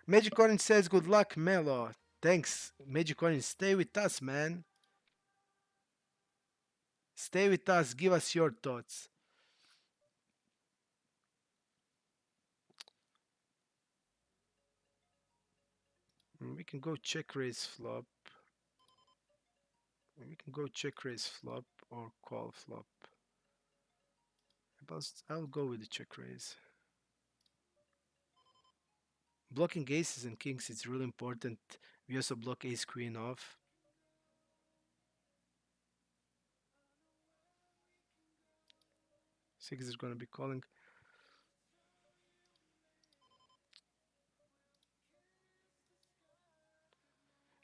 Magic Orange says good luck, Melo. Thanks, Magic Coin. Stay with us, man. Stay with us. Give us your thoughts. We can go check raise flop. We can go check raise flop or call flop. I'll go with the check raise. Blocking aces and kings is really important. We also block ace queen off. Six is gonna be calling.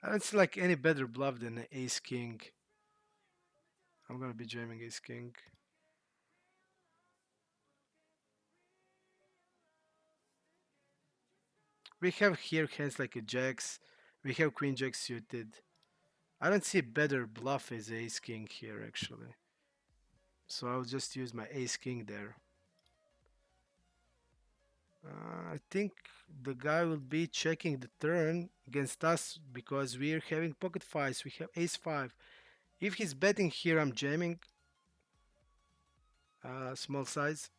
I don't see like any better bluff than an ace king. I'm gonna be jamming ace king. We have here hands like a jacks. We have queen jack suited. I don't see a better bluff as ace king here actually. So I'll just use my ace king there. I think the guy will be checking the turn against us because we're having pocket fives. We have ace five. If he's betting here, I'm jamming. Small size.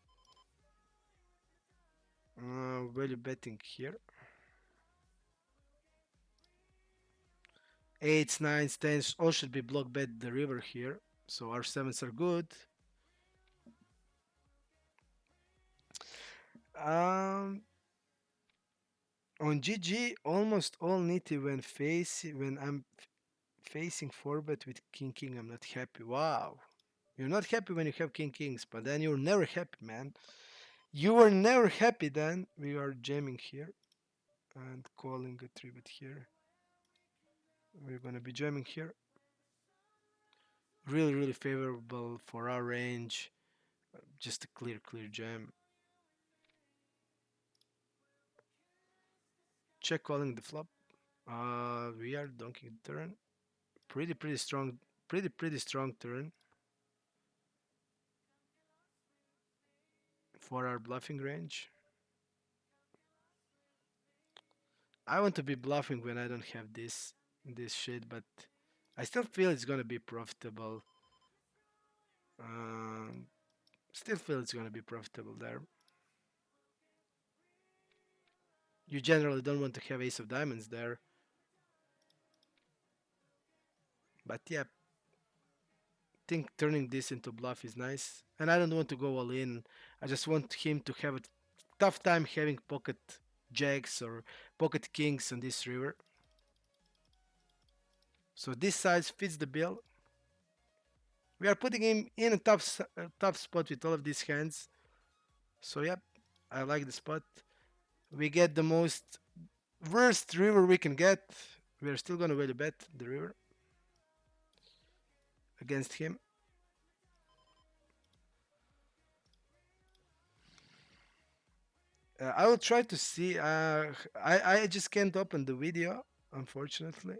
Value betting here. Eights, nines, tens all should be block bet the river here. So our sevens are good. Um, on GG, almost all nitty when I'm facing four bet with king king. I'm not happy. Wow, you're not happy when you have king kings, but then you're never happy, man. You were never happy then. We are jamming here and calling a three bet here. We're gonna be jamming here. Really, really favorable for our range. Just a clear jam. Check calling the flop. We are donking the turn. Pretty strong. Pretty strong turn for our bluffing range. I want to be bluffing when I don't have this shit, but I still feel it's gonna be profitable. Um, Still feel it's gonna be profitable there. You generally don't want to have ace of diamonds there, but yeah, think turning this into bluff is nice. And I don't want to go all in. I just want him to have a tough time having pocket jacks or pocket kings on this river. So this size fits the bill. We are putting him in a tough spot with all of these hands. So yep, I like the spot. We get the most worst river we can get. We are still gonna value bet the river against him. I will try to see. I just can't open the video, unfortunately.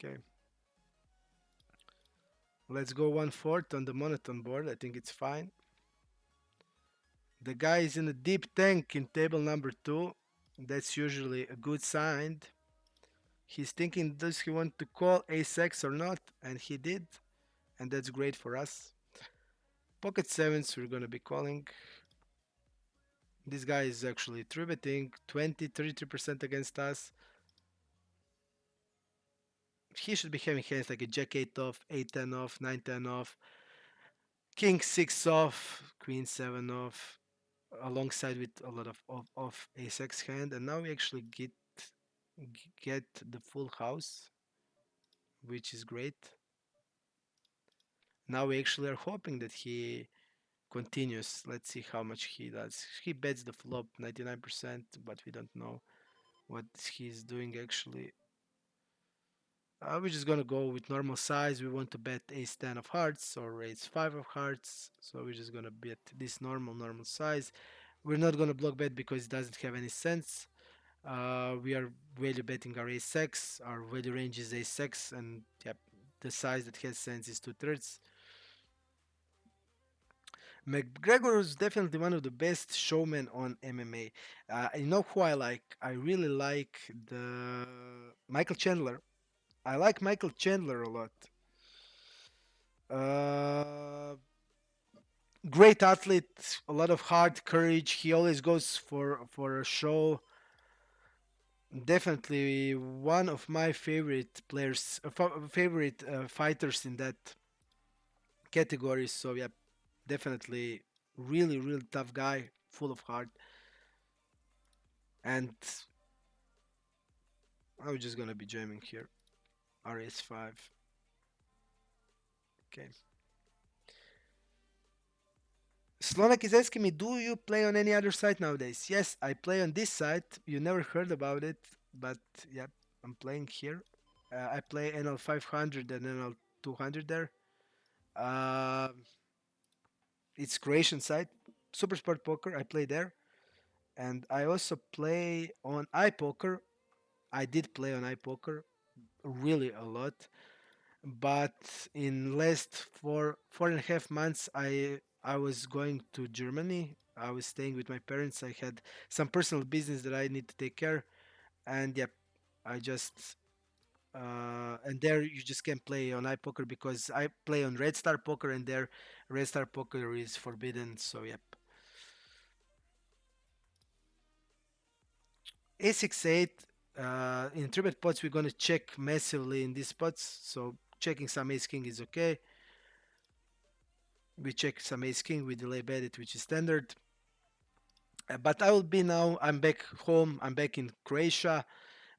Okay, let's go 1/4 on the monotone board. I think it's fine. The guy is in a deep tank in table number 2. That's usually a good sign. He's thinking, does he want to call ace-x or not? And he did, and that's great for us. Pocket sevens, we're gonna be calling. This guy is actually 3-betting 33% against us. He should be having hands like a jack 8 off, 8-10 off, 9-10 off, king 6 off, queen 7 off, alongside with a lot of ace-x hand. And now we actually get the full house, which is great. Now we actually are hoping that he continues. Let's see how much he does. He bets the flop 99%, but we don't know what he's doing actually. We're just gonna go with normal size. We want to bet ace 10 of hearts or ace 5 of hearts. So we're just gonna bet this normal size. We're not gonna block bet because it doesn't have any sense. We are value betting our ace-x. Our value range is ace-x, and yep, the size that has sense is 2/3. McGregor is definitely one of the best showmen on MMA. You know who I like? I really like the Michael Chandler. I like Michael Chandler a lot. Uh, Great athlete, a lot of heart, courage. He always goes for a show. Definitely one of my favorite players, favorite fighters in that category. So yeah, definitely really tough guy, full of heart. And I'm just gonna be jamming here. RS5. Okay. Slonak is asking me, do you play on any other site nowadays? Yes, I play on this site. You never heard about it, but yeah, I'm playing here. I play NL 500 and NL 200 there. Uh, it's Croatian site. Super Sport Poker. I play there, and I also play on iPoker. I did play on iPoker really a lot, but in last four and a half months, I was going to Germany. I was staying with my parents. I had some personal business that I need to take care, and yep, I just and there you just can't play on iPoker because I play on Red Star Poker, and there Red Star Poker is forbidden. So yep, A68 in tribet pots we're gonna check massively in these spots. So checking some Ace King is okay. We check some Ace King, we delay bet it, which is standard. But I will be now. I'm back home. I'm back in Croatia,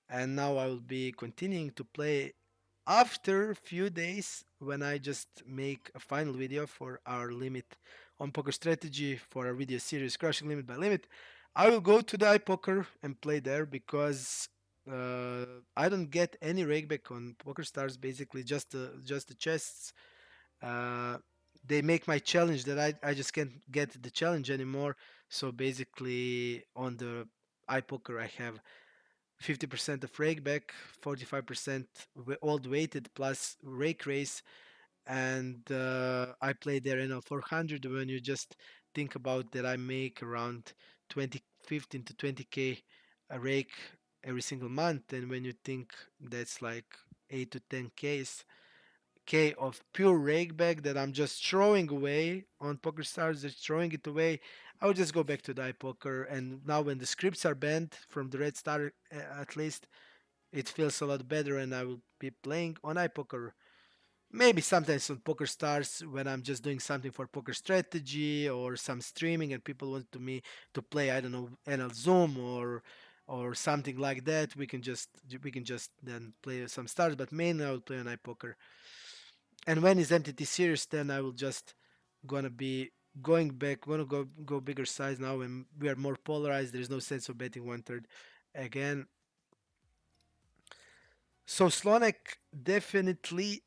and now I will be continuing to play after a few days when I just make a final video for our limit on poker strategy for our video series crushing limit by limit. I will go to the iPoker and play there because I don't get any rakeback on PokerStars. Basically, just the chests. uh, they make my challenge that I just can't get the challenge anymore. So basically, on the iPoker, I have 50% of rake back, 45% old weighted plus rake race, and I play there in a 400. When you just think about that, I make around 20, 15 to 20k a rake every single month, and when you think that's like 8 to 10 k of pure rake back that I'm just throwing away on PokerStars, just throwing it away. I would just go back to the iPoker, and now when the scripts are banned from the Red Star, at least it feels a lot better, and I will be playing on iPoker. Maybe sometimes on PokerStars when I'm just doing something for poker strategy or some streaming, and people want to me to play, I don't know, NL Zoom or something like that. We can just then play some stars, but mainly I will play on iPoker. And when is MTT serious, then I will just gonna be going back, gonna go bigger size now, and we are more polarized. There's no sense of betting one third again. So Slonek, definitely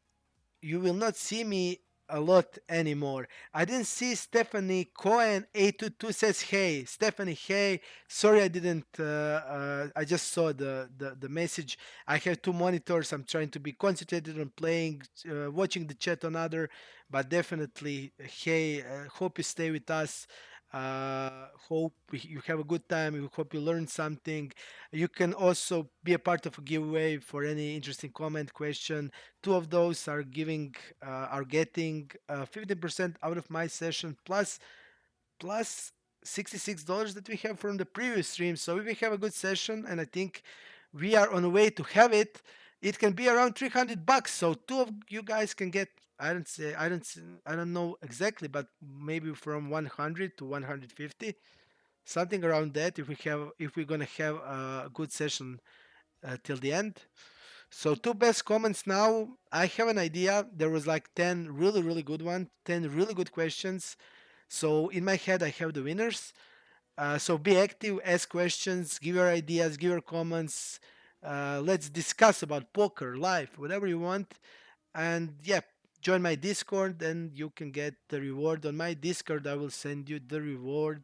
you will not see me a lot anymore. I didn't see Stephanie Cohen 822 says hey. Stephanie, hey. Sorry I didn't I just saw the message. I have two monitors. I'm trying to be concentrated on playing, watching the chat on other, but definitely hey, hope you stay with us. Hope you have a good time. We hope you learn something. You can also be a part of a giveaway for any interesting comment, question. Two of those are getting 15% out of my session plus $66 that we have from the previous stream. So if we have a good session, and I think we are on the way to have it, it can be around $300. So two of you guys can get, I don't know exactly, but maybe from 100 to 150, something around that. If we're gonna have a good session till the end. So two best comments now. I have an idea. There was like 10 really good ones, 10 really good questions. So in my head, I have the winners. So be active, ask questions, give your ideas, give your comments. Let's discuss about poker, life, whatever you want. And yeah, join my Discord, and you can get the reward on my Discord. I will send you the reward.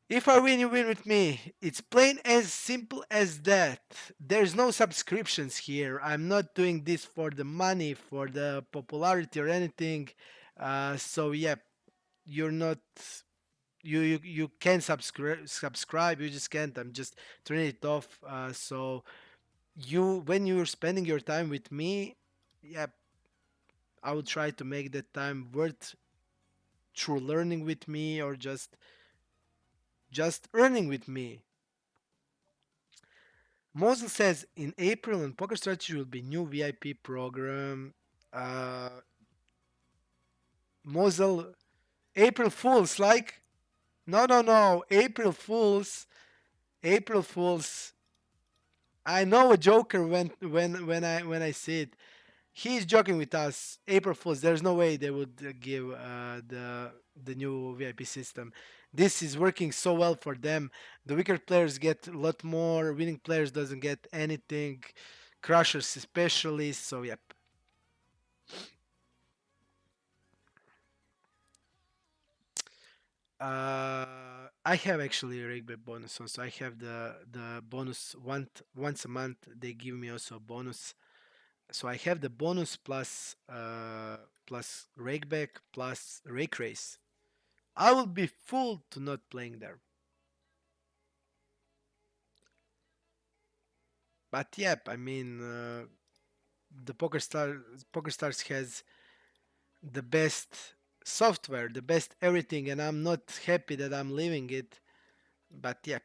If I win, you win with me. It's plain as simple as that. There's no subscriptions here. I'm not doing this for the money, for the popularity or anything. So yeah. you're not you can subscribe, you just can't. I'm just turning it off. So you when you're spending your time with me, yeah, I will try to make that time worth through learning with me or just earning with me. Mosel says in April on Poker Strategy will be new VIP program. Uh, Mosel, April Fools, like no, no, no, April Fools, April Fools. I know a joker when I see it. He's joking with us. April Fools. There's no way they would give the new VIP system. This is working so well for them. The weaker players get a lot more. Winning players doesn't get anything. Crushers especially. So yep. I have actually a rig bonus also. I have the bonus once a month. They give me also a bonus. So I have the bonus plus plus rake back plus rake race. I will be fooled to not playing there. But yep, I mean the PokerStars has the best software, the best everything, and I'm not happy that I'm leaving it. But yeah,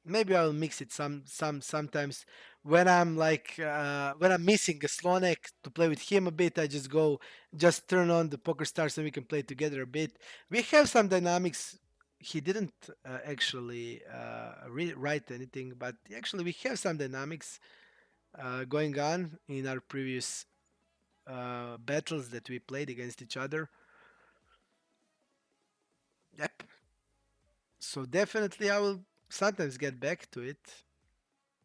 maybe I'll mix it sometimes when I'm like when I'm missing a Slonek to play with him a bit. I just turn on the Poker Stars and we can play together a bit. We have some dynamics. He didn't actually write anything, but actually we have some dynamics going on in our previous battles that we played against each other. Yep. So definitely I will sometimes get back to it,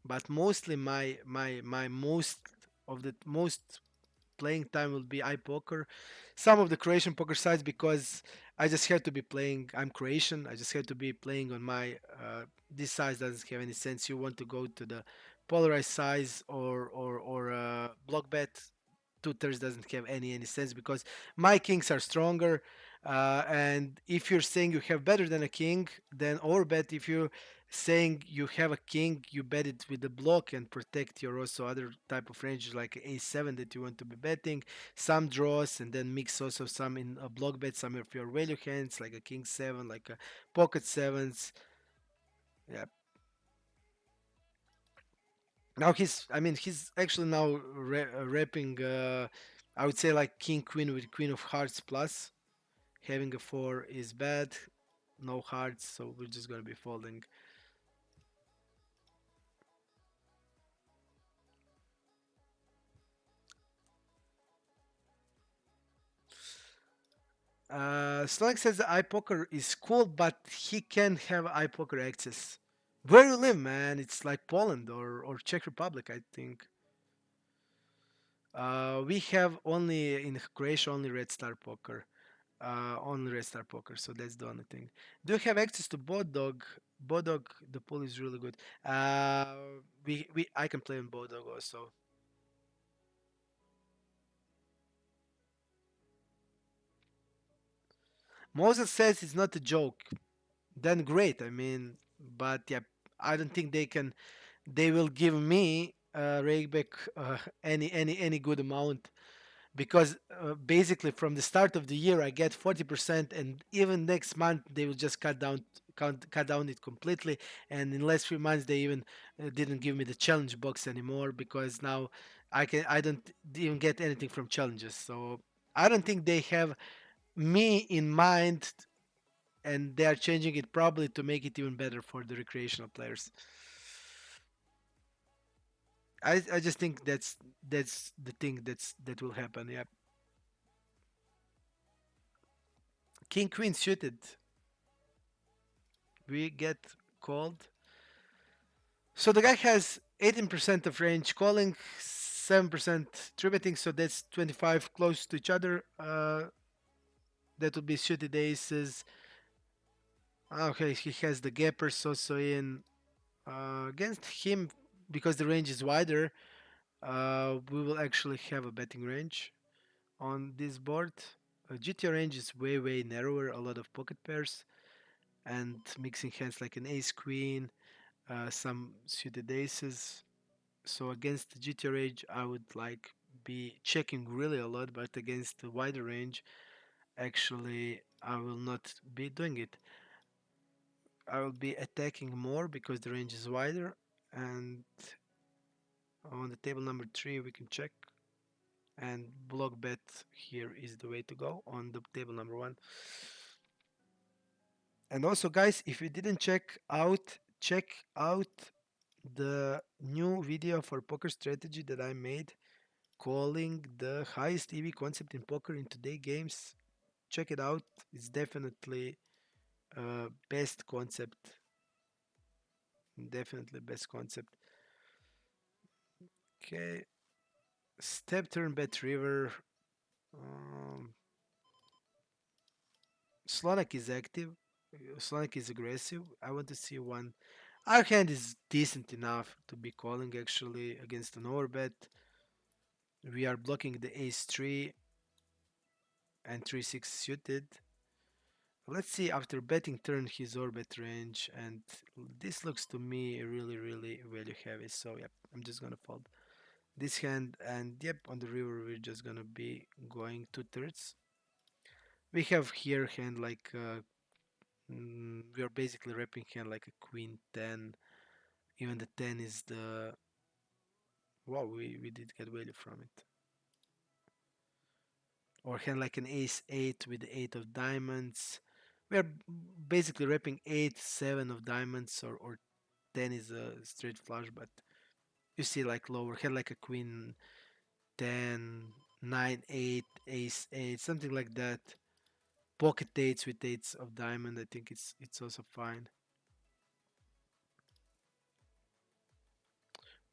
but mostly my most playing time will be iPoker. Some of the Croatian poker sites because I just have to be playing. I'm Croatian. I just have to be playing on my. This size doesn't have any sense. You want to go to the polarized size or block bet. Two-thirds doesn't have any sense because my kings are stronger. And if you're saying you have better than a king, then overbet. If you're saying you have a king, you bet it with the block and protect your also other type of ranges like a7 that you want to be betting. Some draws and then mix also some in a block bet, some of your value hands like a king seven, like a pocket sevens. Yeah. Now I mean, he's actually now repping. I would say like king queen with queen of hearts plus. Having a four is bad. No hearts, so we're just gonna be folding. Sonic says that iPoker is cool, but he can't have iPoker access. Where you live, man? It's like Poland or Czech Republic, I think. We have only in Croatia only Red Star Poker. Only Red Star Poker, so that's the only thing. Do you have access to Bodog? Bodog, the pool is really good. We I can play on Bodog also. Moses says it's not a joke. Then great. I mean, but yeah, I don't think they will give me Rakeback any good amount because basically from the start of the year I get 40% and even next month they will just cut down it completely, and in last 3 months they even didn't give me the challenge box anymore because now I don't even get anything from challenges. So I don't think they have me in mind, and they are changing it probably to make it even better for the recreational players. I just think that's the thing that will happen. Yeah, king queen suited. We get called. So the guy has 18% of range calling, 7% tributing. So that's 25 close to each other. That would be suited aces. Okay, he has the gappers also in against him because the range is wider. We will actually have a betting range on this board. GTO range is way narrower, a lot of pocket pairs and mixing hands like an ace queen, some suited aces. So against the GTO range, I would like be checking really a lot, but against the wider range, actually, I will not be doing it. I will be attacking more because the range is wider, and on the table number 3 we can check, and block bet here is the way to go on the table number 1. And also guys, if you didn't check out the new video for poker strategy that I made calling the highest EV concept in poker in today games. Check it out. It's definitely best concept. Definitely best concept. Okay. Step turn bet river. Um, Slonak is active. Slonak is aggressive. I want to see one. Our hand is decent enough to be calling actually against an overbet. We are blocking the ace 3 and 3-6 suited. Let's see after betting turn his orbit range, and this looks to me really value heavy. So yep, I'm just gonna fold this hand, and yep, on the river we're just gonna be going 2/3. We have here hand like we are basically wrapping hand like a queen 10. Even the 10 is the wow, we did get value from it. Or hand like an ace 8 with the 8 of diamonds. We are basically wrapping 8 7 of diamonds, or 10 is a straight flush, but you see like lower hand like a queen 10 9 8 ace 8, something like that. Pocket eights with eights of diamond, I think it's also fine.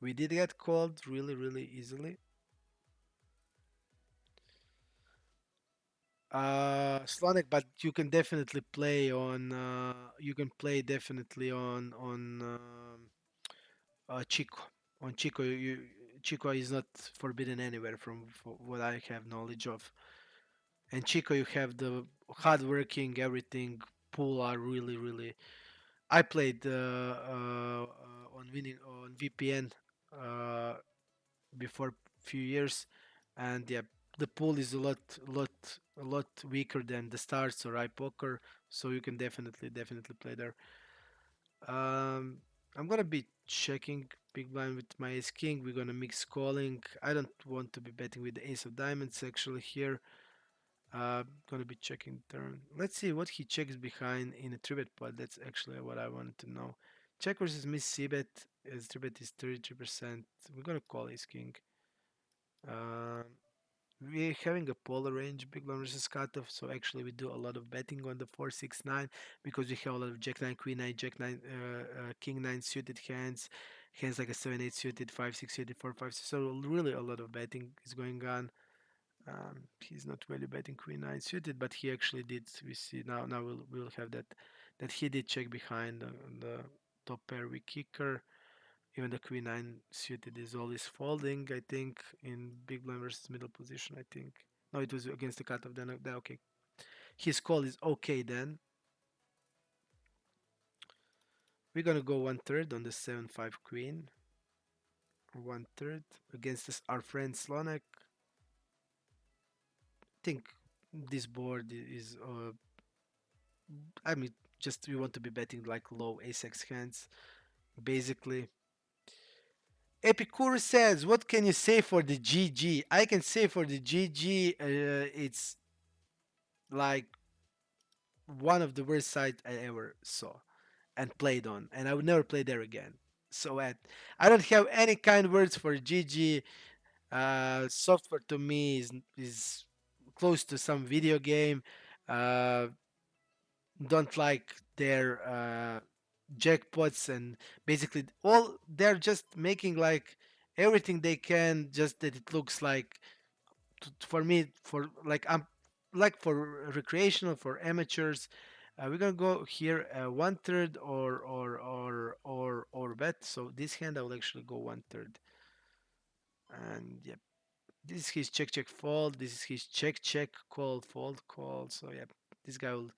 We did get called really easily. Slanek, but you can definitely play on you can play definitely on Chico. On Chico, Chico is not forbidden anywhere from what I have knowledge of. And Chico, you have the hardworking, everything. Pool are really. I played on winning on VPN uh, before few years, and yeah, the pool is a lot weaker than the stars or iPoker, so you can definitely play there. Um, I'm gonna be checking big blind with my ace king. We're gonna mix calling. I don't want to be betting with the ace of diamonds actually here. Gonna be checking turn. Let's see what he checks behind in a 3-bet pot. That's actually what I wanted to know. Check versus miss c-bet. His 3-bet is 33%. We're gonna call ace king. Um, we're having a polar range, big blind versus cutoff. So actually, we do a lot of betting on the 4-6-9 because we have a lot of jack 9, queen 9, jack 9, king 9 suited hands, hands like a 7-8 suited, 5-6 suited, 4-5. So really, a lot of betting is going on. He's not really betting queen 9 suited, but he actually did. We see now we'll have that he did check behind on the top pair with kicker. Even the queen 9 suited is always folding, I think, in big blind versus middle position, I think. No, it was against the cutoff, then okay. His call is okay then. We're gonna go 1/3 on the 7-5 queen. 1/3 against our friend Slonek. I think this board is I mean, just we want to be betting like low ace-x hands, basically. Epicurus says, "What can you say for the GG?" I can say for the GG, it's like one of the worst sites I ever saw and played on, and I would never play there again. So I don't have any kind words for GG. Software to me is close to some video game. Uh, don't like their jackpots, and basically all they're just making like everything they can just that it looks like for me for like I'm like for recreational for amateurs. We're gonna go here 1/3 or bet. So this hand I will actually go 1/3, and yep, This is his check check fold. This is his check check call fold call. So yeah, this guy will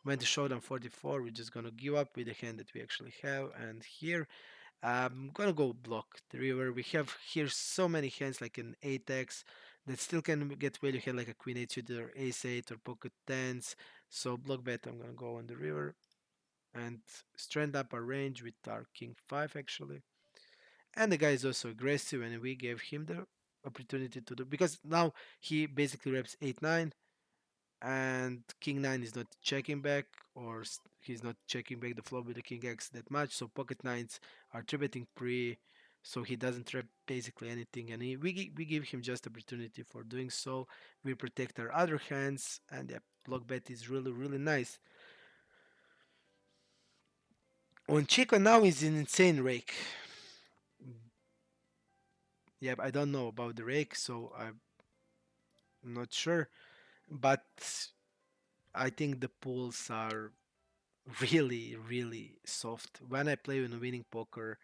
went to showdown 44. We're just gonna give up with the hand that we actually have. And here I'm gonna go block the river. We have here so many hands like an 8x that still can get value hand like a queen 8 suited or ace 8 or pocket tens. So block bet I'm gonna go on the river and strand up our range with our king 5 actually. And the guy is also aggressive and we gave him the opportunity to do because now he basically reps 8-9 and king 9 is not checking back or he's not checking back the flop with the king x that much, so pocket nines are three betting pre, so he doesn't rep basically anything, and we give him just opportunity for doing so. We protect our other hands, and the block bet is really nice. On Chico now is an insane rake. Yeah, I don't know about the rake, so I'm not sure, but I think the pools are really soft. When I play in winning poker,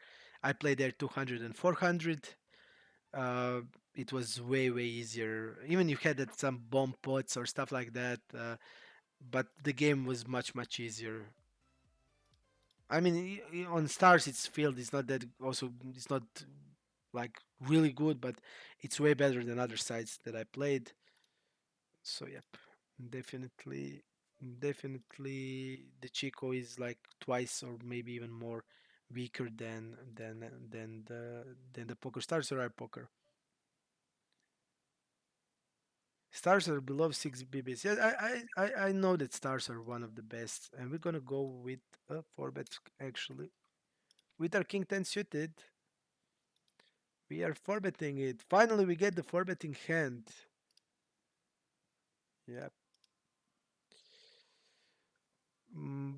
I play there 200 and 400. Uh, it was way easier. Even you had some bomb pots or stuff like that, but the game was much easier. I mean, on stars, its field is not that. Also, it's not like really good, but it's way better than other sites that I played. So yep, definitely, definitely the Chico is like twice or maybe even more weaker than the Poker Stars or iPoker. Stars are below 6 BBs. Yeah, I know that stars are one of the best, and we're gonna go with a 4 bet actually. With our King 10 suited, we are 4 betting it. Finally, we get the 4 betting hand. Yeah.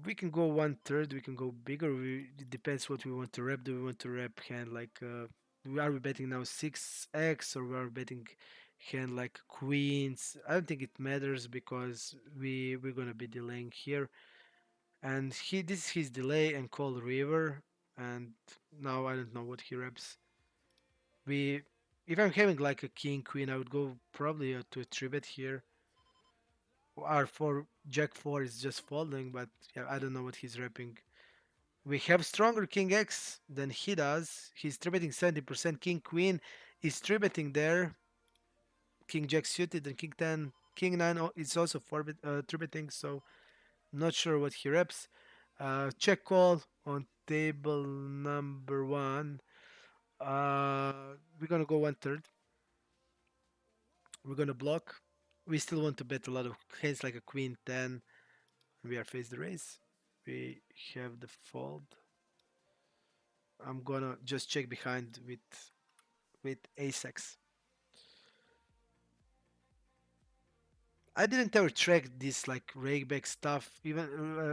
We can go 1/3. We can go bigger. It depends what we want to rep. Do we want to rep hand like are we betting now 6x or we are betting hand like queens? I don't think it matters because we're gonna be delaying here. And this is his delay and call river. And now I don't know what he reps. We if I'm having like a king queen, I would go probably to a 3 bet here. R4 Jack 4 is just folding, but yeah, I don't know what he's repping. We have stronger King X than he does. He's 3 betting 70%. King Queen is 3 betting there. King Jack suited and King 10. King 9 is also 3 betting, so not sure what he reps. Check call on table number 1. We're gonna go 1/3. We're gonna block. We still want to bet a lot of hands like a Queen 10. We are face the raise. We have the fold. I'm gonna just check behind with ace-x. I didn't ever track this like rakeback stuff, even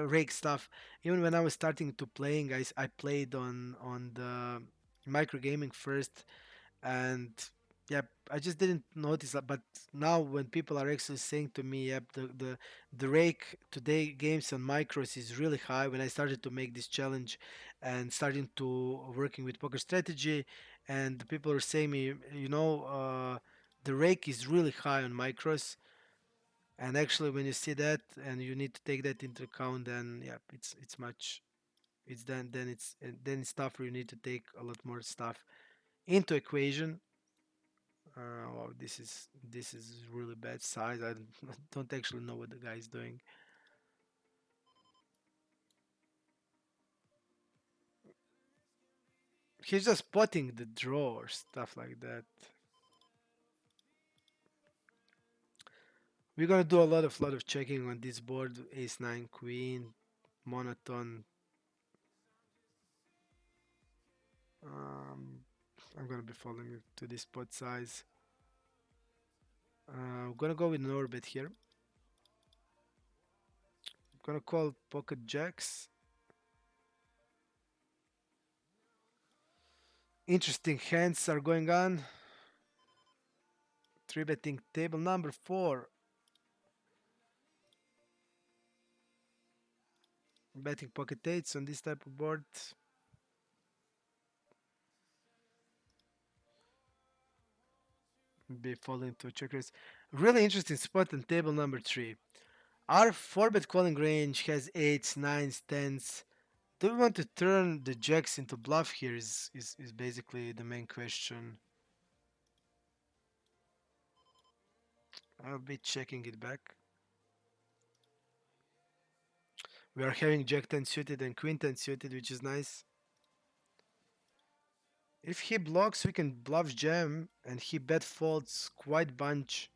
rake stuff. Even when I was starting to playing, I played on the micro gaming first, and yeah, I just didn't notice that. But now when people are actually saying to me, yep, the rake today games on micros is really high. When I started to make this challenge and starting to working with poker strategy, and the people are saying me, the rake is really high on micros. And actually, when you see that and you need to take that into account, then yeah, it's much. It's then it's tougher. You need to take a lot more stuff into equation. Wow, this is really bad size. I don't, don't actually know what the guy is doing. He's just spotting the draw or stuff like that. We're gonna do a lot of checking on this board. Ace 9 queen, monotone. Um, I'm gonna be following it to this pot size. I'm gonna go with an orbit here. I'm gonna call pocket jacks. Interesting hands are going on. 3 betting table number 4. Betting pocket eights on this type of board. be falling to checkers. Really interesting spot on table number three. Our four-bet calling range has eights, nines, tens. Do we want to turn the jacks into bluff here? Is basically the main question. I'll be checking it back. We are having jack 10 suited and queen 10 suited, which is nice. If he blocks, we can bluff jam, and he bet folds quite bunch.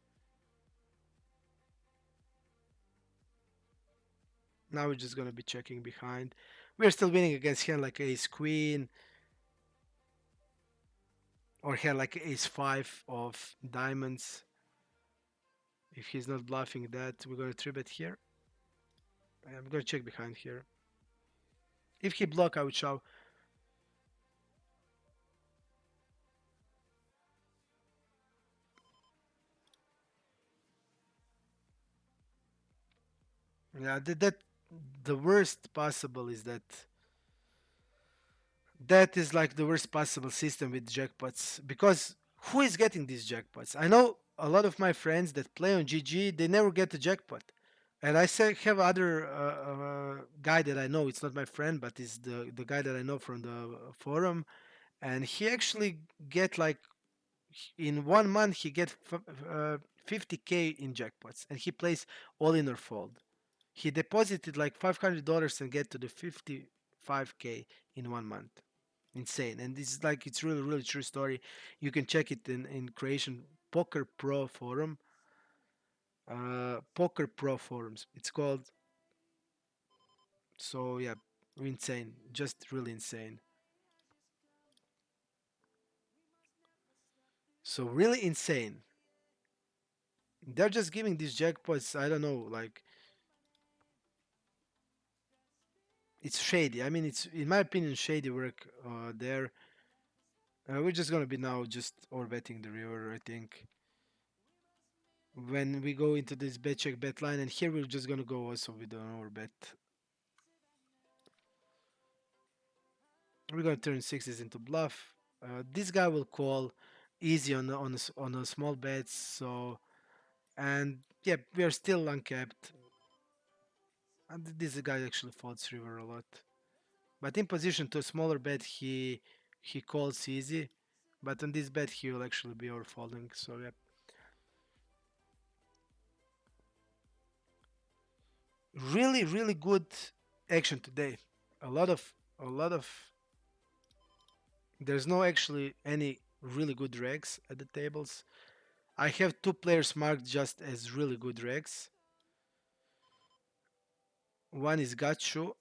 Now we're just gonna be checking behind. We're still winning against hand like ace queen or hand like ace five of diamonds. If he's not bluffing that, we're gonna three bet here. I'm gonna check behind here. If he block, I would shove. Yeah, that the worst possible is that is like the worst possible system with jackpots because who is getting these jackpots? I know a lot of my friends that play on GG, they never get the jackpot. And I say have other guy that I know. It's not my friend, but is the guy that I know from the forum, and he actually get like in 1 month he get 50K in jackpots, and he plays all in or fold. He deposited like $500 and get to the 55K in 1 month. Insane. And this is like it's really really true story. You can check it in Croatian Poker Pro forum. Poker Pro forums. It's called. So yeah, insane. Just really insane. So really insane. They're just giving these jackpots. I don't know. Like it's shady. I mean, it's in my opinion shady work there. We're just gonna be now just over betting the river. I think when we go into this bet check bet line, and here we're just gonna go also with an over bet. We're gonna turn sixes into bluff. This guy will call easy on a small bets. So and yeah, we are still uncapped. And this guy actually folds river a lot. But in position to a smaller bet, he calls easy. But on this bet, he will actually be overfolding. So yeah, really, really good action today. A lot of. There's no actually any really good regs at the tables. I have two players marked just as really good regs. One is Gachu.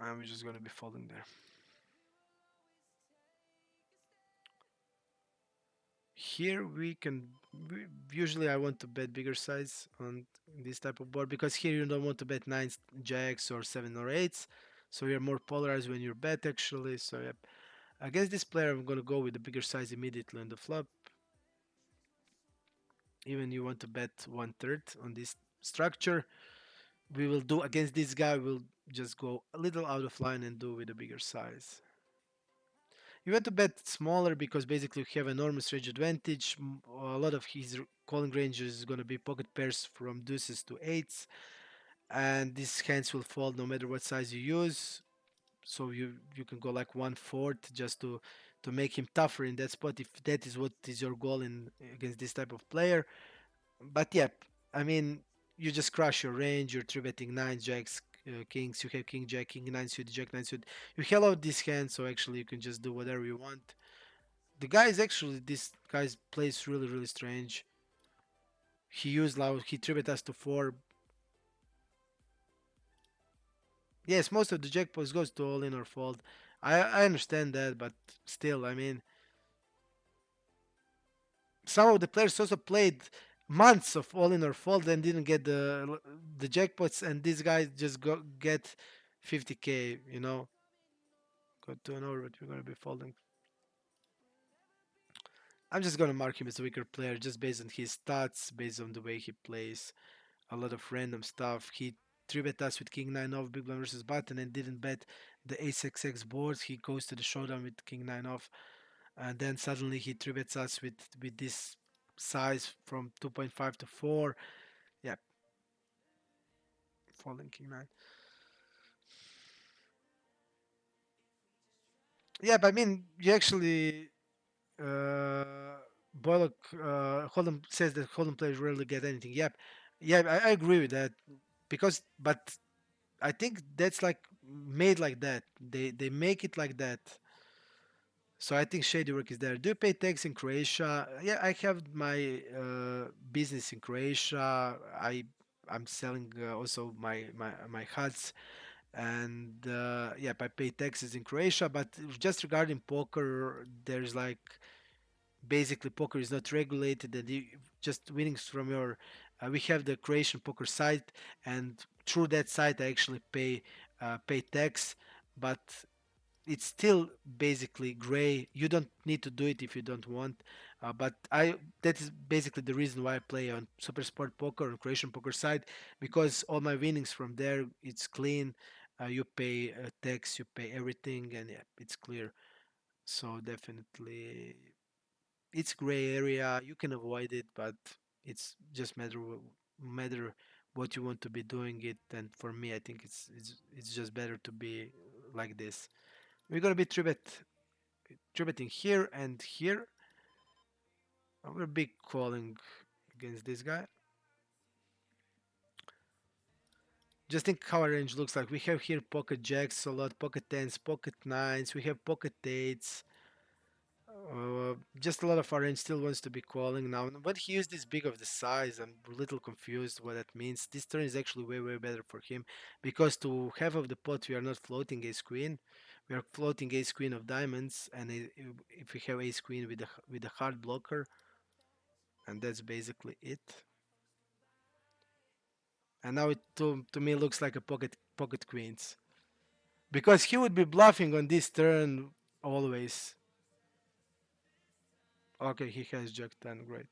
I'm just gonna be folding there. Here we can usually I want to bet bigger size on this type of board because here you don't want to bet nines, jacks or seven or eights, so you're more polarized when you bet actually. So yeah, against this player I'm gonna go with the bigger size immediately on the flop. Even you want to bet 1/3 on this structure, we will do against this guy. We'll just go a little out of line and do with a bigger size. You want to bet smaller because basically you have enormous range advantage. A lot of his calling range is going to be pocket pairs from deuces to eights, and these hands will fold no matter what size you use. So you can go like 1/4 just to make him tougher in that spot if that is what is your goal in against this type of player. But yeah, I mean you just crush your range. You're three betting nines, jacks, kings. You have king jack, king nine suit, jack nine suit. You hello this hand, so actually you can just do whatever you want. The guy is actually this guy's plays really really strange. He used loud. He tribute us to four. Yes, most of the jackpots goes to all in or fold. I understand that, but still, I mean, some of the players also played months of all in or fold and didn't get the jackpots, and these guys just get 50K. Got to an over, but we're gonna be folding. I'm just gonna mark him as a weaker player just based on his stats, based on the way he plays. A lot of random stuff. He 3-bet us with King 9 off, Big Blind versus button, and didn't bet the Ace XX board. He goes to the showdown with King 9 off. and then suddenly he three bets us with this size from 2.5 to 4. Yeah, falling king 9. Yeah, but I mean, you actually Boylock Holden says that Holden players rarely get anything. Yep, yeah, I agree with that because, but I think that's like made like that. They make it like that. So I think shady work is there. Do you pay tax in Croatia? Yeah, I have my business in Croatia. I'm selling also my huts, and yeah, I pay taxes in Croatia. But just regarding poker, there's like basically poker is not regulated, and you just winnings from your. We have the Croatian poker site, and through that site, I actually pay tax, but it's still basically gray. You don't need to do it if you don't want. But I that is basically the reason why I play on Super Sport Poker on Croatian poker side because all my winnings from there it's clean. You pay tax, you pay everything, and yeah, it's clear. So definitely, it's gray area. You can avoid it, but it's just matter what you want to be doing it. And for me, I think it's just better to be like this. We're gonna be tributing here and here. I'm gonna be calling against this guy. Just think how our range looks like. We have here pocket jacks a lot, pocket tens, pocket nines. We have pocket eights. Just a lot of our range still wants to be calling now. But he used this big of the size. I'm a little confused what that means. This turn is actually way better for him because to half of the pot we are not floating ace queen. We are floating ace queen of diamonds, and if we have ace queen with a hard blocker, and that's basically it. And now it to me looks like a pocket queens because he would be bluffing on this turn always. Okay, he has jack 10, great.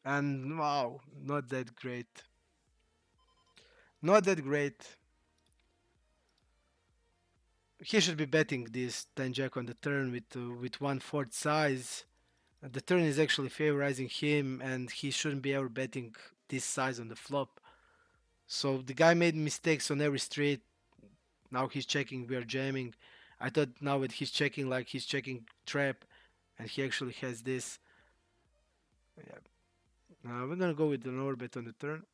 And wow, not that great. Not that great. He should be betting this 10 jack on the turn with 1/4 size. The turn is actually favorizing him, and he shouldn't be ever betting this size on the flop. So the guy made mistakes on every street. Now he's checking, we are jamming. I thought now that he's checking like he's checking trap, and he actually has this. Yeah. We're gonna go with an orbit on the turn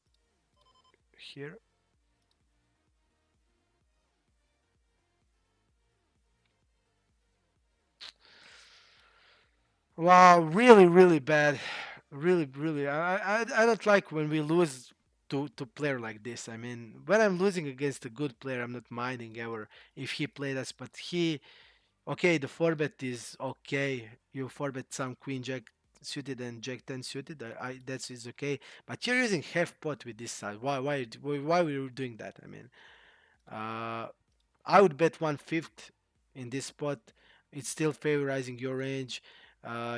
here. Wow, really bad. Really. I don't like when we lose to player like this. I mean, when I'm losing against a good player, I'm not minding ever if he played us. But he, okay, the four bet is okay. You four bet some queen jack suited and jack 10 suited. I That is okay. But you're using half pot with this side. Why were you doing that? I mean, uh, I would bet 1/5 in this spot. It's still favorizing your range.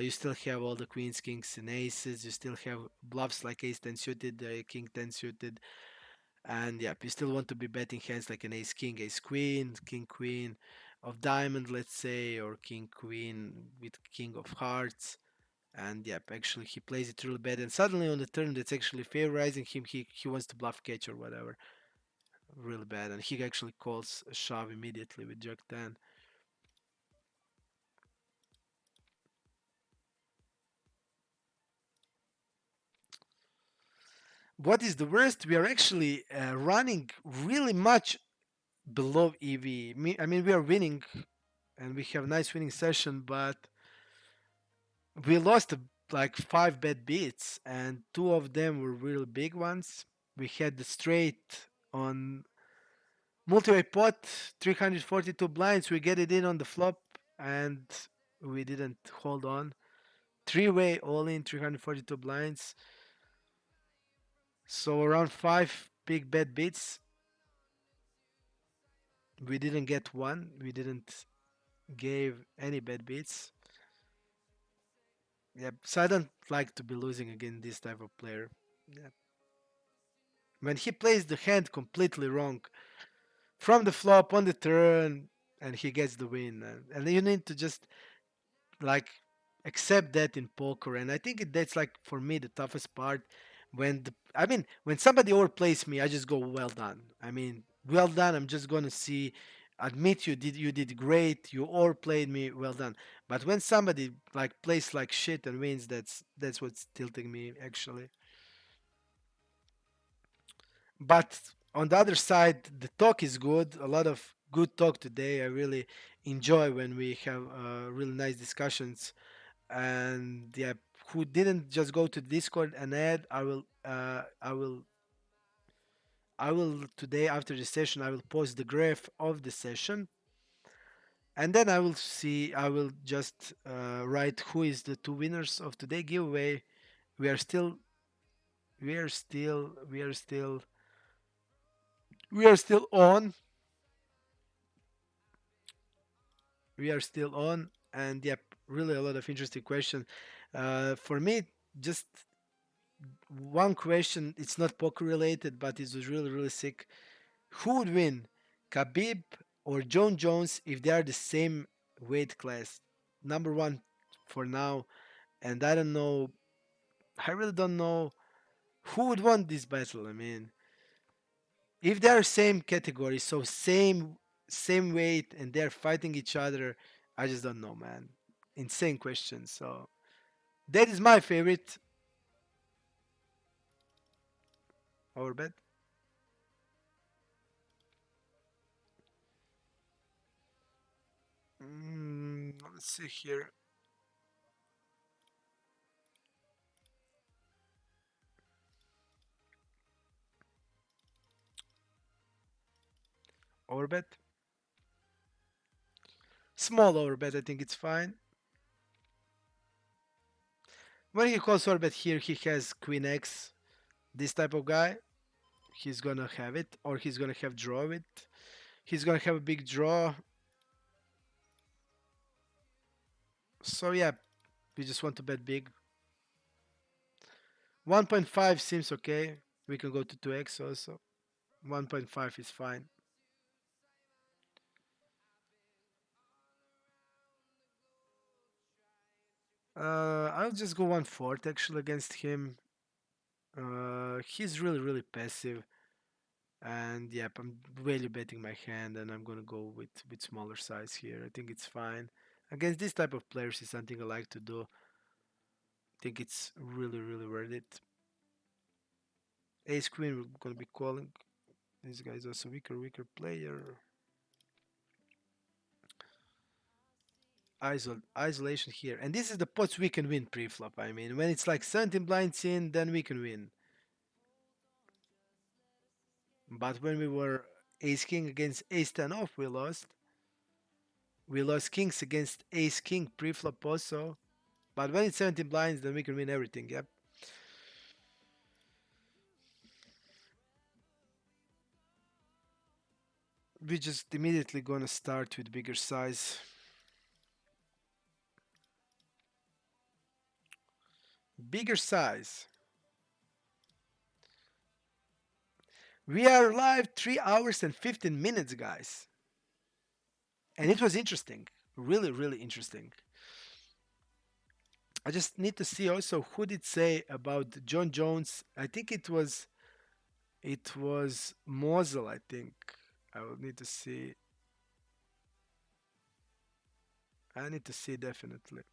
You still have all the queens, kings, and aces. You still have bluffs like ace 10 suited, king 10 suited. And yeah, you still want to be betting hands like an ace king, ace queen, king queen of diamond, let's say, or king queen with king of hearts. And yeah, actually he plays it really bad. And suddenly on the turn that's actually favorizing him, he wants to bluff catch or whatever. Really bad. And he actually calls a shove immediately with jack 10. What is the worst? We are actually running really much below EV. I mean, we are winning and we have a nice winning session, but we lost like 5 bad beats, and two of them were really big ones. We had the straight on multi-way pot, 342 blinds. We get it in on the flop, and we didn't hold on. Three-way all in, 342 blinds. So around 5 big bad beats. We didn't get one. We didn't gave any bad beats. Yep. So I don't like to be losing against this type of player. Yep. When he plays the hand completely wrong from the flop on the turn, and he gets the win. And you need to just like accept that in poker. And I think that's like for me the toughest part. I mean, when somebody overplays me, I just go, well done. I mean, well done. I'm just gonna see, admit you did great. You overplayed me, well done. But when somebody like plays like shit and wins, that's what's tilting me actually. But on the other side, the talk is good. A lot of good talk today. I really enjoy when we have really nice discussions. And yeah, who didn't just go to Discord and add, I will today after the session I will post the graph of the session, and then I will just write who is the two winners of today giveaway. We are still we are still we are still we are still on. We are still on, and yep, really a lot of interesting questions. For me, just one question. It's not poker related, but it was really really sick. Who would win, Khabib or John Jones, if they are the same weight class? Number one for now, and I don't know. I really don't know who would win this battle. I mean, if they are same category, so same weight, and they're fighting each other, I just don't know, man. Insane question. So that is my favorite overbet. Let's see here. Overbet, small overbet. I think it's fine. When he calls overbet here, he has Queen X. This type of guy, he's gonna have it, or he's gonna have draw it. He's gonna have a big draw. So yeah, we just want to bet big. 1.5 seems okay. We can go to 2x also. 1.5 is fine. I'll just go 1/4 actually against him. He's really really passive, and yep, I'm really betting my hand, and I'm gonna go with smaller size here. I think it's fine against this type of players. Is something I like to do. I think it's really really worth it. Ace Queen, we're gonna be calling. This guy is also weaker player. Isolation here, and this is the pots we can win pre-flop. I mean, when it's like 17 blinds in, then we can win. But when we were Ace King against Ace 10 off, we lost. We lost Kings against Ace King pre-flop also. But when it's 17 blinds, then we can win everything. Yep. We just immediately gonna start with bigger size. Bigger size. We are live 3 hours and 15 minutes, guys. And it was interesting. Really, really interesting. I just need to see also who did say about John Jones. I think it was Mosel, I think. I will need to see. I need to see definitely.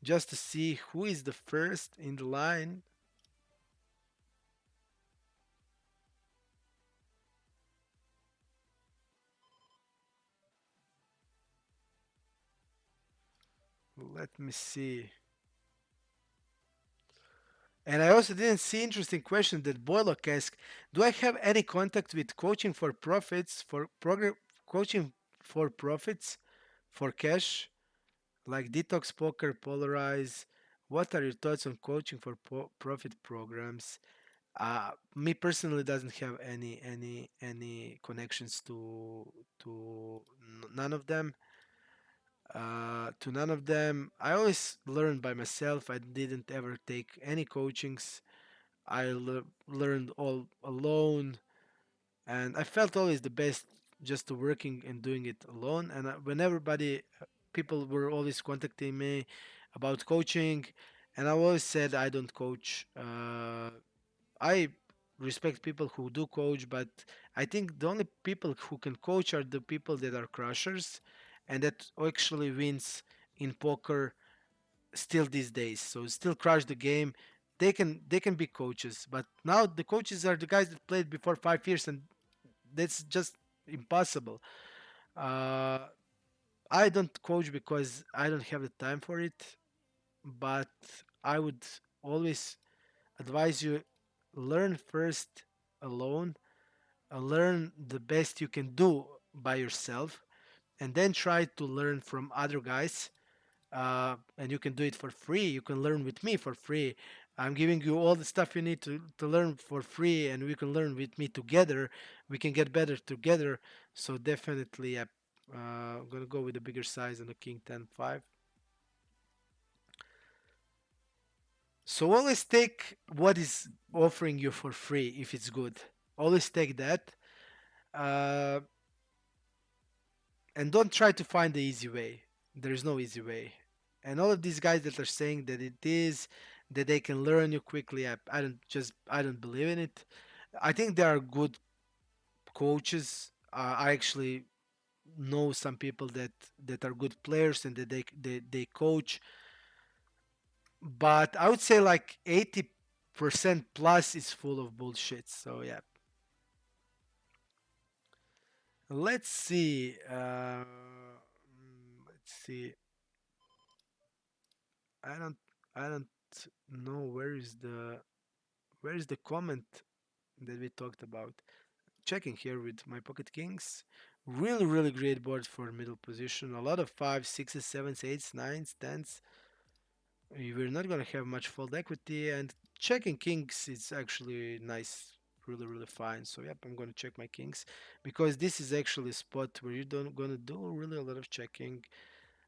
Just to see who is the first in the line. Let me see. And I also didn't see interesting question that Boylock asked. Do I have any contact with coaching for profits for coaching for profits for cash like Detox Poker, Polarize? What are your thoughts on coaching for profit programs? Me personally doesn't have any connections to none of them. To none of them. I always learned by myself. I didn't ever take any coachings. I learned all alone, and I felt always the best just working and doing it alone. And when everybody, people were always contacting me about coaching, and I always said I don't coach. I respect people who do coach, but I think the only people who can coach are the people that are crushers, and that actually wins in poker still these days. So still crush the game. They can be coaches, but now the coaches are the guys that played before 5 years, and that's just impossible. Uh, I don't coach because I don't have the time for it, but I would always advise you learn first alone, learn the best you can do by yourself, and then try to learn from other guys. And you can do it for free. You can learn with me for free. I'm giving you all the stuff you need to learn for free, and we can learn with me together. We can get better together. So definitely, I'm gonna go with a bigger size on the King 10-5. So always take what is offering you for free if it's good. Always take that. Uh, and don't try to find the easy way. There is no easy way. And all of these guys that are saying that it is that they can learn you quickly, I don't believe in it. I think there are good coaches. I actually know some people that are good players and that they coach, but I would say like 80% plus is full of bullshit. So yeah, let's see. Let's see. I don't I don't know where is the comment that we talked about. Checking here with my pocket kings. Really great board for middle position. A lot of fives, sixes, sevens, eights, nines, tens. We're not gonna have much fold equity, and checking kings is actually nice, really fine. So yep, I'm gonna check my kings because this is actually a spot where you don't gonna do really a lot of checking.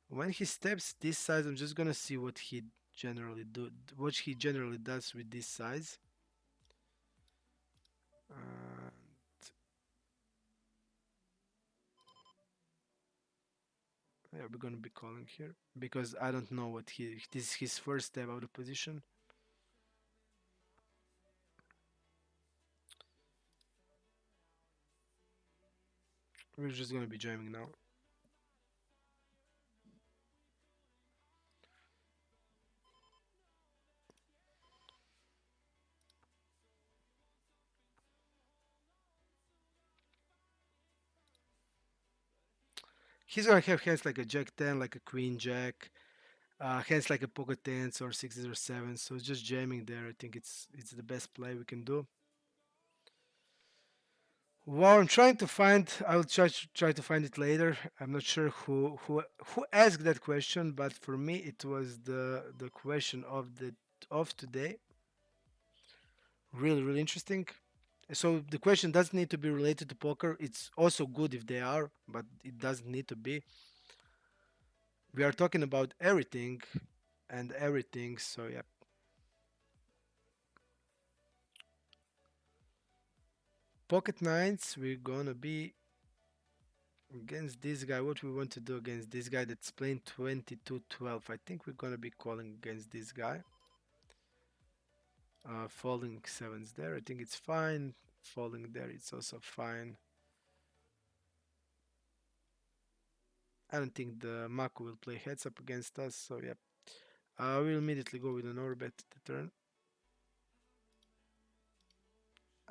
When he steps this size, I'm just gonna see what he generally does with this size. Uh, yeah, we're gonna be calling here because I don't know what this is his first step out of position. We're just gonna be jamming now. He's gonna have hands like a jack 10, like a queen jack, hands like a pocket tens or sixes or sevens. So just jamming there. I think it's the best play we can do. Well, I'm trying to find. I will try to find it later. I'm not sure who asked that question, but for me it was the question of today. Really interesting. So the question doesn't need to be related to poker. It's also good if they are, but it doesn't need to be. We are talking about everything and everything. So yeah, pocket nines. We're gonna be against this guy. What we want to do against this guy that's playing 22-12. I think we're gonna be calling against this guy. Falling sevens there. I think it's fine. Falling there, it's also fine. I don't think the Mako will play heads up against us. So yeah, we'll immediately go with an overbet the turn.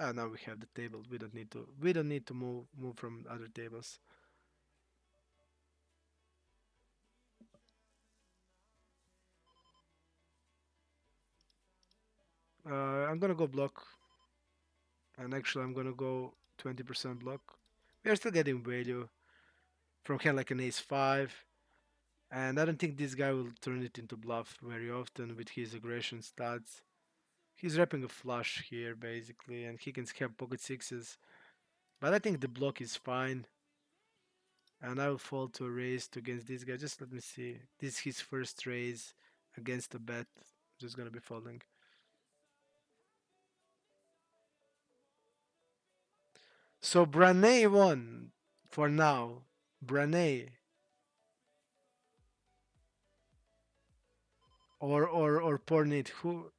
Now we have the table. We don't need to. We don't need to move from other tables. I'm gonna go block, and actually I'm gonna go 20% block. We are still getting value from kind of like an ace five, and I don't think this guy will turn it into bluff very often with his aggression stats. He's wrapping a flush here basically, and he can have pocket sixes. But I think the block is fine, and I will fall to a raise to against this guy. Just let me see. This is his first raise against a bet. Just gonna be folding. So Branay won. for now. Branay or Pornit. Who?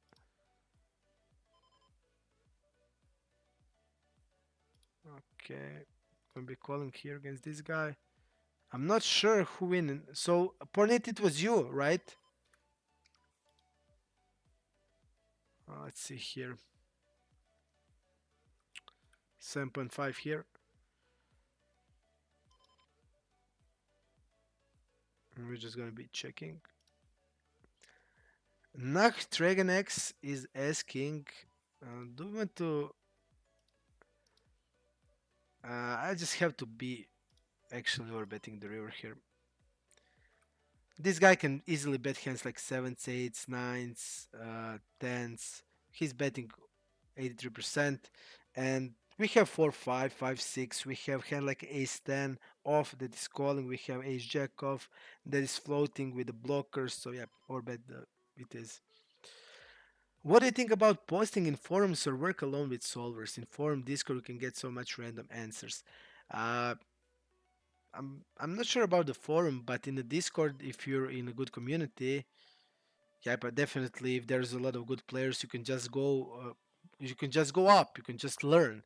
Okay, gonna be calling here against this guy. I'm not sure who win. So Pornit, it was you, right? Let's see here. 7.5 here. And we're just gonna be checking. Nach Dragon X is asking, do you want to? I just have to be actually overbetting the river here. This guy can easily bet hands like sevens, eights, nines, tens. He's betting 83%, and we have 4 5 5 6. We have hand like ace 10 off that is calling. We have ace jack off that is floating with the blockers. So yeah, or bet it is. What do you think about posting in forums or work alone with solvers? In forum Discord, you can get so much random answers. Uh, I'm not sure about the forum, but in the Discord, if you're in a good community, yeah, but definitely if there's a lot of good players, you can just go up, you can just learn.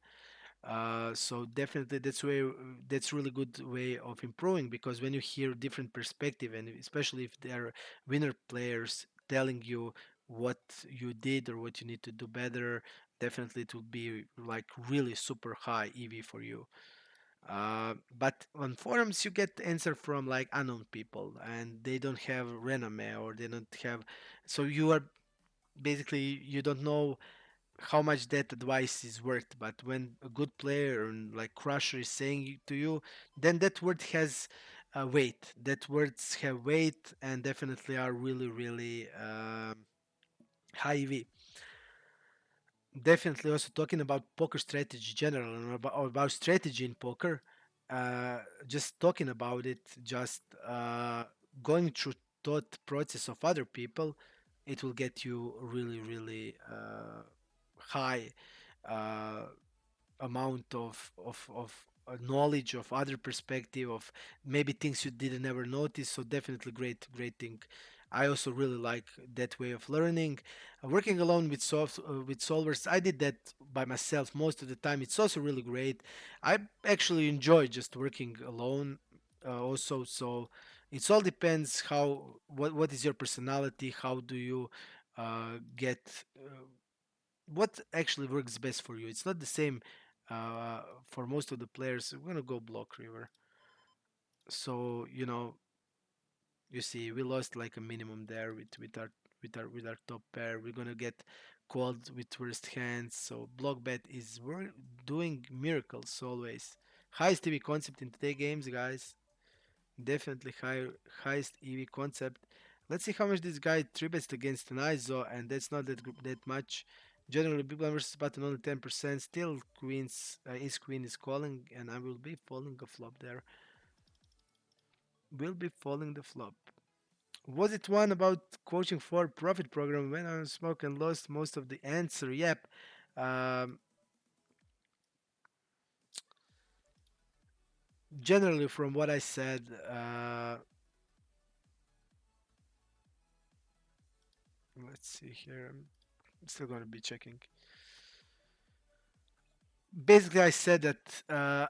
So definitely that's really good way of improving because when you hear different perspective and especially if there are winner players telling you what you did or what you need to do better, definitely it will be like really super high EV for you. But on forums you get answer from like unknown people and they don't have resume or they don't have, so you are basically you don't know how much that advice is worth. But when a good player and like Crusher is saying to you, then that word has weight. That words have weight and definitely are really, really high EV. Definitely also talking about poker strategy general and about strategy in poker. Uh, just talking about it, just going through thought process of other people, it will get you really, really high uh, amount of knowledge of other perspective of maybe things you didn't ever notice. So definitely great thing. I also really like that way of learning. Working alone with with solvers, I did that by myself most of the time. It's also really great. I actually enjoy just working alone also. So it all depends what is your personality, how do you get what actually works best for you. It's not the same for most of the players. We're gonna go block river. So you see, we lost like a minimum there with our top pair. We're gonna get called with worst hands. So block bet is we're doing miracles always. Highest TV concept in today games, guys. Definitely highest EV concept. Let's see how much this guy three bets against an ISO, and that's not that much. Generally, big blind versus button only 10%. Still, ace queen is calling, and I will be falling a flop there. Will be falling the flop. Was it one about coaching for profit program when I smoke and lost most of the answer? Yep. Um, Generally, from what I said, let's see here. I'm still gonna be checking. Basically I said that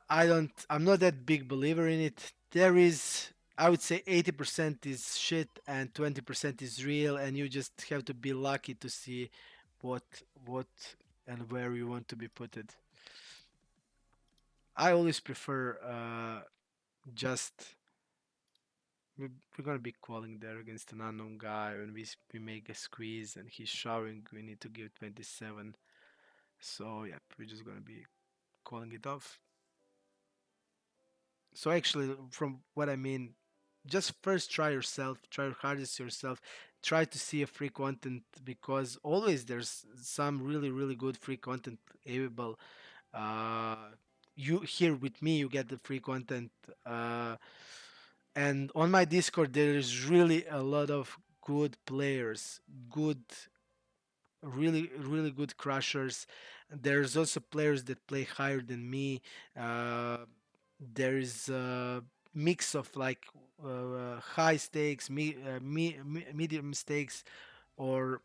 I'm not that big believer in it. There is, I would say 80% is shit and 20% is real, and you just have to be lucky to see what what and where you want to be putted. I always prefer just we're gonna be calling there against an unknown guy. When we make a squeeze and he's showing, we need to give 27. So yeah, we're just gonna be calling it off. So actually, from what I mean, just first try yourself, try your hardest yourself, try to see a free content because always there's some really good free content available. Uh, you here with me, you get the free content, and on my Discord there is really a lot of good players, good, really good crushers. There's also players that play higher than me. there is a mix of like high stakes, medium stakes, or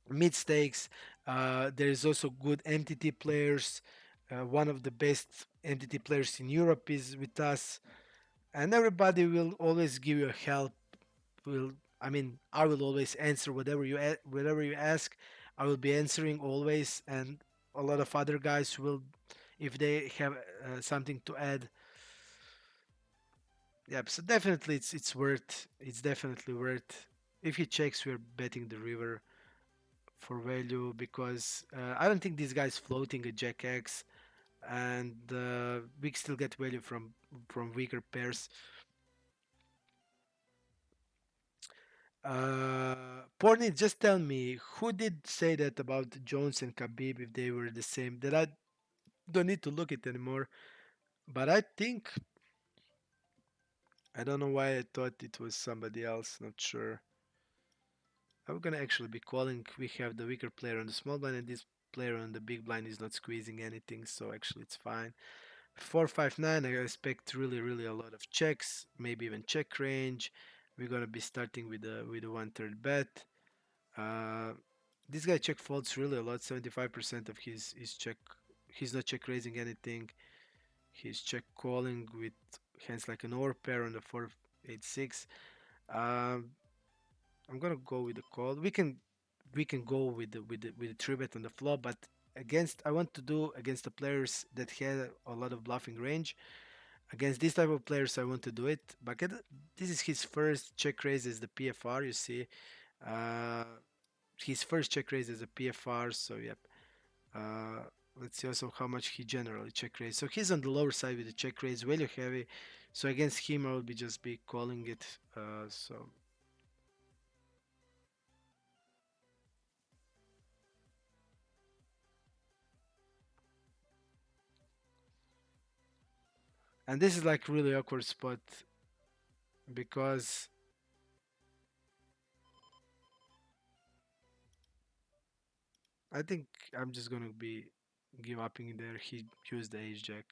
mid stakes. There is also good MTT players. One of the best MTT players in Europe is with us, and everybody will always give you help. Will I mean I will always answer whatever you ask. I will be answering always, and a lot of other guys will, if they have something to add. Yep. So definitely, it's worth. It's definitely worth. If he checks, we're betting the river for value because I don't think this guy's floating a Jack X, and we still get value from weaker pairs. Porny, just tell me who did say that about Jones and Khabib if they were the same. That I don't need to look it anymore. But I think I don't know why I thought it was somebody else. Not sure. I'm gonna actually be calling. We have the weaker player on the small blind, and this player on the big blind is not squeezing anything. So actually, it's fine. 459. I expect really a lot of checks, maybe even check range. We're gonna be starting with a 1/3 bet. Uh, this guy check folds really a lot. 75% of his check. He's not check raising anything. He's check calling with hands like an overpair on the 486. Um, I'm gonna go with the call. We can go with the three bet on the flop, but against I want to do against the players that had a lot of bluffing range. Against this type of players, I want to do it. But this is his first check raise as the PFR. You see, uh, his first check raise as a PFR. So yep. Uh, let's see also how much he generally check raise. So he's on the lower side with the check raise, value heavy. So against him, I will be just be calling it. So and this is like really awkward spot because I think I'm just gonna be give up in there. He used the ace jack.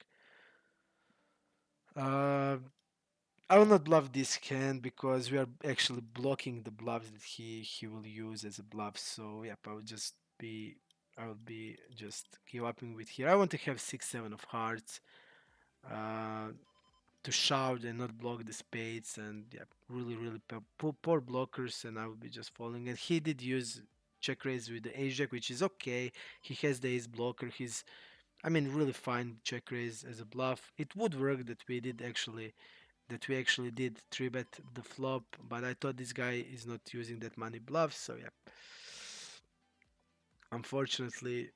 Uh, I will not bluff this hand because we are actually blocking the bluffs that he will use as a bluff. So yep, I will be just give up with here. I want to have 6 7 of hearts uh, to shout and not block the spades, and yeah, really poor blockers, and I will be just falling. And he did use check raise with the ace jack, which is okay. He has the ace blocker. He's I mean really fine check raise as a bluff. It would work that we actually did 3 bet the flop, but I thought this guy is not using that money bluff, so yeah. Unfortunately,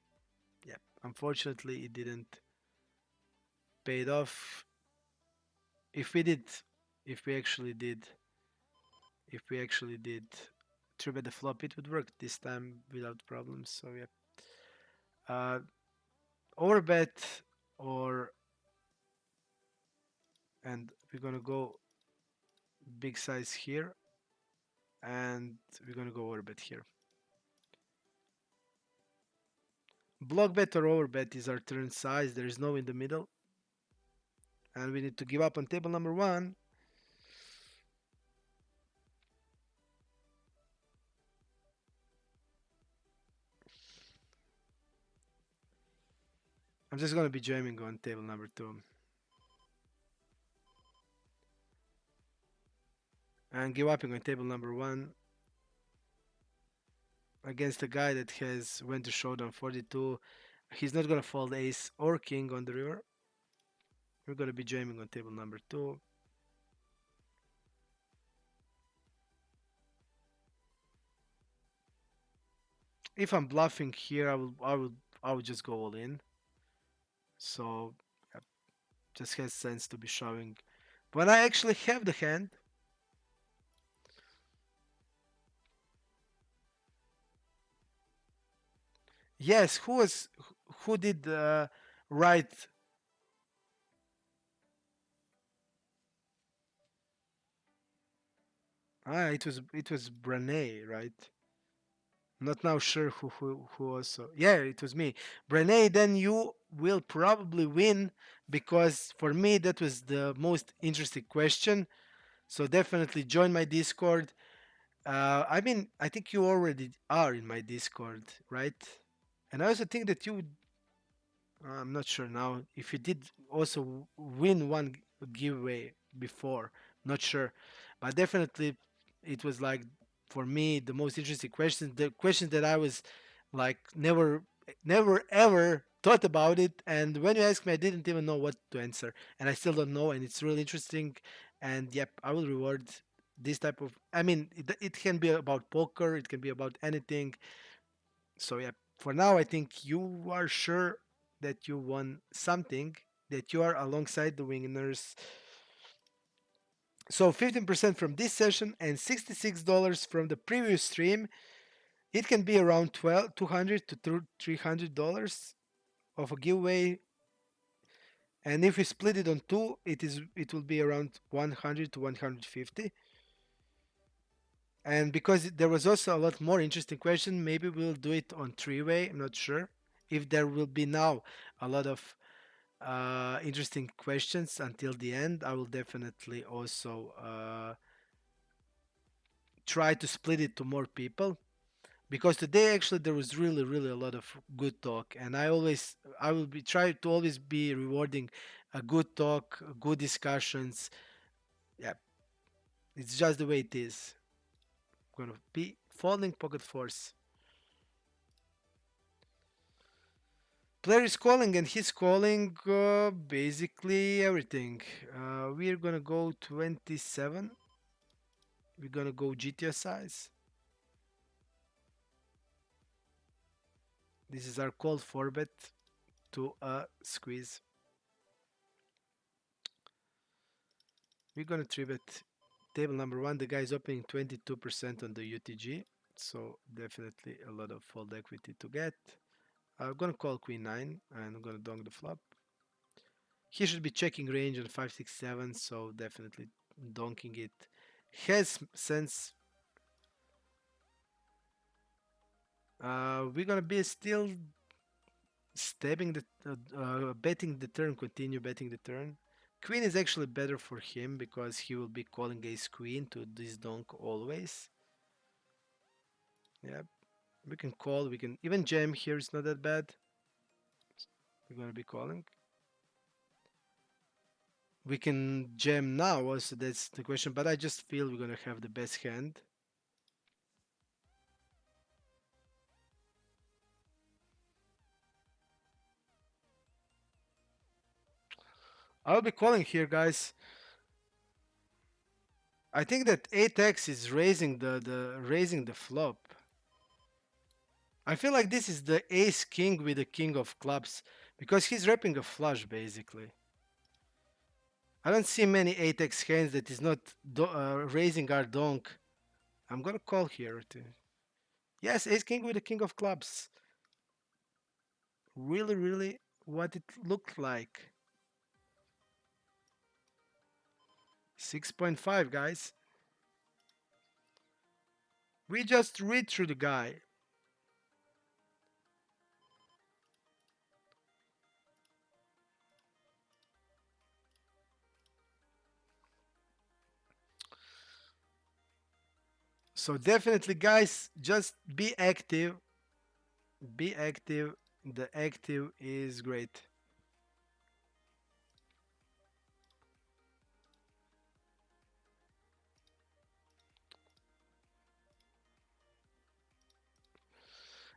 yeah, unfortunately it didn't pay it off. If we did, if we actually did, if we actually did 3 bet the flop, it would work this time without problems. So yeah, overbet or and we're gonna go big size here, and we're gonna go overbet here. Block bet or overbet is our turn size. There is no in the middle. And we need to give up on table number one. I'm just going to be jamming on table number two. And give up on table number one against a guy that has went to showdown 42. He's not going to fold ace or king on the river. We're going to be jamming on table number two. If I'm bluffing here, I will just go all in. So yeah, just has sense to be showing. When I actually have the hand, yes, who did right? Ah, it was Branay, right? Not now sure who also. Yeah, it was me. Brene, then you will probably win because for me that was the most interesting question. So definitely join my Discord. I mean, I think you already are in my Discord, right? And I also think that you I'm not sure now if you did also win one giveaway before. Not sure, but definitely it was like for me the most interesting questions. The questions that I was like never ever thought about it. And when you asked me, I didn't even know what to answer, and I still don't know. And it's really interesting. And yep, I will reward this type of. I mean, it can be about poker. It can be about anything. So yeah, for now I think you are sure that you won something, that you are alongside the winners. So 15% from this session and $66 from the previous stream. It can be around 200 to $300 of a giveaway. And if we split it on two, it will be around 100 to 150. And because there was also a lot more interesting question, maybe we'll do it on three-way. I'm not sure if there will be now a lot of interesting questions until the end. I will definitely also try to split it to more people because today actually there was really a lot of good talk, and I will be try to always be rewarding a good talk, good discussions. Yeah, it's just the way it is. Gonna be folding pocket force. Player is calling and he's calling basically everything. We're gonna go 27. We're gonna go GTO size. This is our call for bet to a squeeze. We're gonna three bet table number one. The guy is opening 22% on the UTG, so definitely a lot of fold equity to get. I'm gonna call queen nine and I'm gonna donk the flop. He should be checking range on 5 6 7, so definitely donking it has sense. We're gonna be still stabbing the betting the turn, continue betting the turn. Queen is actually better for him because he will be calling ace queen to this donk always. Yeah, we can call, we can even jam here, it's not that bad. We're gonna be calling. We can jam now also, that's the question, but I just feel we're gonna have the best hand. I'll be calling here, guys. I think that 8x is raising the flop. I feel like this is the ace king with the king of clubs because he's repping a flush basically. I don't see many 8x hands that is not raising our donk. I'm gonna call here. Yes, ace king with the king of clubs. Really what it looked like. 6.5, guys. We just read through the guy. So definitely, guys, just be active. Be active. The active is great.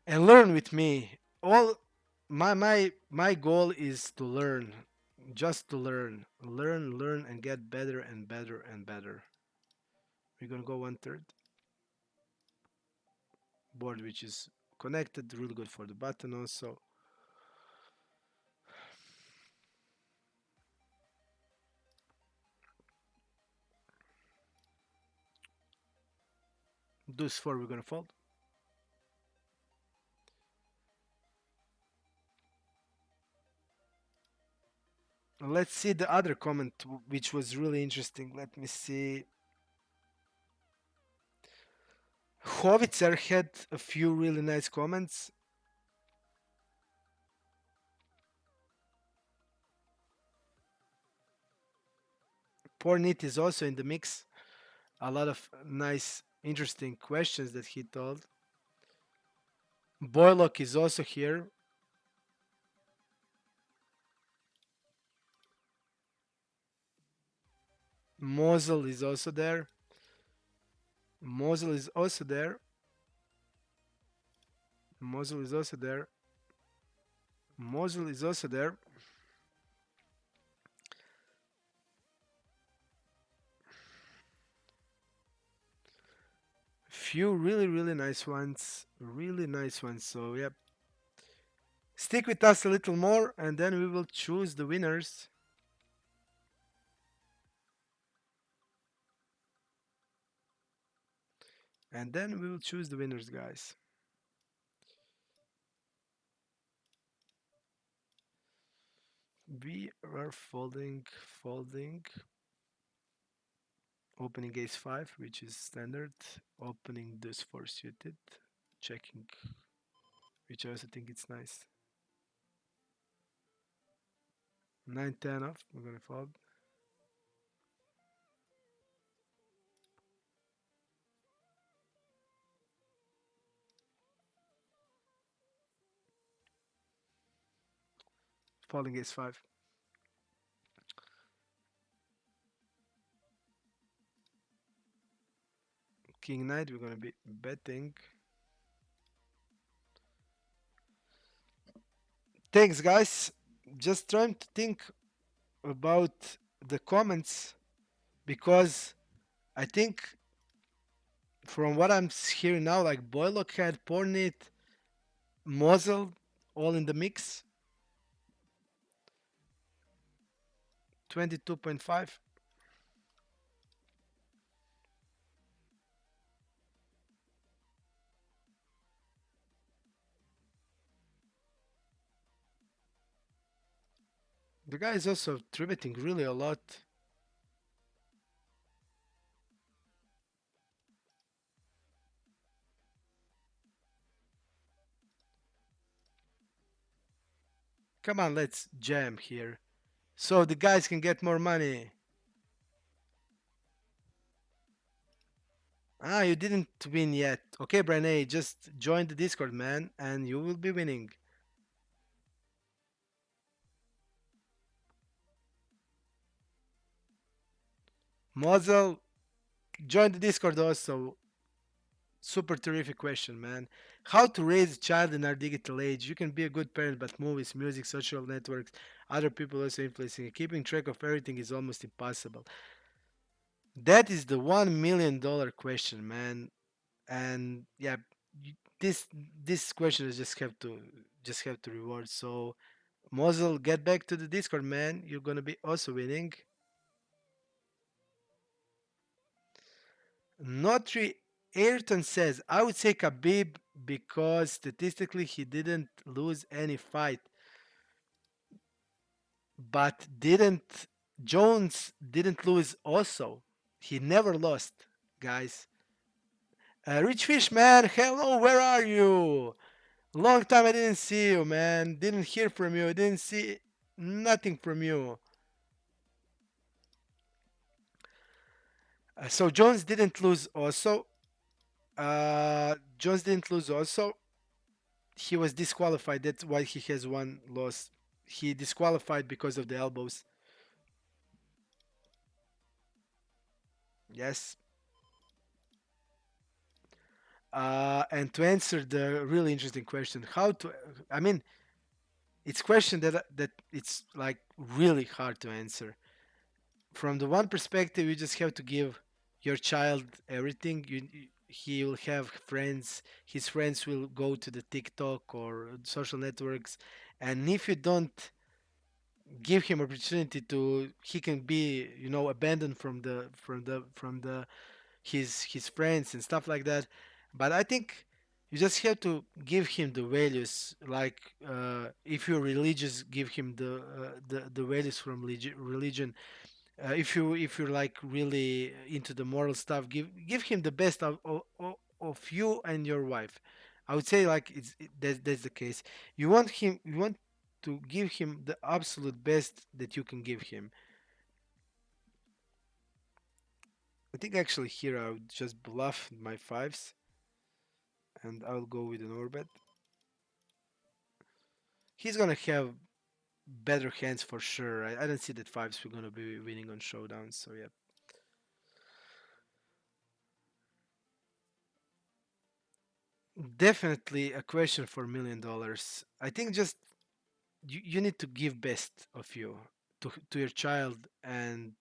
And learn with me. All my goal is to learn. Just to learn. Learn and get better and better and better. We're gonna go 1/3 board which is connected, really good for the button also. Deuce 4 we're gonna fold. Let's see the other comment which was really interesting. Let me see. Hovitzer had a few really nice comments. Pornit is also in the mix. A lot of nice, interesting questions that he told. Boylock is also here. Mosel is also there. Mosel is also there. Mosel is also there. Mosel is also there. Few really, really nice ones. Really nice ones. So, yeah. Stick with us a little more and then we will choose the winners. And then we will choose the winners, guys. We are folding, folding. Opening ace 5, which is standard. Opening this 4 suited. Checking, which I also think it's nice. 9-10 off. We're gonna fold. Folding ace 5. King knight. We're gonna be betting. Thanks, guys. Just trying to think about the comments because I think from what I'm hearing now, like Boylock had Pornit, Mosel, all in the mix. 22.5. The guy is also tributing really a lot. Come on, let's jam here. So the guys can get more money. Ah, you didn't win yet. Okay, Brené, just join the Discord, man, and you will be winning. Mosel, join the Discord also. Super terrific question, man. How to raise a child in our digital age? You can be a good parent, but movies, music, social networks, other people also influencing. Keeping track of everything is almost impossible. That is the $1 million question, man. And yeah, this this question is just have to reward. So Mosel, get back to the Discord, man. You're gonna be also winning. Notary Ayrton says, I would say Khabib because statistically he didn't lose any fight, but didn't Jones didn't lose also. He never lost, guys. Rich Fish, man, hello, where are you? Long time I didn't see you, man. Didn't hear from you. Didn't see nothing from you. So Jones didn't lose also. Jones didn't lose also. He was disqualified. That's why he has one loss. He disqualified because of the elbows. Yes. And to answer the really interesting question, how to? I mean, it's question that it's like really hard to answer. From the one perspective, you just have to give your child everything. He will have friends. His friends will go to the TikTok or social networks, and if you don't give him opportunity to, he can be abandoned from the his friends and stuff like that. But I think you just have to give him the values. Like if you're religious, give him the values from religion. If you're like really into the moral stuff, give him the best of of you and your wife. I would say like that's the case. You want to give him the absolute best that you can give him. I think actually here I would just bluff my fives and I'll go with an orbit. He's gonna have better hands for sure. I don't see that fives we're gonna be winning on showdowns. So yeah, definitely a question for $1 million. I think just you need to give best of you to your child and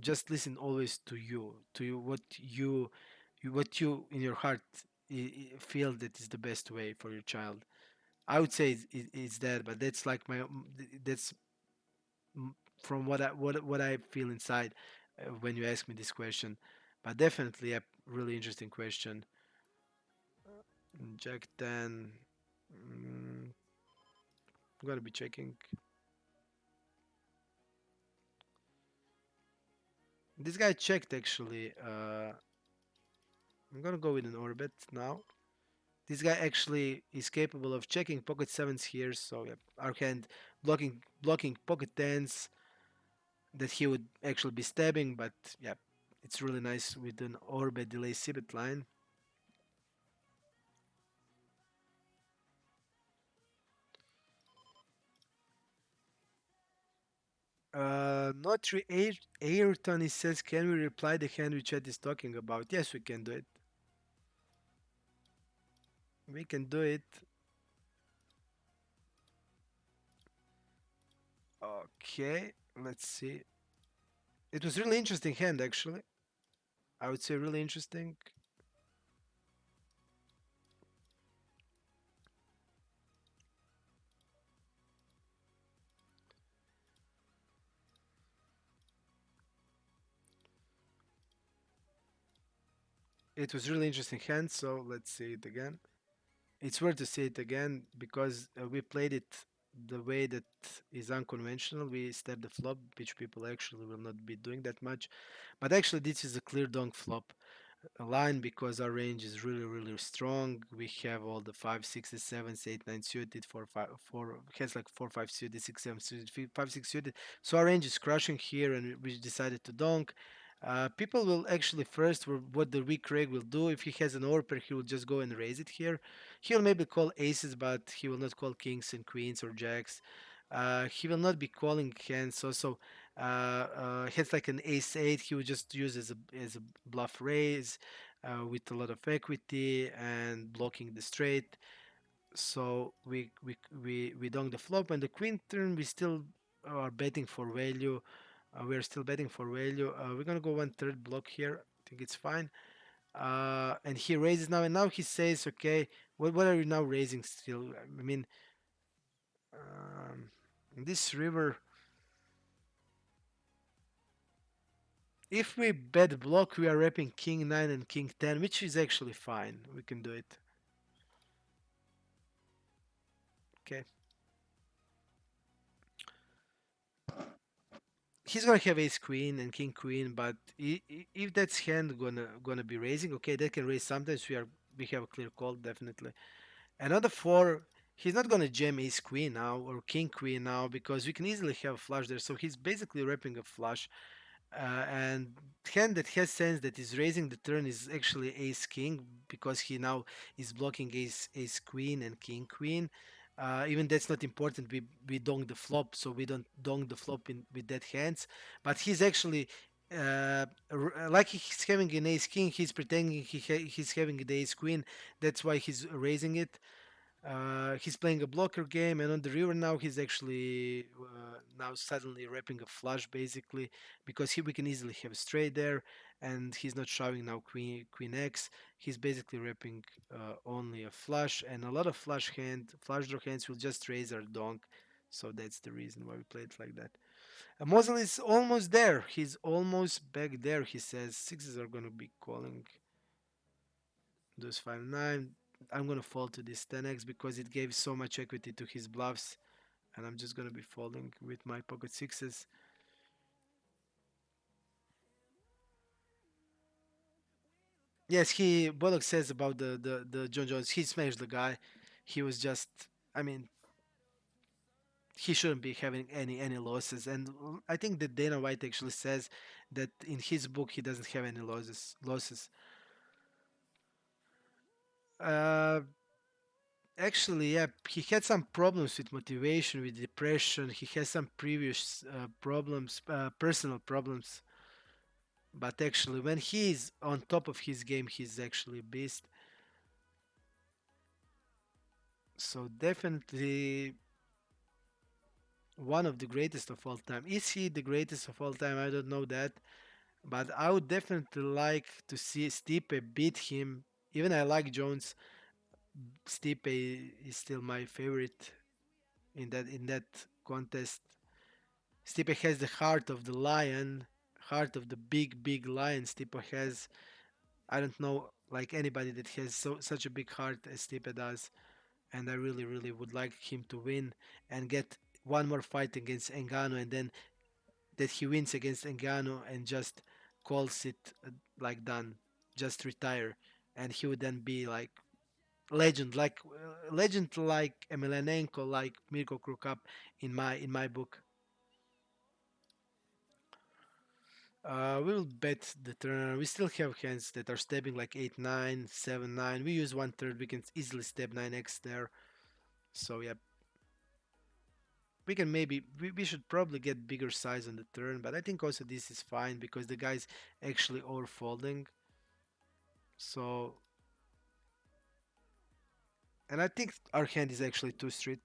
just listen always to you what you in your heart feel that is the best way for your child. I would say it's that, but that's like that's from what I feel inside when you ask me this question. But definitely a really interesting question. Jack 10. I'm gonna be checking. This guy checked actually. I'm gonna go with an orbit now. This guy actually is capable of checking pocket sevens here, so yeah, our hand blocking pocket tens that he would actually be stabbing, but yeah, it's really nice with an orbit delay cbit line. Notary Ayrton, he says, can we reply the hand we chat is talking about? Yes, we can do it. We can do it. Okay, let's see. It was really interesting hand actually. I would say really interesting. It was really interesting hand, so let's see it again. It's worth to see it again because we played it the way that is unconventional. We step the flop, which people actually will not be doing that much. But actually, this is a clear donk flop line because our range is really strong. We have all the five, sixes, sevens, eight, nine suited, four, five, four has like four, five suited, six, seven suited, five, six suited. So our range is crushing here, and we decided to donk. People will actually first what the weak reg will do if he has an orper, he will just go and raise it here. He'll maybe call aces, but he will not call kings and queens or jacks. He will not be calling hands. So hands like an ace eight, he will just use as a bluff raise with a lot of equity and blocking the straight. So we dunk the flop and the queen turn. We still are betting for value. We're still betting for value. We're gonna go one third block here. I think it's fine. And he raises now, and now he says, "Okay, what are you now raising still?" I mean, um, this river. If we bet block, we are repping king 9 and king 10, which is actually fine. We can do it. Okay. He's gonna have ace queen and king queen, but if that's hand gonna be raising, okay, that can raise sometimes. We have a clear call definitely. Another four, he's not gonna jam ace queen now or king queen now because we can easily have a flush there. So he's basically wrapping a flush. And hand that has sense that is raising the turn is actually ace king because he now is blocking ace queen and king queen. Even that's not important. We donk the flop, so we don't donk the flop in with that hands. But he's actually like he's having an ace king. He's pretending he's having the ace queen. That's why he's raising it. He's playing a blocker game, and on the river now he's actually now suddenly wrapping a flush basically because we can easily have a straight there, and he's not showing now queen X. He's basically wrapping only a flush, and a lot of flush draw hands will just raise our donk. So that's the reason why we play it like that. Mosel is almost there. He's almost back there. He says sixes are gonna be calling. Those 5-9. I'm gonna fall to this 10x because it gave so much equity to his bluffs, and I'm just gonna be folding with my pocket sixes. Yes, he Bullock says about the John Jones. He smashed the guy. He was just. I mean, he shouldn't be having any losses. And I think that Dana White actually says that in his book he doesn't have any losses. Uh, Actually, yeah, he had some problems with motivation, with depression. He has some previous problems, personal problems. But actually, when he's on top of his game, he's actually a beast. So definitely one of the greatest of all time. Is he the greatest of all time? I don't know that, but I would definitely like to see Stipe beat him. Even I like Jones. Stipe is still my favorite in that contest. Stipe has the heart of the lion, heart of the big lion. Stipe has. I don't know like anybody that has such a big heart as Stipe does, and I really would like him to win and get one more fight against Engano, and then that he wins against Engano and just calls it like done, just retire, and he would then be like legend like Emelianenko, like Mirko Krukap in my book. We'll bet the turn. We still have hands that are stepping like 8 9 7 9. We use one third. We can easily step 9x there. So yeah, we should probably get bigger size on the turn, but I think also this is fine because the guy's actually overfolding. So, and I think our hand is actually too street.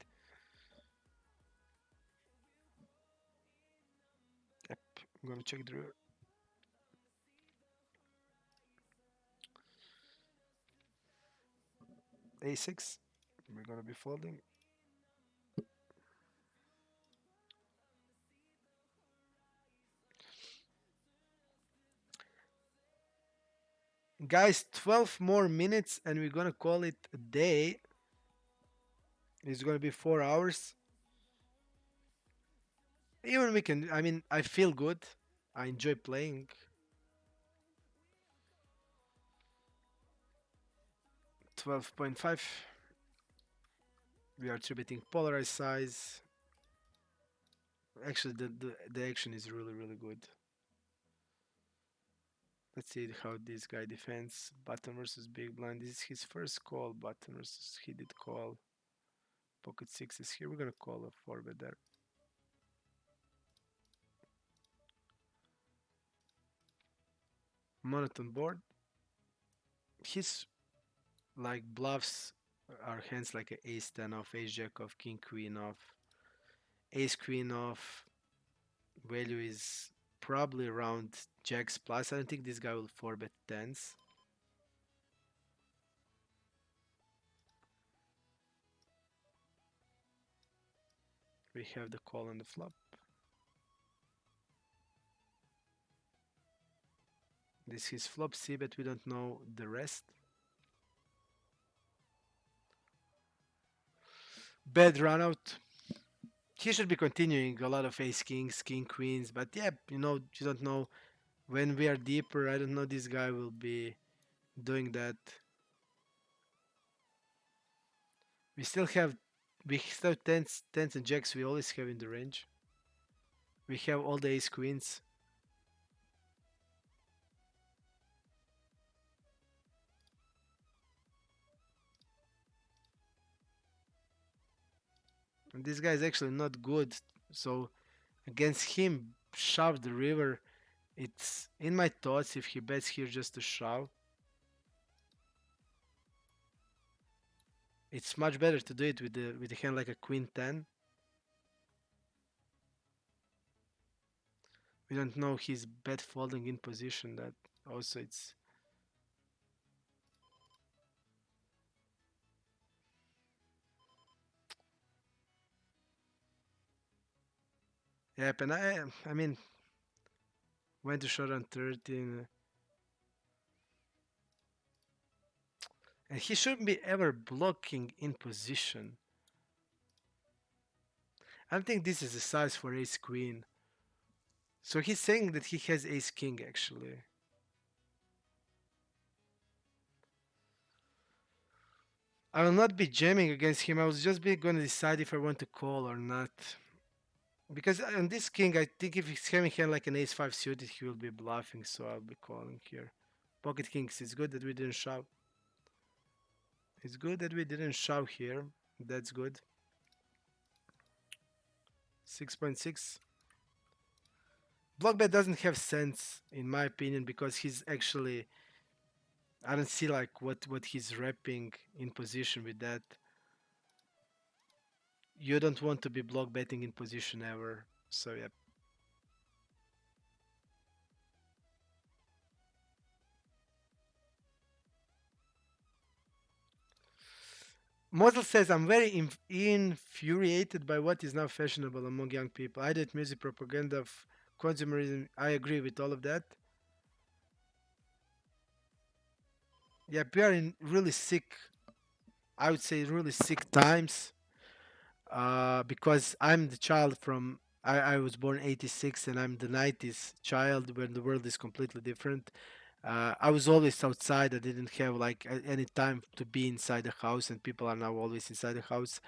Yep, I'm gonna check the a6. We're gonna be folding. Guys, 12 more minutes and we're gonna call it a day. It's gonna be 4 hours. Even we can, I mean, I feel good. I enjoy playing. 12.5. We are attributing polarized size. Actually, the action is really good. Let's see how this guy defends. Button versus big blind. This is his first call. Button versus he did call. Pocket six is here. We're gonna call a four bet there. Monotone board. His like bluffs are hands like a ace ten off, ace jack off, king queen off, ace queen off. Value is probably around jacks plus. I don't think this guy will four bet tens. We have the call on the flop. This is flop C, but we don't know the rest. Bad run out. He should be continuing a lot of ace kings, king queens, but yeah, you don't know when we are deeper. I don't know this guy will be doing that. We still have tens and jacks. We always have in the range. We have all the ace queens. And this guy is actually not good. So against him, shove the river. It's in my thoughts if he bets here just to shove. It's much better to do it with a hand like a queen 10. We don't know his bet folding in position. That also it's yep. And I mean went to short on 13, and he shouldn't be ever blocking in position. I don't think this is the size for ace queen. So he's saying that he has ace king actually. I will not be jamming against him. I was just be going to decide if I want to call or not. Because on this king, I think if he's having hand like an ace five suited, he will be bluffing. So I'll be calling here. Pocket kings. It's good that we didn't shove. It's good that we didn't shove here. That's good. 6.6. Blockbet doesn't have sense in my opinion because he's actually I don't see like what he's repping in position with that. You don't want to be block betting in position ever. So yeah. Model says I'm very infuriated by what is now fashionable among young people. Idiot music propaganda of consumerism. I agree with all of that. Yeah, we are in really sick. I would say really sick times. Because I'm the child from. I was born 86 and I'm the 90s child when the world is completely different. I was always outside. I didn't have like any time to be inside the house, and people are now always inside the house.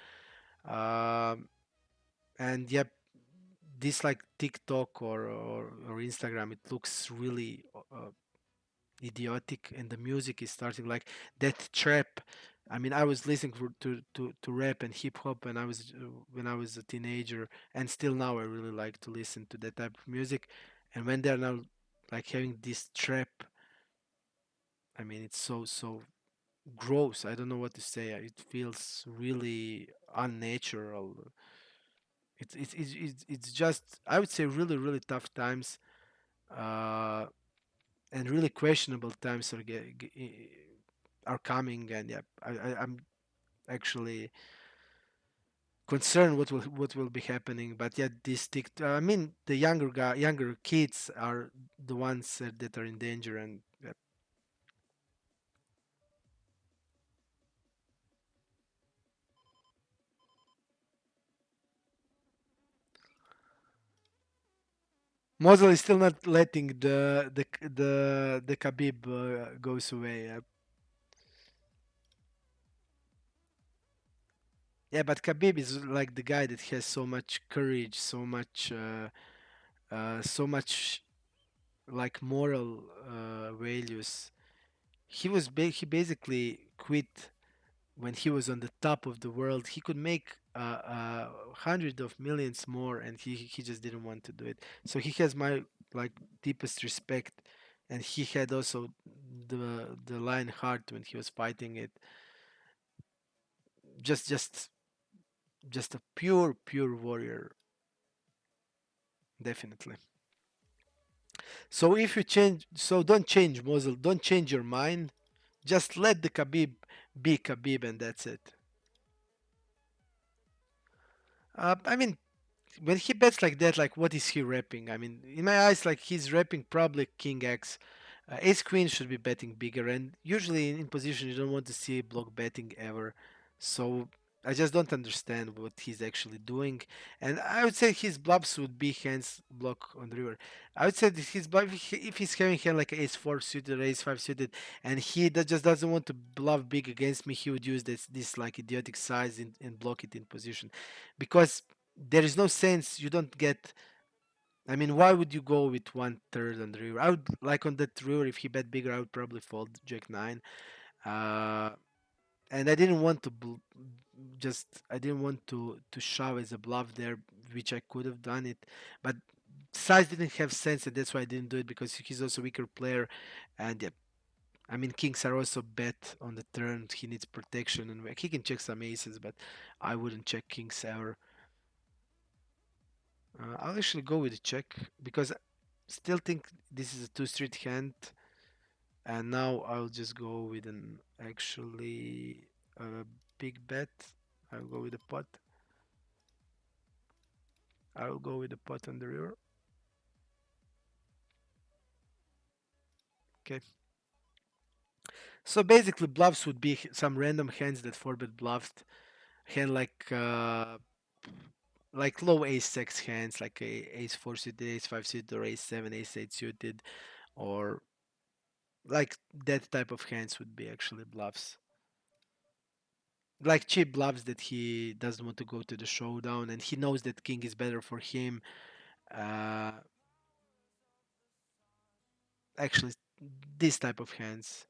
Um, and yep, this like TikTok or Instagram, it looks really idiotic, and the music is starting like that trap. I mean, I was listening to rap and hip hop when I was a teenager, and still now I really like to listen to that type of music. And when they're now like having this trap, I mean, it's so gross. I don't know what to say. It feels really unnatural. It's just I would say really tough times, uh, and really questionable times are coming. And yeah, I'm actually concerned what will be happening. But yeah, this tick. I mean, the younger kids are the ones that are in danger, and yeah. Mosel is still not letting the Khabib goes away. Yeah, but Khabib is like the guy that has so much courage, so much like moral values. He basically quit when he was on the top of the world. He could make hundred of millions more, and he just didn't want to do it. So he has my like deepest respect, and he had also the lion heart when he was fighting it. Just just just a pure warrior, definitely. So if you change, so don't change Mosul, don't change your mind. Just let the Khabib be Khabib, and that's it. I mean, when he bets like that, like what is he repping? I mean, in my eyes, like he's repping probably King X. Ace Queen should be betting bigger, and usually in position you don't want to see block betting ever. So I just don't understand what he's actually doing. And I would say his bluffs would be hands block on the river. I would say that his bluff, if he's having hand like Ace Four suited or Ace Five suited, and he just doesn't want to bluff big against me, he would use this like idiotic size and block it in position, because there is no sense. You don't get. I mean, why would you go with one third on the river? I would like on that river if he bet bigger. I would probably fold Jack nine. Uh, and I didn't want to just. I didn't want to shove as a bluff there, which I could have done it, but size didn't have sense, and that's why I didn't do it because he's also a weaker player, and yeah. I mean, kings are also bet on the turn. He needs protection, and he can check some aces, but I wouldn't check kings ever. I'll actually go with a check because I still think this is a two street hand, and now I'll just go with an actually big bet. I'll go with a pot. I'll go with a pot on the river. Okay. So basically, bluffs would be some random hands that four bet bluffed. Hand like low ace six hands, like ace four suited, ace five suited, or ace seven, ace eight suited, or like that type of hands would be actually bluffs. like cheap bluffs that he doesn't want to go to the showdown, and he knows that king is better for him. Uh, Actually, this type of hands.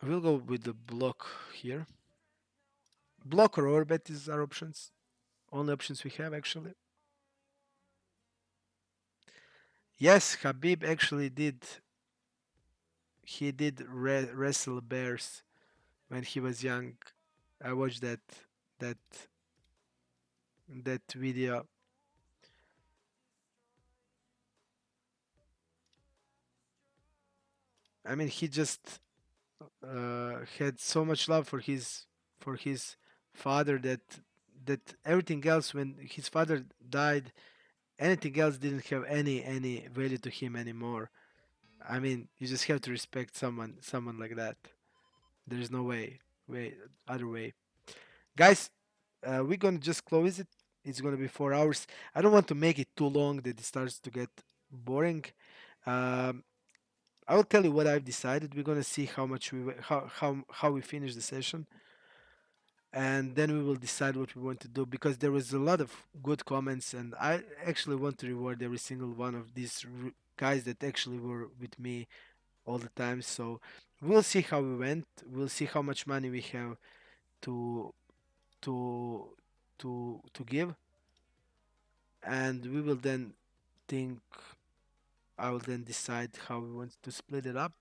We'll go with the block here. Block or overbet is our options. Only options we have actually. Yes, Habib actually did. He did wrestle bears when he was young. I watched that that video. I mean, he just had so much love for his father that everything else, when his father died, anything else didn't have any value to him anymore. I mean, you just have to respect someone like that. There's no way other way. Guys, we're gonna just close it. It's gonna be 4 hours. I don't want to make it too long that it starts to get boring. Um, I will tell you what I've decided. We're gonna see how much how we finish the session, and then we will decide what we want to do, because there was a lot of good comments, and I actually want to reward every single one of these guys that actually were with me all the time. So we'll see how we went. We'll see how much money we have to to to give, and we will then think. I will then decide how we want to split it up.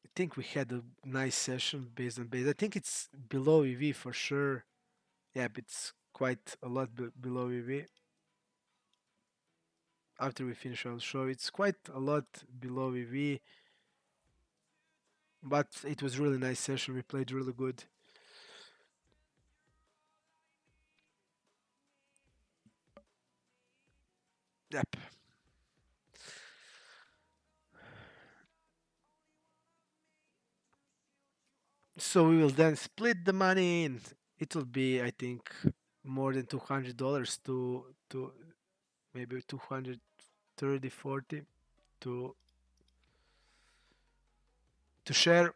I think we had a nice session based on base. I think it's below EV for sure. Yeah, but it's quite a lot below EV. After we finish, I'll show. It's quite a lot below EV, but it was really nice session. We played really good. Yep. So we will then split the money, and it will be, I think, more than $200 to maybe 230, 40 to share.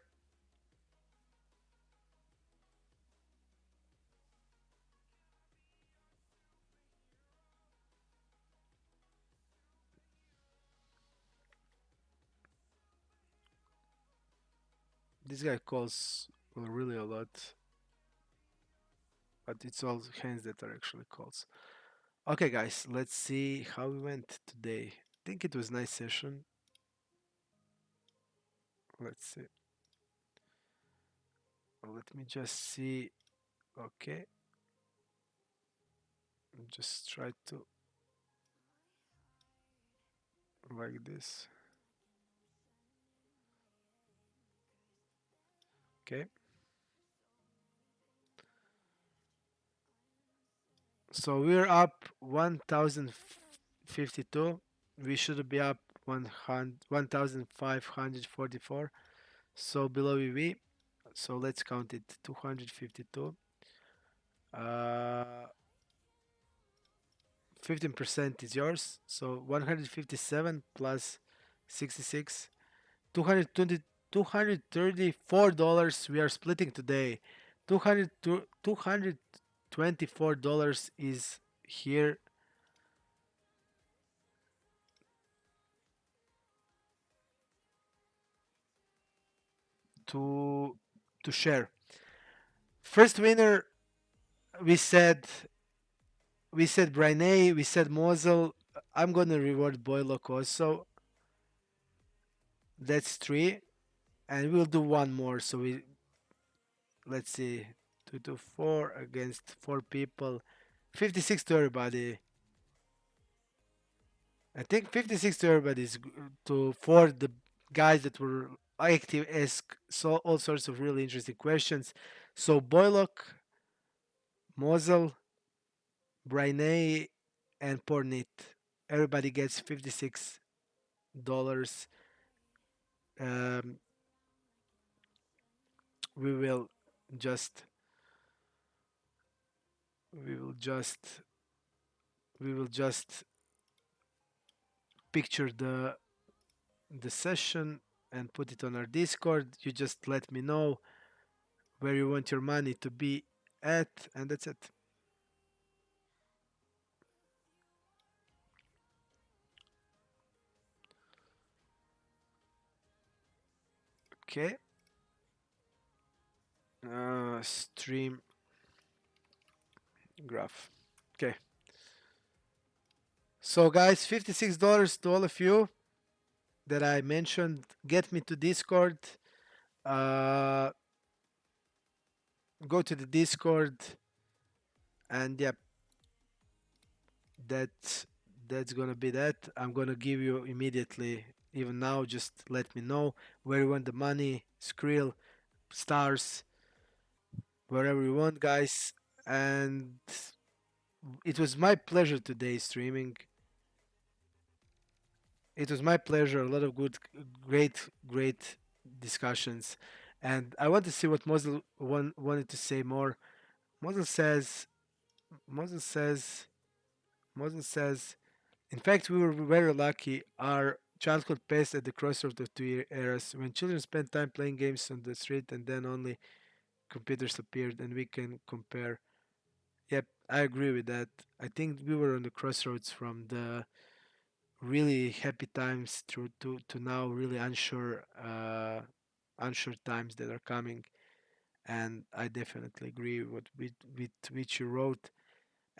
This guy calls really a lot, but it's all hands that are actually calls. Okay, guys, let's see how we went today. I think it was a nice session. Let's see. Let me just see. Okay, just try to like this. Okay, so we're up 1052. We should be up 1544. So below EV. So let's count it. 252. 15% is yours. So 157 plus 66. 220, $234 we are splitting today. 224 is here to share. First winner, we said Brainay, we said Mosel. I'm gonna reward Boylock also. That's three, and we'll do one more. So we let's see, two to four against four people, 56 to everybody. I think 56 to everybody is to for the guys that were active, ask so all sorts of really interesting questions. So Boylock, Mosel, Brainay, and Pornit. Everybody gets $56. Um, we will just we will just we will just picture the session and put it on our Discord. You just let me know where you want your money to be at, and that's it. Okay. Stream graph. Okay. So guys, $56 to all of you that I mentioned. Get me to Discord. Uh, Go to the Discord, and yeah, that's that's gonna be that. I'm gonna give you immediately, even now. Just let me know where you want the money, Skrill, stars, wherever you want, guys. And it was my pleasure today streaming. It was my pleasure. A lot of good, great discussions, and I want to see what Mosel wanted to say more. Mosel says, Mosel says, Mosel says. In fact, we were very lucky. Our childhood passed at the crossroads of two eras when children spent time playing games on the street and then only computers appeared and we can compare. Yep, I agree with that. I think we were on the crossroads from the really happy times to now really unsure times that are coming. And I definitely agree with which you wrote.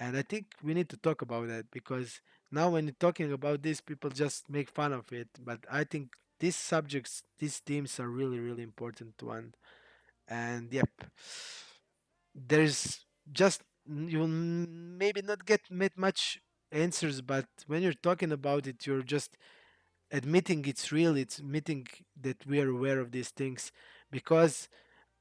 And I think we need to talk about that because now when you're talking about this, people just make fun of it. But I think these subjects, these themes are really, really important one. And yep, there's just you'll maybe not get much answers, but when you're talking about it, you're just admitting it's real. It's admitting that we are aware of these things because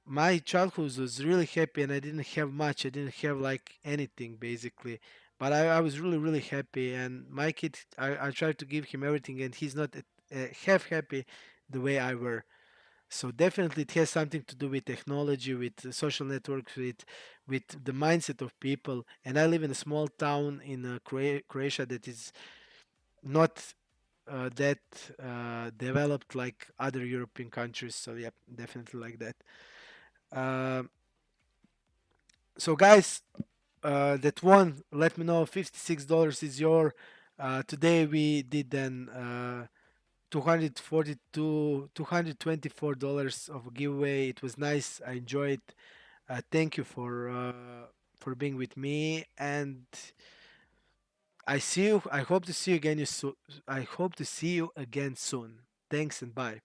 my childhood was really happy and I didn't have much. I didn't have like anything basically. But I was really, really happy. And my kid, I tried to give him everything and he's not half happy the way I were. So definitely it has something to do with technology, with social networks, with the mindset of people. And I live in a small town in Croatia that is not that developed like other European countries. So yeah, definitely like that. Um so guys, that won, let me know. $56 is your. Today we did then 224 of a giveaway. It was nice. I enjoyed. Thank you for being with me, and I see you. I hope to see you again. I hope to see you again soon. Thanks and bye.